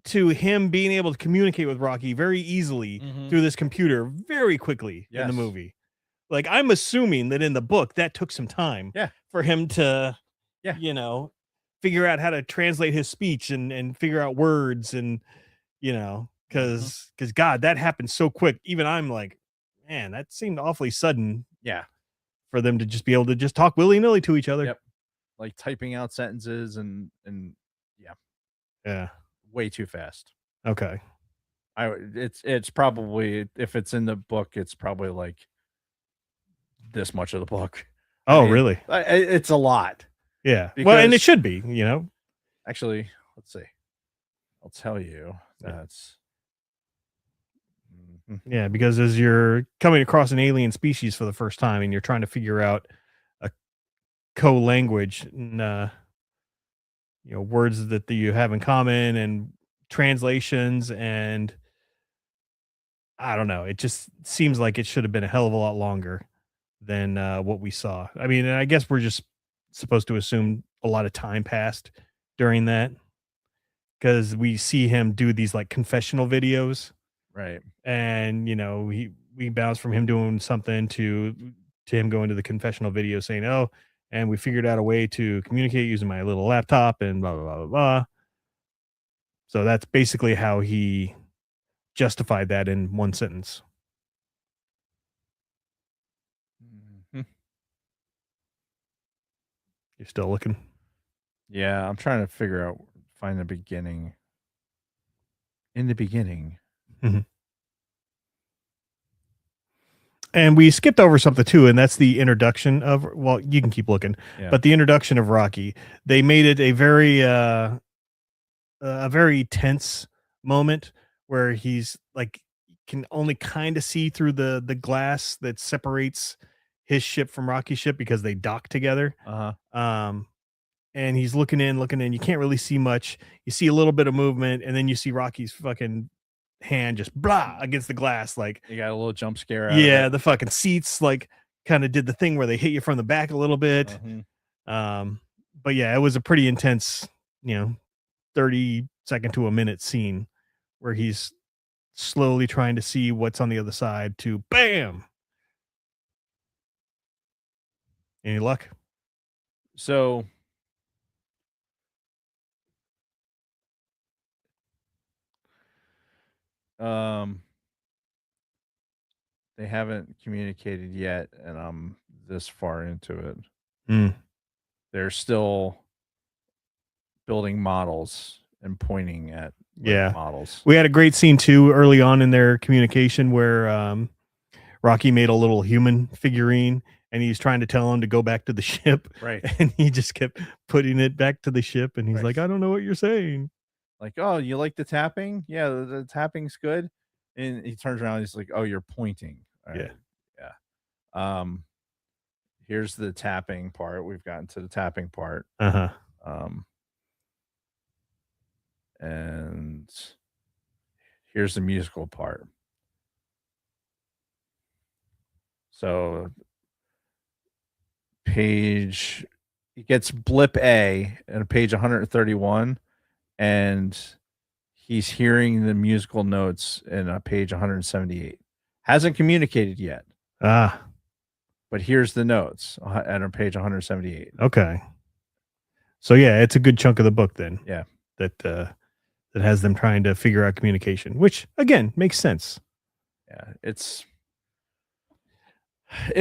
to him being able to communicate with Rocky very easily through this computer very quickly in the movie. Like, I'm assuming that in the book that took some time for him to, you know, figure out how to translate his speech and figure out words and, you know, because God, that happened so quick. Even I'm like, man, that seemed awfully sudden. Yeah. For them to just be able to just talk willy-nilly to each other. Yep. Like typing out sentences and yeah, way too fast. Okay. It's probably, if it's in the book, it's probably like this much of the book. Oh, really? It's a lot. Yeah. Well, and it should be, you know. Actually, let's see. I'll tell you. That's yeah, because as you're coming across an alien species for the first time and you're trying to figure out a co-language and you know, words that you have in common and translations, and I don't know, it just seems like it should have been a hell of a lot longer than what we saw. I mean, I guess we're just supposed to assume a lot of time passed during that, because we see him do these like confessional videos, right? And you know, we bounce from him doing something to him going to the confessional video saying, "Oh, and we figured out a way to communicate using my little laptop," and blah blah blah blah blah. So that's basically how he justified that in one sentence. You're still looking? Yeah, I'm trying to find the beginning. In the beginning. And we skipped over something too, and that's the introduction of, well, you can keep looking, but the introduction of Rocky. They made it a very tense moment where he's like, can only kind of see through the glass that separates his ship from Rocky's ship because they dock together. And he's looking in. You can't really see much. You see a little bit of movement, and then you see Rocky's fucking hand just blah against the glass. Like, you got a little jump scare. The fucking seats like kind of did the thing where they hit you from the back a little bit. But yeah, it was a pretty intense, 30-second to a minute scene where he's slowly trying to see what's on the other side to bam. Any luck? So they haven't communicated yet, and I'm this far into it. They're still building models and pointing at models. We had a great scene too early on in their communication where Rocky made a little human figurine and he's trying to tell him to go back to the ship. Right. And he just kept putting it back to the ship and he's like, I don't know what you're saying. Like, oh, you like the tapping? Yeah, the tapping's good. And he turns around and he's like, oh, you're pointing. Right. Yeah. Here's the tapping part. We've gotten to the tapping part. And here's the musical part. So he gets blip A at page 131, and he's hearing the musical notes in page 178. Hasn't communicated yet. But here's the notes at page 178. Okay. So yeah, it's a good chunk of the book then. Yeah. That has them trying to figure out communication, which again makes sense. Yeah, it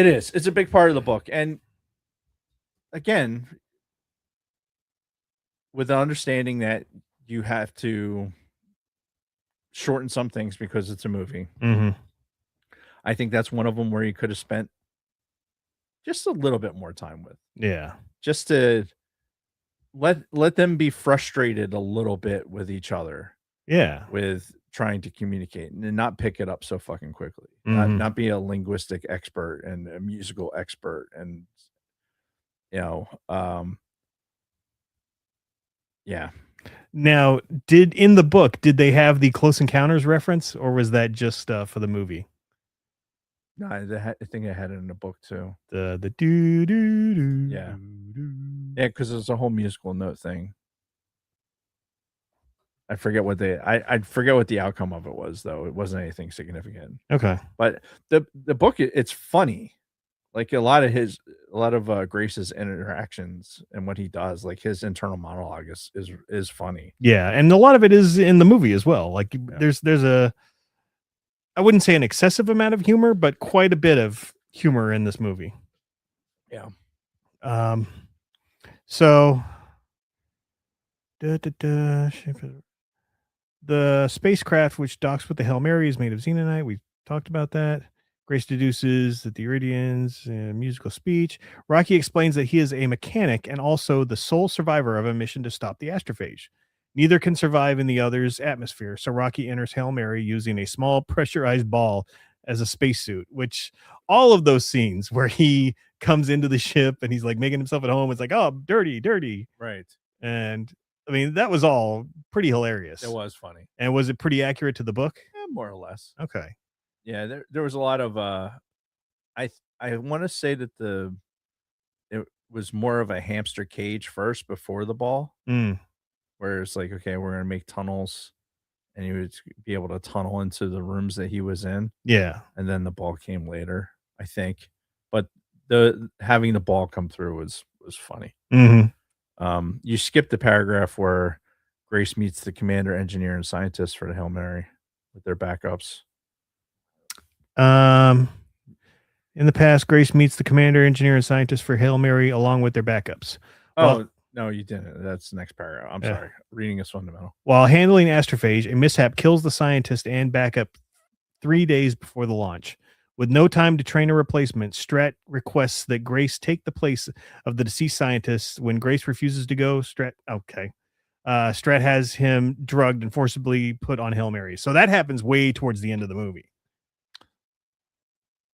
is. It's a big part of the book. And again, with the understanding that you have to shorten some things because it's a movie. I think that's one of them where you could have spent just a little bit more time with. Yeah. Just to let them be frustrated a little bit with each other. Yeah. With trying to communicate and not pick it up so fucking quickly. Not be a linguistic expert and a musical expert and yeah. Now, in the book, did they have the Close Encounters reference, or was that just for the movie? No, I think I had it in the book too. The do do do. Yeah, because it's a whole musical note thing. I forget what I forget what the outcome of it was though. It wasn't anything significant. Okay, but the book it's funny. like a lot of Grace's interactions and what he does, like his internal monologue is funny. Yeah, and a lot of it is in the movie as well. Like there's a, I wouldn't say an excessive amount of humor, but quite a bit of humor in this movie. Yeah. So the spacecraft which docks with the Hail Mary is made of xenonite. We talked about that. Grace deduces that the Iridians, musical speech. Rocky explains that he is a mechanic and also the sole survivor of a mission to stop the astrophage. Neither can survive in the other's atmosphere, so Rocky enters Hail Mary using a small pressurized ball as a spacesuit, which all of those scenes where he comes into the ship and he's like making himself at home, it's like, oh, dirty. Right. And I mean, that was all pretty hilarious. It was funny. And was it pretty accurate to the book? Yeah, more or less. Okay. Yeah, there was a lot of I want to say that it was more of a hamster cage first before the ball. Where it's like, okay, we're gonna make tunnels, and he would be able to tunnel into the rooms that he was in. Yeah. And then the ball came later, I think. But the having the ball come through was funny. You skipped the paragraph where Grace meets the commander, engineer, and scientist for the Hail Mary with their backups. In the past, Grace meets the commander, engineer, and scientist for Hail Mary along with their backups. No, you didn't. That's the next paragraph. I'm sorry. Reading is fundamental. While handling astrophage, a mishap kills the scientist and backup 3 days before the launch. With no time to train a replacement, Strat requests that Grace take the place of the deceased scientist. When Grace refuses to go, Strat has him drugged and forcibly put on Hail Mary. So that happens way towards the end of the movie.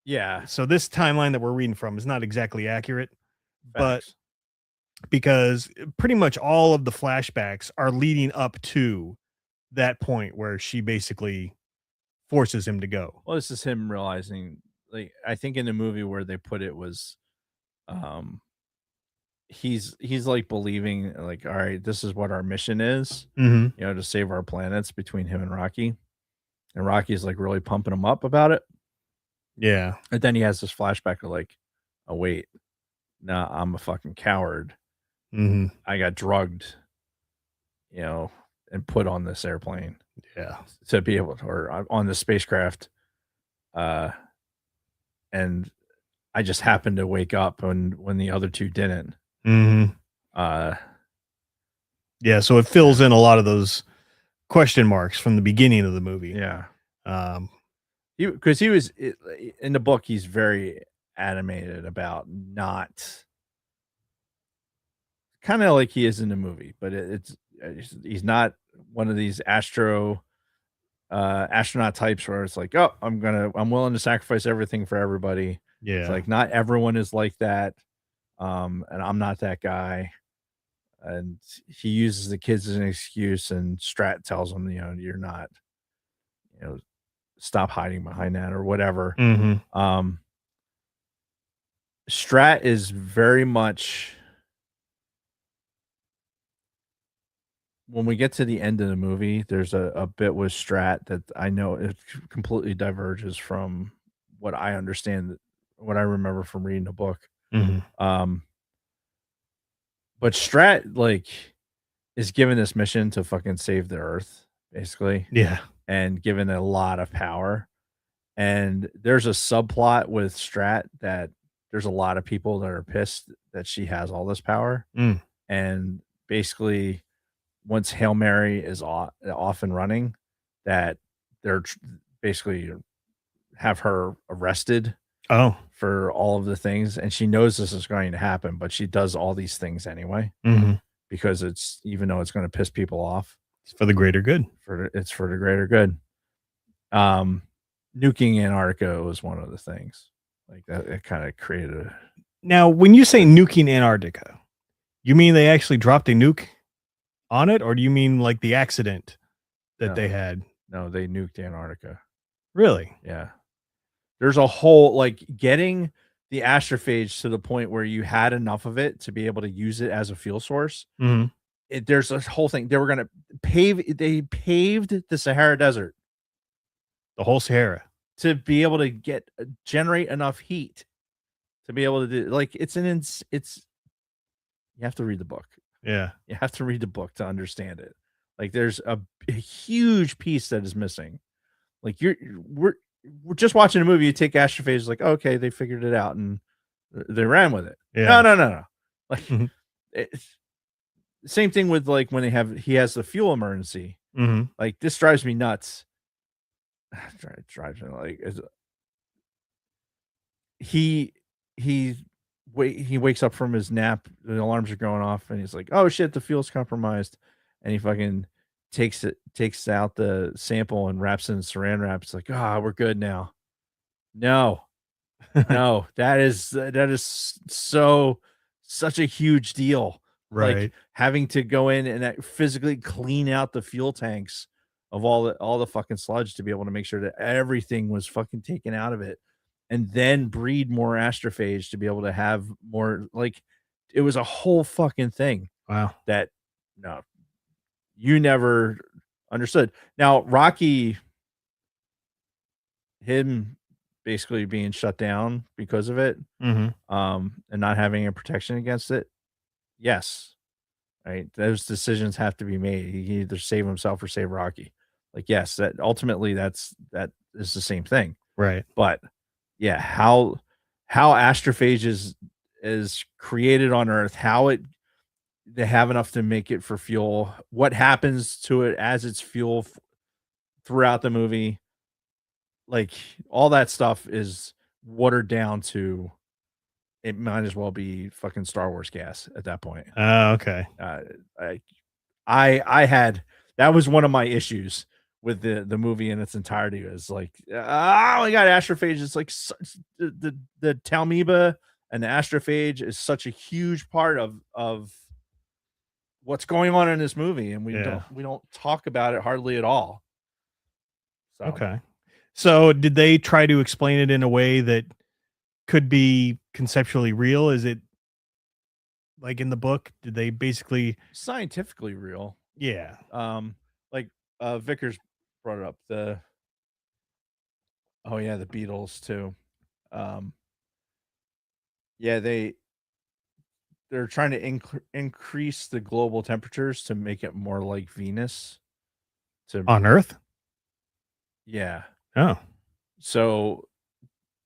Yeah. So this timeline that we're reading from is not exactly accurate, but because pretty much all of the flashbacks are leading up to that point where she basically forces him to go. Well, this is him realizing, like, I think in the movie where they put it was, he's like believing, like, all right, this is what our mission is, to save our planets, between him and Rocky. And Rocky's like really pumping him up about it. Yeah. And then he has this flashback of like, oh wait, nah, I'm a fucking coward. I got drugged, and put on this airplane. Yeah. To be able to, or on the spacecraft. And I just happened to wake up when the other two didn't. Yeah. So it fills in a lot of those question marks from the beginning of the movie. Yeah. Because he was in the book, he's very animated about not, kind of like he is in the movie, but he's not one of these astronaut types where it's like, oh, I'm willing to sacrifice everything for everybody. Yeah. It's like not everyone is like that. And I'm not that guy. And he uses the kids as an excuse, and Strat tells him, you're not, stop hiding behind that or whatever. Strat is very much, when we get to the end of the movie, there's a bit with Strat that I know it completely diverges from what I understand, what I remember from reading the book. But Strat, like, is given this mission to fucking save the Earth, basically. Yeah. And given a lot of power. And there's a subplot with Strat that there's a lot of people that are pissed that she has all this power. And basically, once Hail Mary is off and running, that they're basically have her arrested for all of the things. And she knows this is going to happen, but she does all these things anyway, because it's, even though it's going to piss people off, it's for the greater good. It's for the greater good. Nuking Antarctica was one of the things like that. It kind of created Now, when you say nuking Antarctica, you mean they actually dropped a nuke on it, or do you mean like the accident that they had? No, they nuked Antarctica. Really? Yeah. There's a whole, like, getting the astrophage to the point where you had enough of it to be able to use it as a fuel source. There's a whole thing. They were going to they paved the Sahara Desert. The whole Sahara. To be able to generate enough heat to be able to do like it's you have to read the book. Yeah. You have to read the book to understand it. Like there's a huge piece that is missing. Like we're just watching a movie. You take astrophage, like okay, they figured it out and they ran with it. Yeah. No. Like Mhm. it's same thing with like when he has the fuel emergency. Mhm. Like this drives me nuts. It drives me like he wakes up from his nap, the alarms are going off, and he's like, "Oh shit, the fuel's compromised," and he fucking takes out the sample and wraps it in saran wrap. It's like, we're good now. No, that is such a huge deal. Right. Like having to go in and physically clean out the fuel tanks of all the fucking sludge to be able to make sure that everything was fucking taken out of it, and then breed more astrophage to be able to have more. Like it was a whole fucking thing. Wow. That no, you never understood. Now Rocky, him basically being shut down because of it, Mhm. and not having a protection against it. Yes, right. Those decisions have to be made. He can either save himself or save Rocky. Like, yes, that ultimately that is the same thing. Right. But yeah, how astrophage is created on Earth, how they have enough to make it for fuel, what happens to it as its fuel throughout the movie, like all that stuff is watered down to it might as well be fucking Star Wars gas at that point. Oh, okay. I had that was one of my issues with the movie in its entirety. Is like, we got astrophage. It's like the Talmiba and the astrophage is such a huge part of what's going on in this movie, and we don't talk about it hardly at all. So. Okay. So did they try to explain it in a way that could be conceptually real? Is it like in the book? Did they basically scientifically real? Yeah. Like Vickers brought it up. The Beatles too. Yeah, they're trying to increase the global temperatures to make it more like Venus. On Earth? Yeah. Oh. So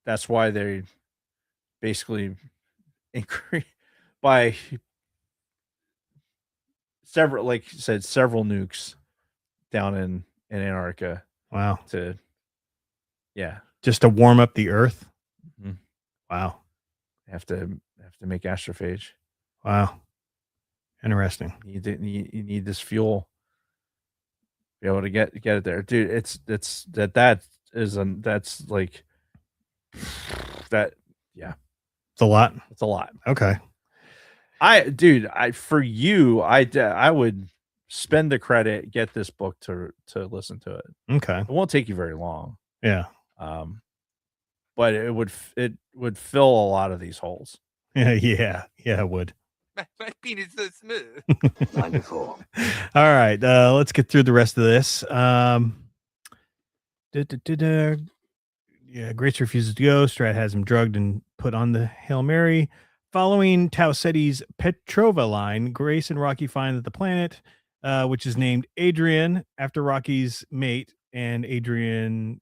that's why they basically increase by several, like you said, several nukes down in Antarctica. Wow. Just to warm up the Earth. Mm-hmm. Wow. Have to make astrophage. Wow. Interesting. You need this fuel to be able to get it there, dude. That's like that. Yeah, it's a lot. It's a lot. Okay. I would spend the credit, get this book to listen to it. Okay. It won't take you very long. Yeah. But it would fill a lot of these holes. Yeah, it would. My penis so smooth. Wonderful. All right, let's get through the rest of this. Yeah, Grace refuses to go. Strat has him drugged and put on the Hail Mary. Following Tausetti's Petrova line, Grace and Rocky find that the planet, which is named Adrian after Rocky's mate and Adrian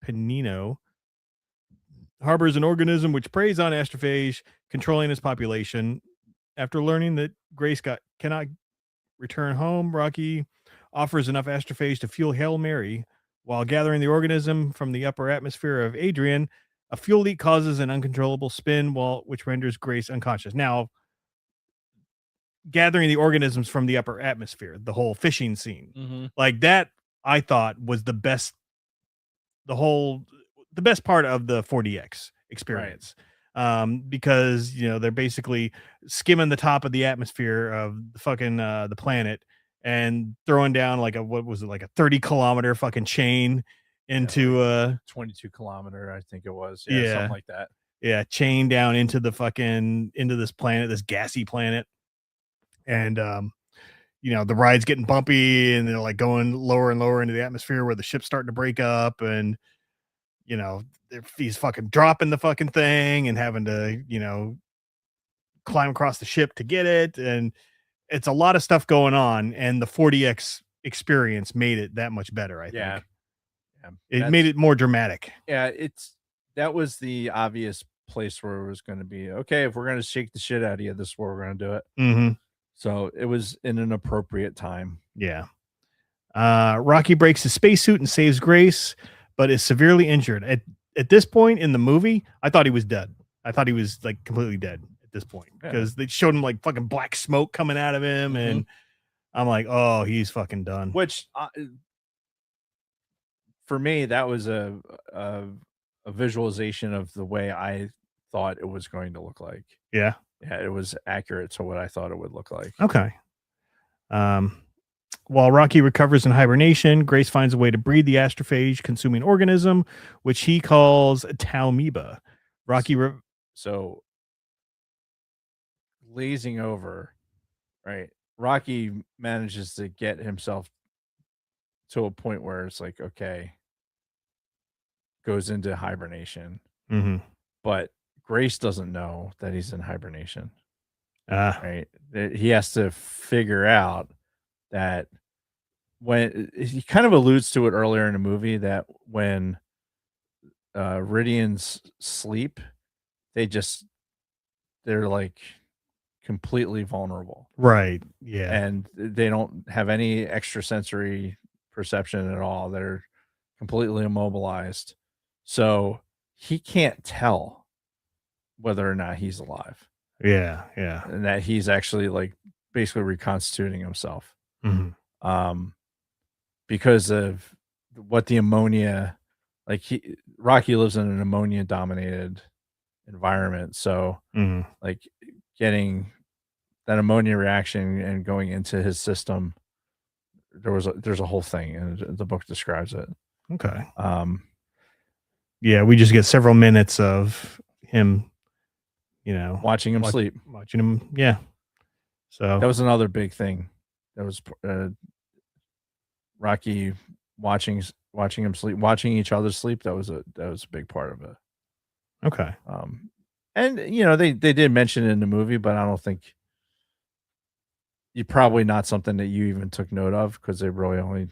Penino, harbors an organism which preys on astrophage, controlling its population. After learning that Grace cannot return home, Rocky offers enough astrophage to fuel Hail Mary. While gathering the organism from the upper atmosphere of Adrian, a fuel leak causes an uncontrollable spin, which renders Grace unconscious. Now, gathering the organisms from the upper atmosphere, the whole fishing scene, like that, I thought was the best part of the 4DX experience. Right. Because they're basically skimming the top of the atmosphere of the fucking the planet and throwing down like a 30-kilometer fucking chain into 22-kilometer, I think it was. Yeah, something like that. Yeah, chain down into this planet, this gassy planet. And the ride's getting bumpy and they're like going lower and lower into the atmosphere where the ship's starting to break up, and you know, he's fucking dropping the fucking thing and having to, you know, climb across the ship to get it. And it's a lot of stuff going on. And the 40X experience made it that much better, I think. It made it more dramatic. Yeah, that was the obvious place where it was going to be, okay, if we're going to shake the shit out of you, this is where we're going to do it. Mm-hmm. So it was in an appropriate time. Yeah. Rocky breaks his spacesuit and saves Grace, but is severely injured. At this point in the movie, I thought he was dead. I thought he was like completely dead at this point because they showed him like fucking black smoke coming out of him, and I'm like, oh, he's fucking done. Which for me, that was a visualization of the way I thought it was going to look like. Yeah. Yeah, it was accurate to what I thought it would look like. Okay. While Rocky recovers in hibernation, Grace finds a way to breed the astrophage-consuming organism, which he calls Talmoeba. Rocky... So, lazing over, right? Rocky manages to get himself to a point where it's like, okay, goes into hibernation. Mm-hmm. But Grace doesn't know that he's in hibernation. Right? He has to figure out that when he kind of alludes to it earlier in the movie that when Ridians sleep, they're like completely vulnerable. Right. Yeah. And they don't have any extrasensory perception at all. They're completely immobilized. So he can't tell whether or not he's alive. Yeah. Yeah. And that he's actually like basically reconstituting himself. Mm-hmm. Because of what the ammonia, like Rocky lives in an ammonia dominated environment. So like getting that ammonia reaction and going into his system, there's a whole thing, and the book describes it. Okay. Yeah, we just get several minutes of him, you know, watching him sleep. Watching him, yeah. So that was another big thing. That was Rocky watching him sleep, watching each other sleep. That was a big part of it. Okay. And you know, they did mention it in the movie, but I don't think probably not something that you even took note of because they really only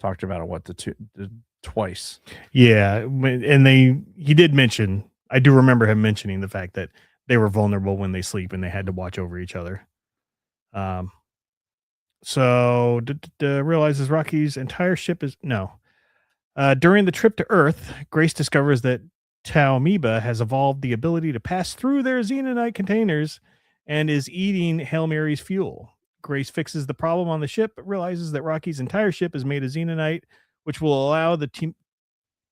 talked about it twice. Yeah, and he did mention, I do remember him mentioning the fact that they were vulnerable when they sleep and they had to watch over each other. So realizes Rocky's entire ship is during the trip to Earth, Grace discovers that Talmoeba has evolved the ability to pass through their xenonite containers and is eating Hail Mary's fuel. Grace fixes the problem on the ship, but realizes that Rocky's entire ship is made of xenonite, which will allow the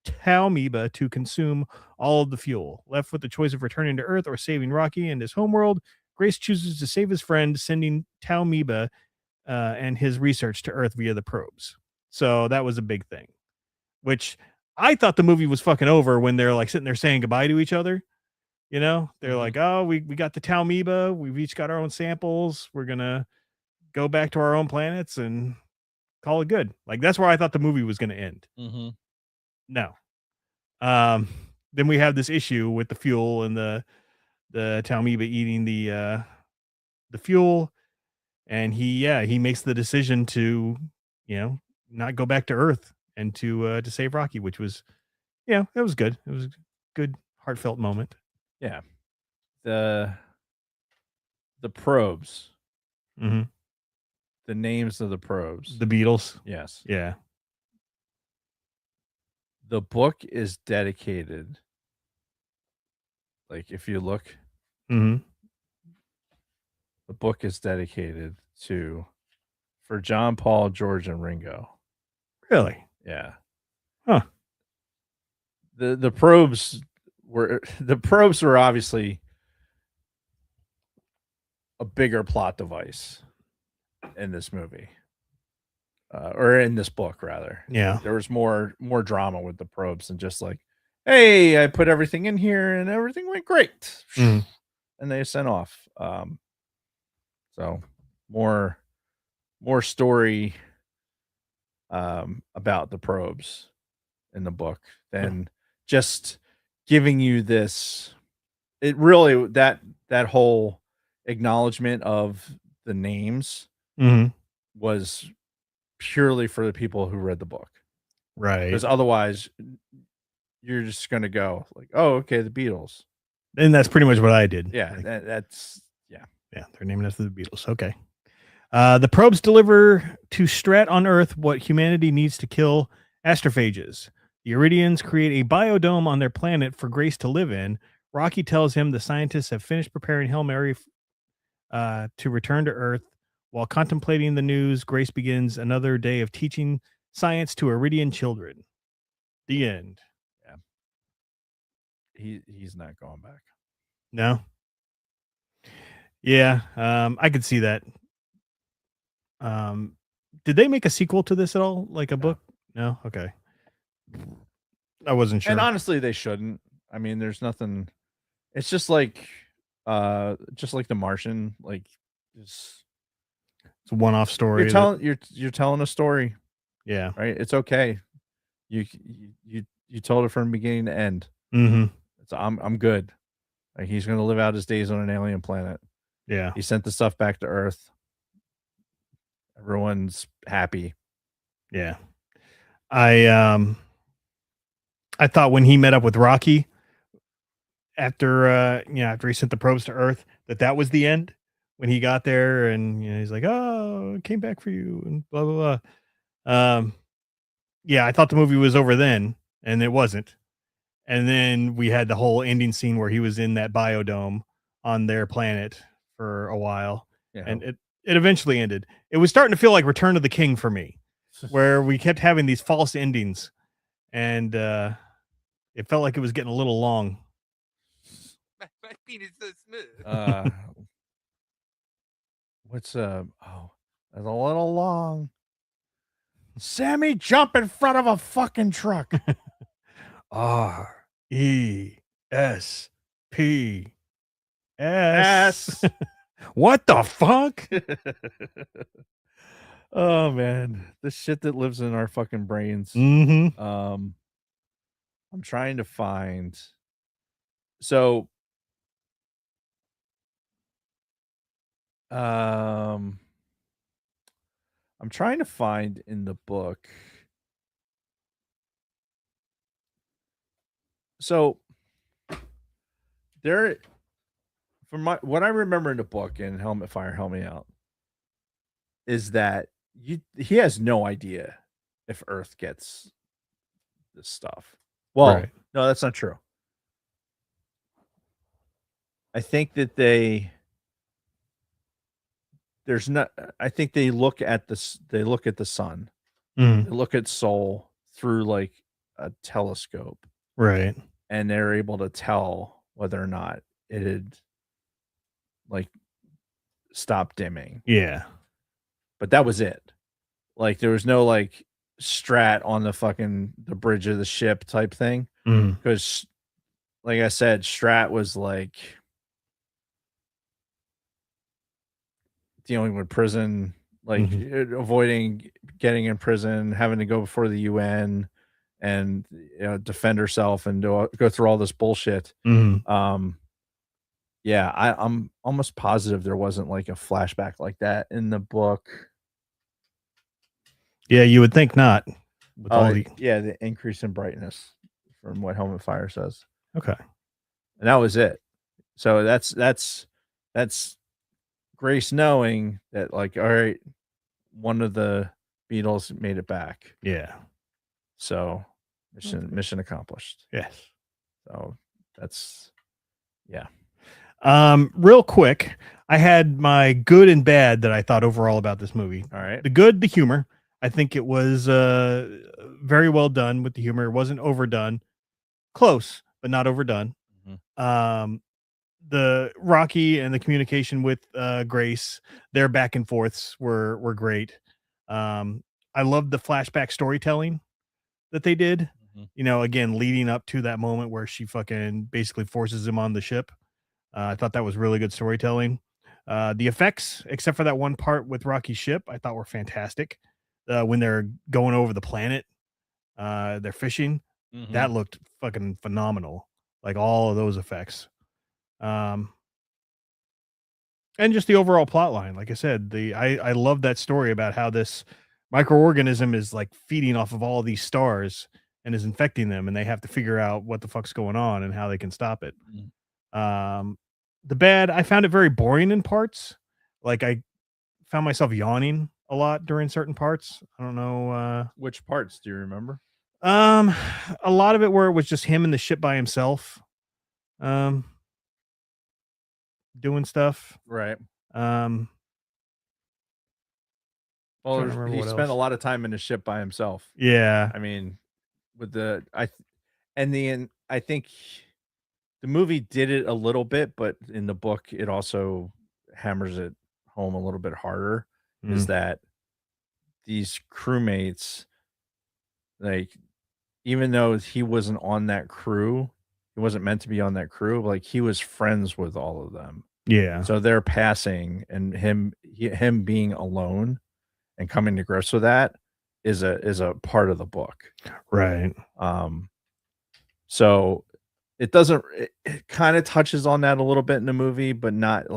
Talmoeba to consume all of the fuel. Left with the choice of returning to Earth or saving Rocky and his homeworld, Grace chooses to save his friend, sending Talmoeba and his research to Earth via the probes. So that was a big thing, which I thought the movie was fucking over when they're like sitting there saying goodbye to each other. You know, they're like, oh, we got the Talmoeba. We've each got our own samples. We're going to go back to our own planets and call it good. Like, that's where I thought the movie was going to end. Mm-hmm. No. Then we have this issue with the fuel and the Talmoeba eating the fuel. And he makes the decision to, you know, not go back to Earth and to save Rocky, which was, it was good. It was a good, heartfelt moment. Yeah. The probes. Mm-hmm. The names of the probes. The Beatles. Yes. Yeah. The book is dedicated. Like, if you look, the book is dedicated for John, Paul, George, and Ringo. Really? Yeah. Huh. The probes were obviously a bigger plot device in this movie. Or in this book, rather. Yeah. There was more drama with the probes than just like, hey, I put everything in here and everything went great. And they sent off. So more story about the probes in the book than just giving you this. It really that whole acknowledgement of the names was purely for the people who read the book, Right. because otherwise you're just gonna go like, oh, okay, the Beatles. And that's pretty much what I did. Yeah, Like, that's they're naming after the Beatles. Okay. The probes deliver to Strat on Earth what humanity needs to kill astrophages. The Iridians create a biodome on their planet for Grace to live in. Rocky tells him the scientists have finished preparing Hail Mary to return to Earth. While contemplating the news, Grace begins another day of teaching science to Iridian children. The end. he's not going back. No. Yeah, I could see that. Did they make a sequel to this at all? Like a book? No. Okay. I wasn't sure. And honestly, they shouldn't. I mean, there's nothing. It's just like The Martian. Like, It's a one-off story. You're telling a story. Yeah. Right. It's okay. You told it from beginning to end. Mm-hmm. So I'm good. Like, he's gonna live out his days on an alien planet. Yeah. He sent the stuff back to Earth. Everyone's happy. Yeah. I thought when he met up with Rocky after he sent the probes to Earth, that was the end. When he got there and he's like, "Oh, I came back for you," and blah blah blah. Yeah, I thought the movie was over then, and it wasn't. And then we had the whole ending scene where he was in that biodome on their planet for a while, and it eventually ended. It was starting to feel like Return of the King for me, where we kept having these false endings, and it felt like it was getting a little long. My penis so smooth. What's a little long. Sammy, jump in front of a fucking truck. R-E-S-P-S. What the fuck? Oh man, the shit that lives in our fucking brains. Mm-hmm. I'm trying to find. So, I'm trying to find in the book. So there, from what I remember in the book in Helmet Fire, Help Me Out, is that he has no idea if Earth gets this stuff. Well, Right. no, that's not true. I think that I think they look at this. They look at the sun. Mm. They look at Sol through like a telescope, Right. and they're able to tell whether or not it had like stopped dimming. Yeah. But that was it. Like, there was no like strat on the bridge of the ship type thing, because like I said, strat was like dealing with prison, like avoiding getting in prison, having to go before the UN and defend herself and go through all this bullshit. Yeah, I'm almost positive there wasn't like a flashback like that in the book. Yeah, you would think not. With all the increase in brightness from what Helmet Fire says. Okay. And that was it. So that's Grace knowing that, like, all right, one of the Beatles made it back. Yeah. So mission accomplished. Yes. So that's real quick, I had my good and bad that I thought overall about this movie. All right. The good, the humor. I think it was very well done with the humor. It wasn't overdone. Close, but not overdone. The Rocky and the communication with Grace, their back and forths were great. I loved the flashback storytelling that they did. Again, leading up to that moment where she fucking basically forces him on the ship. I thought that was really good storytelling. The effects, except for that one part with Rocky's ship, I thought were fantastic. When they're going over the planet, they're fishing. That looked fucking phenomenal. Like all of those effects. And just the overall plot line. Like I said, I love that story about how this microorganism is like feeding off of all these stars and is infecting them, and they have to figure out what the fuck's going on and how they can stop it. The bad, I found it very boring in parts. Like I found myself yawning a lot during certain parts. I don't know which parts do you remember? A lot of it where it was just him in the ship by himself. Doing stuff. Right. Well, he spent a lot of time in the ship by himself. Yeah. I mean, with I think the movie did it a little bit, but in the book, it also hammers it home a little bit harder. Is that these crewmates, like, even though he wasn't on that crew, he wasn't meant to be on that crew. Like, he was friends with all of them. Yeah. So their passing and him being alone and coming to grips with that is a part of the book. Right. So it doesn't, it kind of touches on that a little bit in the movie, but not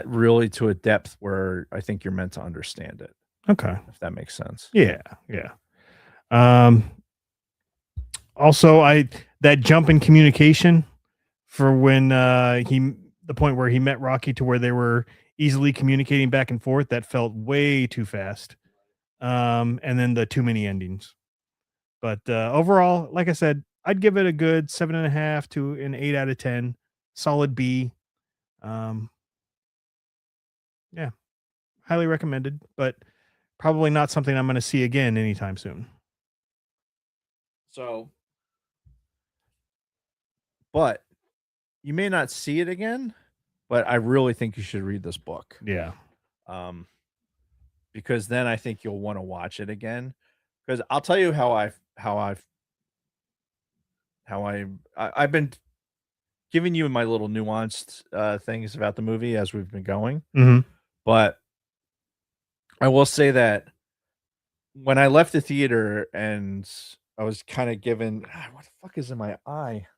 really to a depth where I think you're meant to understand it. Okay. If that makes sense. Yeah. Yeah. Also, that jump in communication for when the point where he met Rocky to where they were easily communicating back and forth, that felt way too fast. And then the too many endings. But overall, like I said, I'd give it a good 7.5 to an 8 out of 10. Solid B. Yeah. Highly recommended, but probably not something I'm going to see again anytime soon. So, but you may not see it again, but I really think you should read this book. Yeah. Because then I think you'll want to watch it again. Because I'll tell you how I've been giving you my little nuanced things about the movie as we've been going. But I will say that when I left the theater and I was kind of given, what the fuck is in my eye?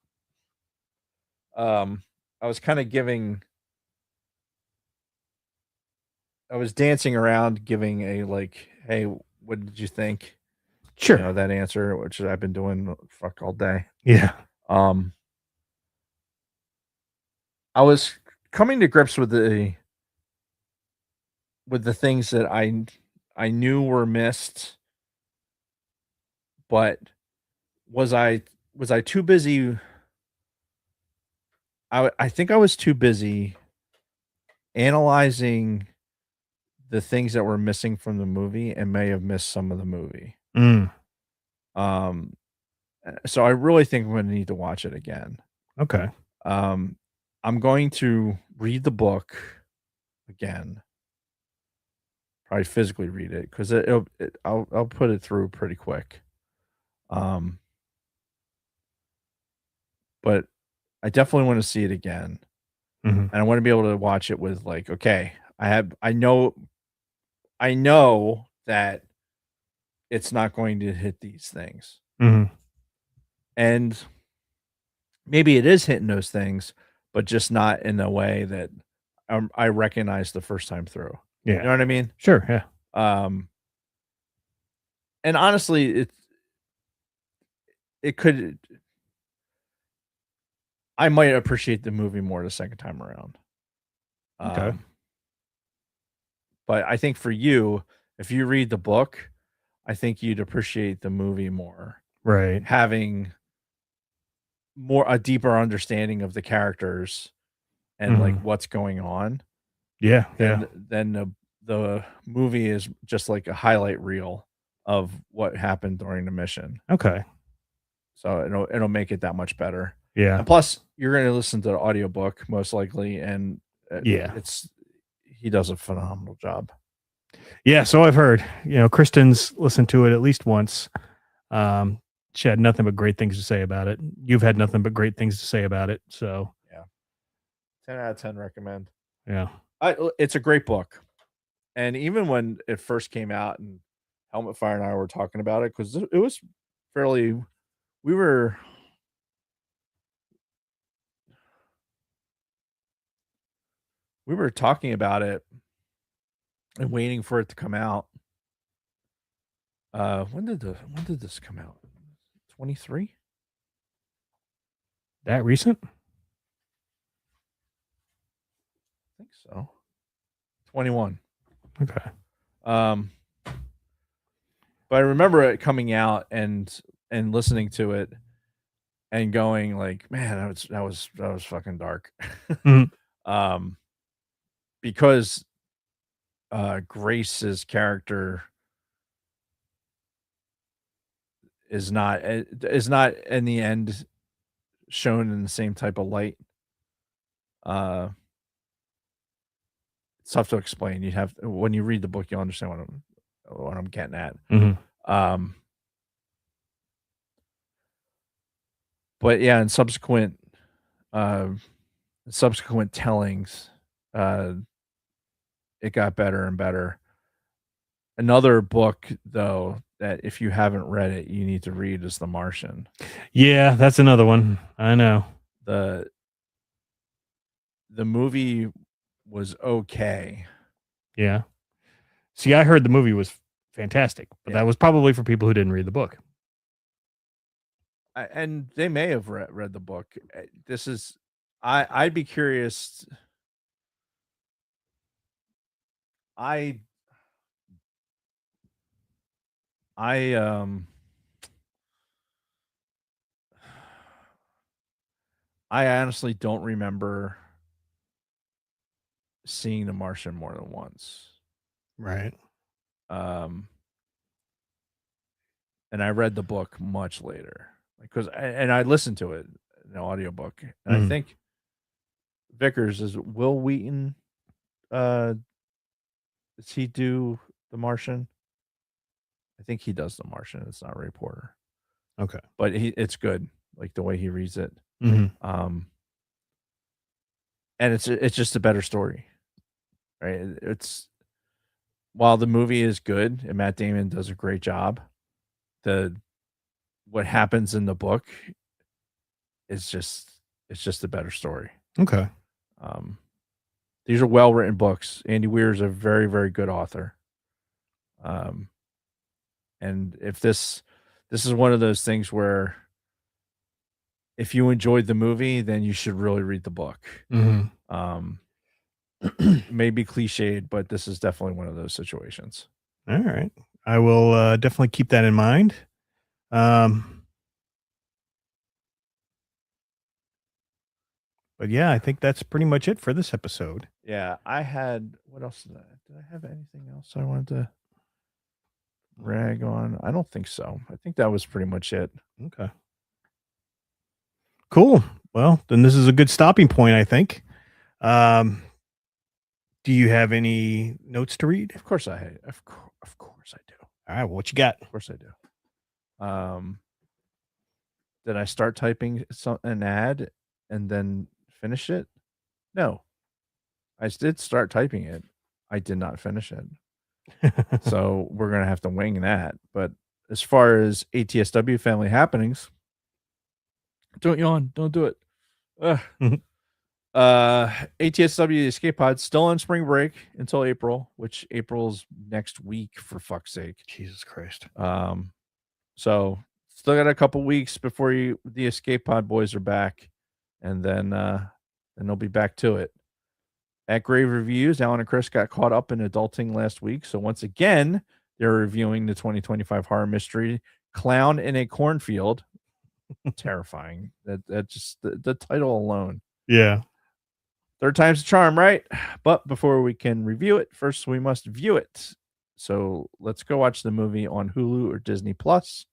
I was kind of I was dancing around giving a like, hey, what did you think? Sure. You know, that answer, which I've been doing fuck all day. Yeah. I was coming to grips with the things that I knew were missed, but was I too busy? I think I was too busy analyzing the things that were missing from the movie and may have missed some of the movie. So I really think I'm going to need to watch it again. Okay. I'm going to read the book again. Probably physically read it because I'll put it through pretty quick. But I definitely want to see it again, and I want to be able to watch it with like, okay, I know that it's not going to hit these things, and maybe it is hitting those things, but just not in a way that I recognize the first time through. Yeah. You know what I mean? Sure. Yeah. And honestly, it could. I might appreciate the movie more the second time around. Okay. But I think for you, if you read the book, I think you'd appreciate the movie more. Right. Having a deeper understanding of the characters and like what's going on. Yeah. Then the movie is just like a highlight reel of what happened during the mission. Okay. So it'll make it that much better. Yeah. And plus, you're going to listen to the audiobook most likely, and he does a phenomenal job. Yeah, so I've heard. You know, Kristen's listened to it at least once. She had nothing but great things to say about it. You've had nothing but great things to say about it. So yeah, 10 out of 10 recommend. Yeah, it's a great book, and even when it first came out and Helmet Fire and I were talking about it because it was fairly. We were talking about it and waiting for it to come out. When did this come out? 23? That recent? I think so. 21. Okay. But I remember it coming out and listening to it and going like, man, that was fucking dark. Mhm. Because Grace's character is not in the end shown in the same type of light. It's tough to explain. You have when you read the book, you'll understand what I'm getting at. But yeah, in subsequent tellings, it got better and better. Another book, though, that if you haven't read it, you need to read is The Martian. Yeah, that's another one. I know. The movie was okay. Yeah. See, I heard the movie was fantastic, but that was probably for people who didn't read the book. And they may have read the book. This is, I'd be curious. I honestly don't remember seeing The Martian more than once. Right. And I read the book much later because I listened to it in an audiobook. And I think Vickers is Will Wheaton. Does he do The Martian? I think he does The Martian. It's not Ray Porter. Okay. But it's good, like the way he reads it. Mhm. And it's just a better story. Right? It's while the movie is good and Matt Damon does a great job, what happens in the book is just a better story. Okay. These are well-written books. Andy Weir is a very, very good author. And if this is one of those things where if you enjoyed the movie, then you should really read the book. Maybe cliched, but this is definitely one of those situations. All right. I will definitely keep that in mind. But yeah, I think that's pretty much it for this episode. Yeah, I had what else did I have anything else I wanted to rag on? I don't think so. I think that was pretty much it. Okay. Cool. Well, then this is a good stopping point, I think. Do you have any notes to read? Of course I of course I do. All right, well, what you got? Of course I do. Did I start typing an ad and then finish it? No. I did start typing it. I did not finish it. So we're going to have to wing that. But as far as ATSW family happenings, don't yawn. Don't do it. ATSW Escape Pod still on spring break until April, which April's next week, for fuck's sake. Jesus Christ. So still got a couple weeks before the Escape Pod boys are back, and then they'll be back to it. At Grave Reviews, Alan and Chris got caught up in adulting last week, so once again they're reviewing the 2025 horror mystery Clown in a Cornfield. Terrifying. That just the title alone. Yeah. Third time's the charm, right? But before we can review it, first we must view it. So let's go watch the movie on Hulu or Disney Plus.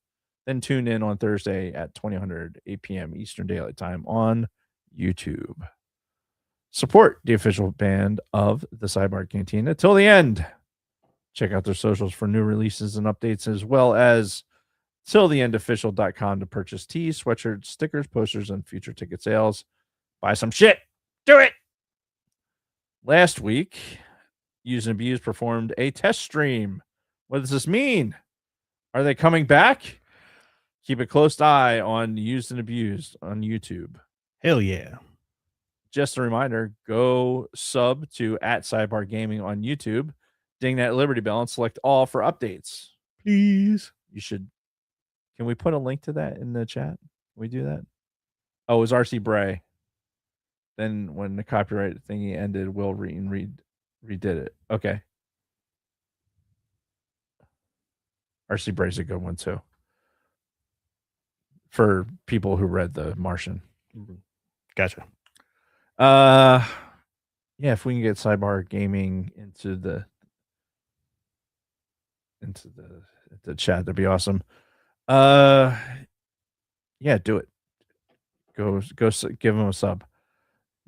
Then tune in on Thursday at 2000 8 p.m. Eastern Daylight Time on YouTube. Support the official band of the Sidebar Cantina till the end. Check out their socials for new releases and updates, as well as tilltheendofficial.com to purchase tees, sweatshirts, stickers, posters, and future ticket sales. Buy some shit. Do it. Last week, Use and Abuse performed a test stream. What does this mean? Are they coming back? Keep a close eye on Used and Abused on YouTube. Hell yeah. Just a reminder, go sub to @Sidebar Gaming on YouTube, ding that Liberty Bell, and select all for updates. Please. You should. Can we put a link to that in the chat? Can we do that? Oh, it was RC Bray. Then when the copyright thingy ended, Will redid it. Okay. RC Bray's a good one too. For people who read The Martian. Gotcha. Yeah, if we can get Sidebar Gaming into the chat, that'd be awesome. Yeah, do it. Go give them a sub.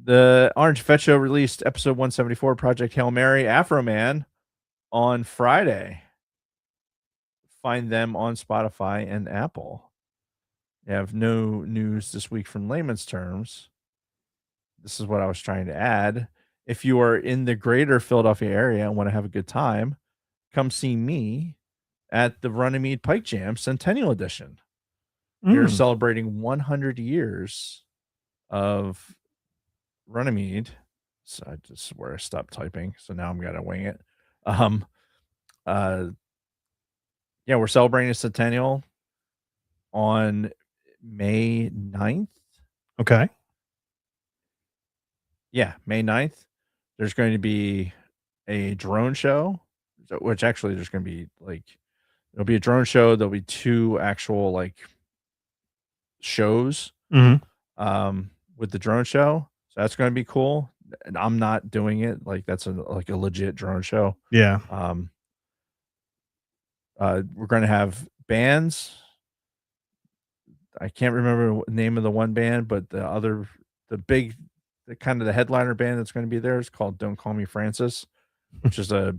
The Orange Fetch Show released episode 174, Project Hail Mary, Afro Man, on Friday. Find them on Spotify and Apple. They have no news this week from layman's terms. This is what I was trying to add. If you are in the greater Philadelphia area and want to have a good time, come see me at the Runnymede Pike Jam Centennial Edition. We're celebrating 100 years of Runnymede. So I just where I stopped typing. So now I'm gonna wing it. Yeah, we're celebrating a centennial on May 9th. Okay. Yeah, May 9th. There's going to be a drone show, which actually there's going to be there'll be a drone show. There'll be 2 actual shows with the drone show. So that's going to be cool. And I'm not doing it. That's a legit drone show. Yeah. We're going to have bands. I can't remember the name of the one band, but the headliner band that's going to be there is called Don't Call Me Francis, which is for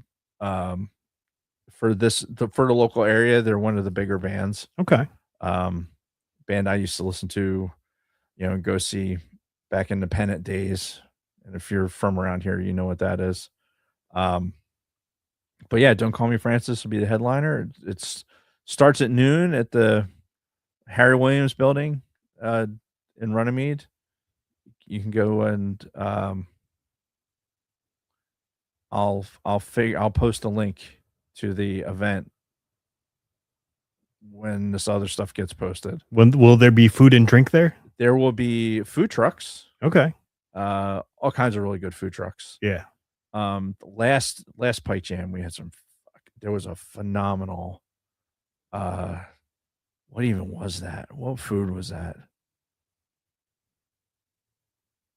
the local area. They're one of the bigger bands. Okay. Band I used to listen to, and go see back in the Pennant days. And if you're from around here, you know what that is. But yeah, Don't Call Me Francis will be the headliner. It starts at noon at the Harry Williams building in Runnymede. You can go and I'll post a link to the event when this other stuff gets posted. When will there be food and drink there? There will be food trucks. Okay. All kinds of really good food trucks. Yeah. Last Pike Jam we had there was a phenomenal what even was that? What food was that?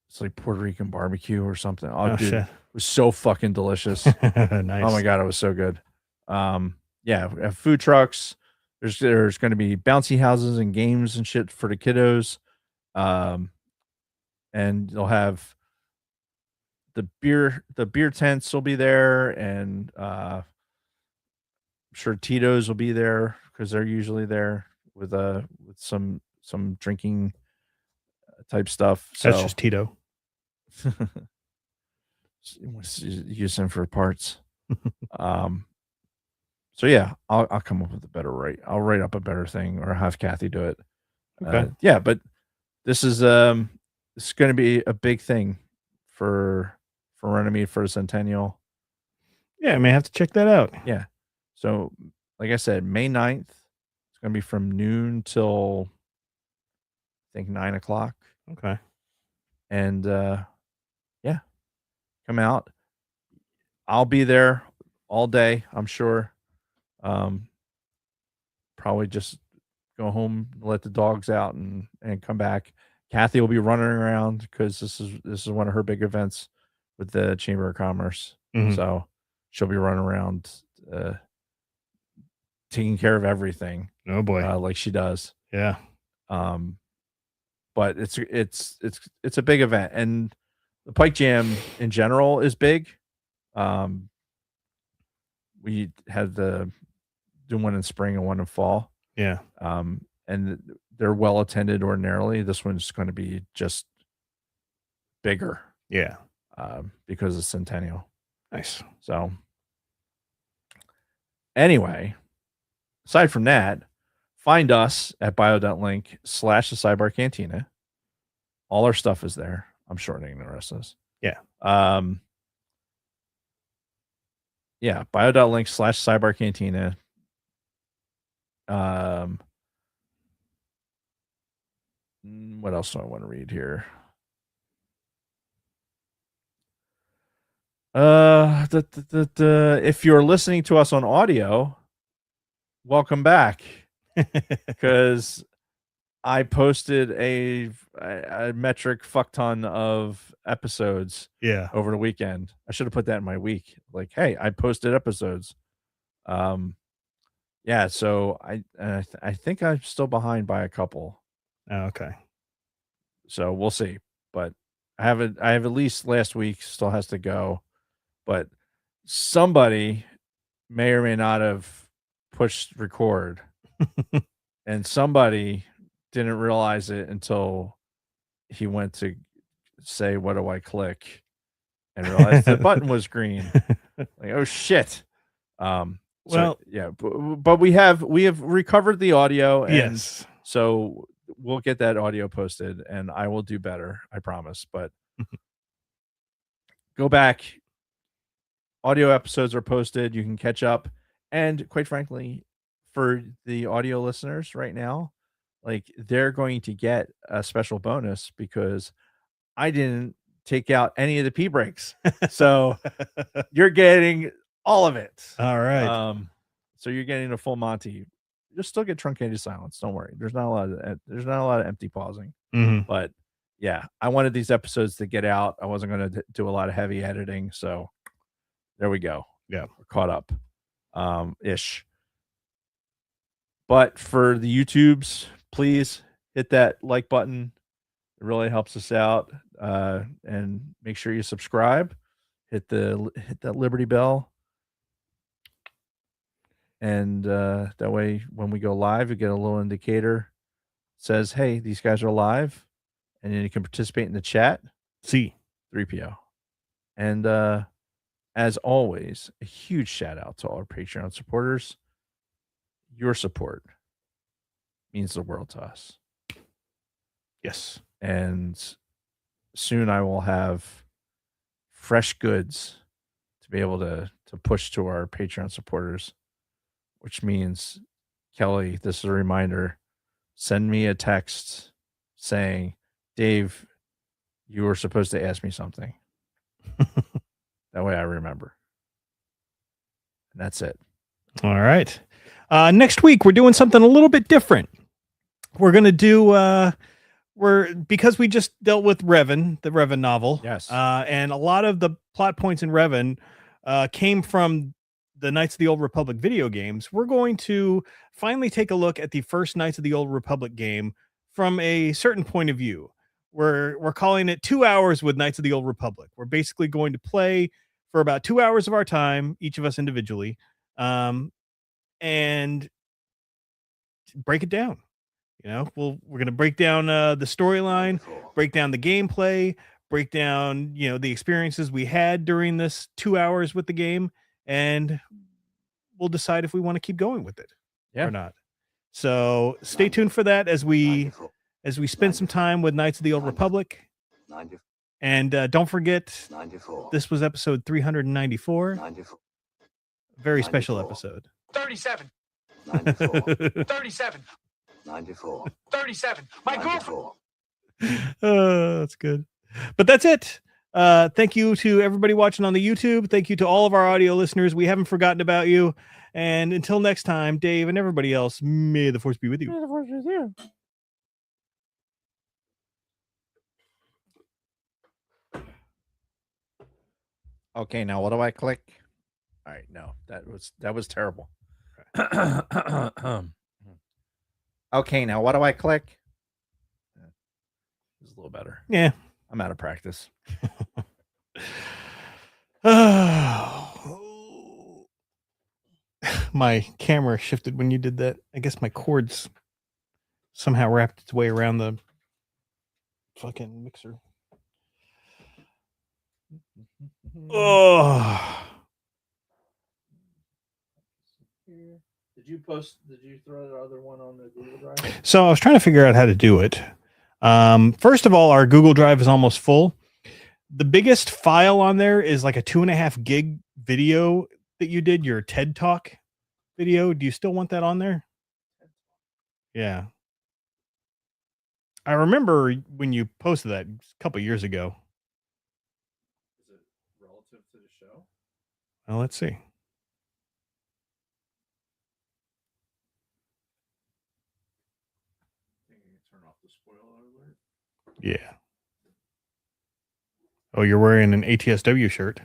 It's like Puerto Rican barbecue or something. Oh, dude, shit. It was so fucking delicious. Nice. Oh my God, it was so good. Yeah, we have food trucks. There's going to be bouncy houses and games and shit for the kiddos. And you'll have the beer tents will be there, and I'm sure Tito's will be there because they're usually there with some drinking type stuff. That's So just Tito. use them for parts. So yeah, I'll come up with a better rate. I'll write up a better thing or have Kathy do it. Okay. Yeah, but this is going to be a big thing for Runnymede for the Centennial. Yeah, I may have to check that out. Yeah. So like I said, May 9th, it's going to be from noon till I think 9 o'clock. Okay. And yeah, come out. I'll be there all day, I'm sure. Probably just go home, let the dogs out, and come back. Kathy will be running around because this is one of her big events with the Chamber of Commerce. Mhm. So she'll be running around taking care of everything. Oh boy. Like she does. Yeah. But it's a big event, and the Pike Jam in general is big. We had do one in spring and one in fall. Yeah. And they're well attended ordinarily. This one's going to be just bigger. Yeah. Because it's Centennial. Nice. So anyway, aside from that, find us at bio.link/thesidebarcantina. All our stuff is there. I'm shortening the rest of this. Yeah. Yeah, bio.link/sidebarcantina. What else do I want to read here? If you're listening to us on audio, welcome back. Because I posted a metric fuck ton of episodes over the weekend. I should have put that in my week. Like, hey, I posted episodes. Yeah, so I think I'm still behind by a couple. Oh, okay. So we'll see. But I have at least last week still has to go. But somebody may or may not have pushed record. And somebody didn't realize it until he went to say, "What do I click?" and realized the button was green. Like, oh shit. Well, yeah, but we have recovered the audio, and yes. So we'll get that audio posted, and I will do better, I promise. But go back. Audio episodes are posted. You can catch up, and quite frankly, for the audio listeners right now, like they're going to get a special bonus because I didn't take out any of the pee breaks. So you're getting all of it. All right. So you're getting a full Monty. You'll still get truncated silence. Don't worry. There's not a lot of empty pausing. Mhm. But yeah, I wanted these episodes to get out. I wasn't going to do a lot of heavy editing. So there we go. Yeah. We're caught up. Ish. But for the YouTubes, please hit that like button. It really helps us out. And make sure you subscribe. Hit that Liberty bell. And that way, when we go live, you get a little indicator. Says, hey, these guys are live. And then you can participate in the chat. See. 3PO. And as always, a huge shout out to all our Patreon supporters. Your support means the world to us. Yes. And soon I will have fresh goods to be able to push to our Patreon supporters, which means, Kelly, this is a reminder. Send me a text saying, Dave, you were supposed to ask me something. That way I remember. And that's it. All right. Next week, we're doing something a little bit different. We're going to do, because we just dealt with Revan, the Revan novel. Yes. And a lot of the plot points in Revan came from the Knights of the Old Republic video games. We're going to finally take a look at the first Knights of the Old Republic game from a certain point of view. We're calling it 2 hours with Knights of the Old Republic. We're basically going to play for about 2 hours of our time, each of us individually, and break it down. You know, we're going to break down the storyline, break down the gameplay, break down, the experiences we had during this 2 hours with the game, and we'll decide if we want to keep going with it or not. So stay tuned for that as we spend some time with Knights of the Old Republic. And don't forget, this was episode 394. Very special episode. 37. 37. 94. 37. My girlfriend. That's good. But that's it. Thank you to everybody watching on the YouTube. Thank you to all of our audio listeners. We haven't forgotten about you. And until next time, Dave and everybody else, may the force be with you. May the force be with you. Okay, now what do I click? All right, no, that was terrible. Okay, now what do I click? It's a little better. Yeah. I'm out of practice. My camera shifted when you did that. I guess my cords somehow wrapped its way around the fucking mixer. Oh. Did you post? Did you throw the other one on the Google Drive? So I was trying to figure out how to do it. First of all, our Google Drive is almost full. The biggest file on there is like a 2.5 gig video that you did, your TED Talk video. Do you still want that on there? Yeah. I remember when you posted that a couple years ago. Is it relative to the show? Well, let's see. I think you can turn off the spoiler alert. Yeah. Oh, you're wearing an ATSW shirt.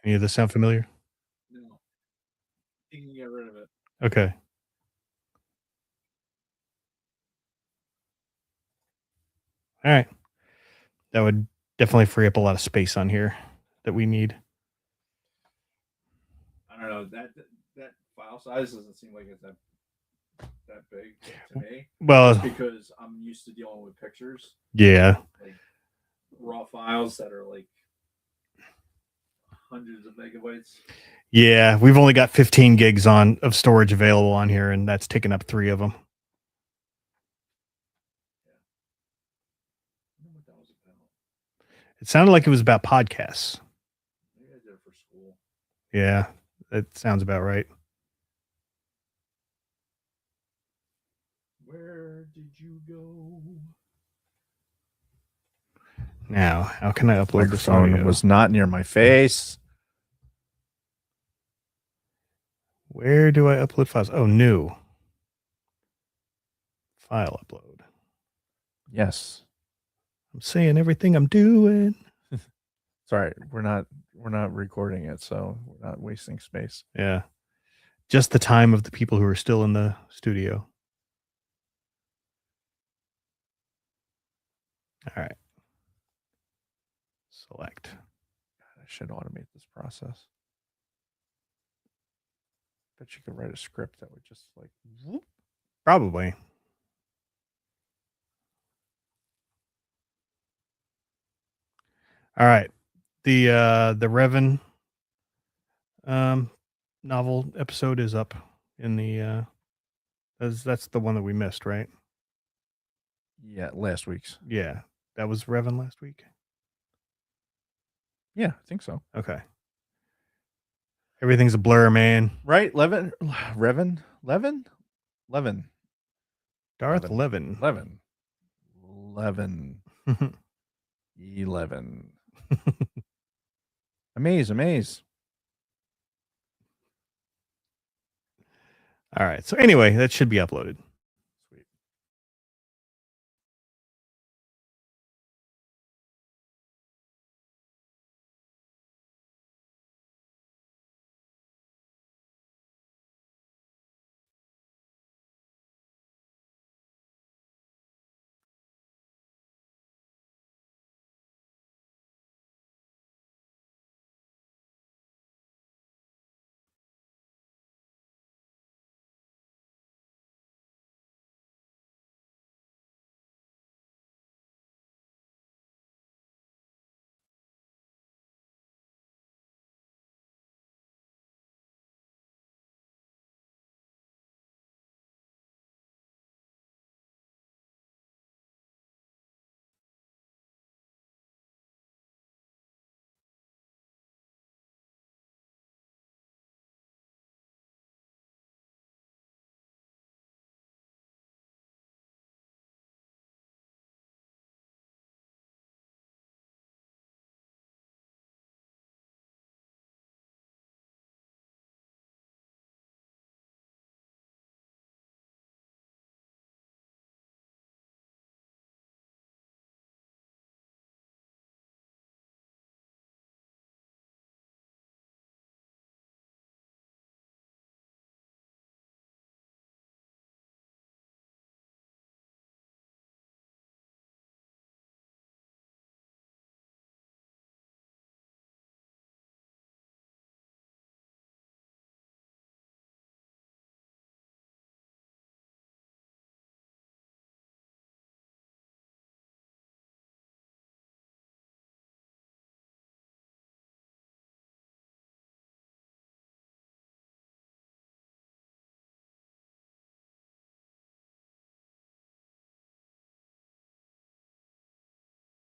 Any of this sound familiar? No. You can get rid of it. Okay. All right. That would definitely free up a lot of space on here that we need. I don't know, that file size doesn't seem like it's that big to me. Well, just because I'm used to dealing with pictures, yeah. like raw files that are like hundreds of megabytes. Yeah, we've only got 15 gigs of storage available on here, and that's taking up 3 of them. I don't know what that was about. It sounded like it was about podcasts. Maybe I did it for school. Yeah, that sounds about right. Where did you go? Now, how can I upload this Microphone audio? was not near my face. Where do I upload files? Oh, new. File upload. Yes. I'm saying everything I'm doing. Sorry, we're not recording it, so we're not wasting space. Yeah. Just the time of the people who are still in the studio. All right. Select. God, I should automate this process. Bet you could write a script that would just like whoop. Probably. All right. The Revan novel episode is up in the that's the one that we missed, right? Yeah, last week's. Yeah. That was Revan last week. Yeah, I think so. Okay. Everything's a blur, man. Right? Revan? Levin? Darth Levin. 11. Amaze. All right. So anyway, that should be uploaded.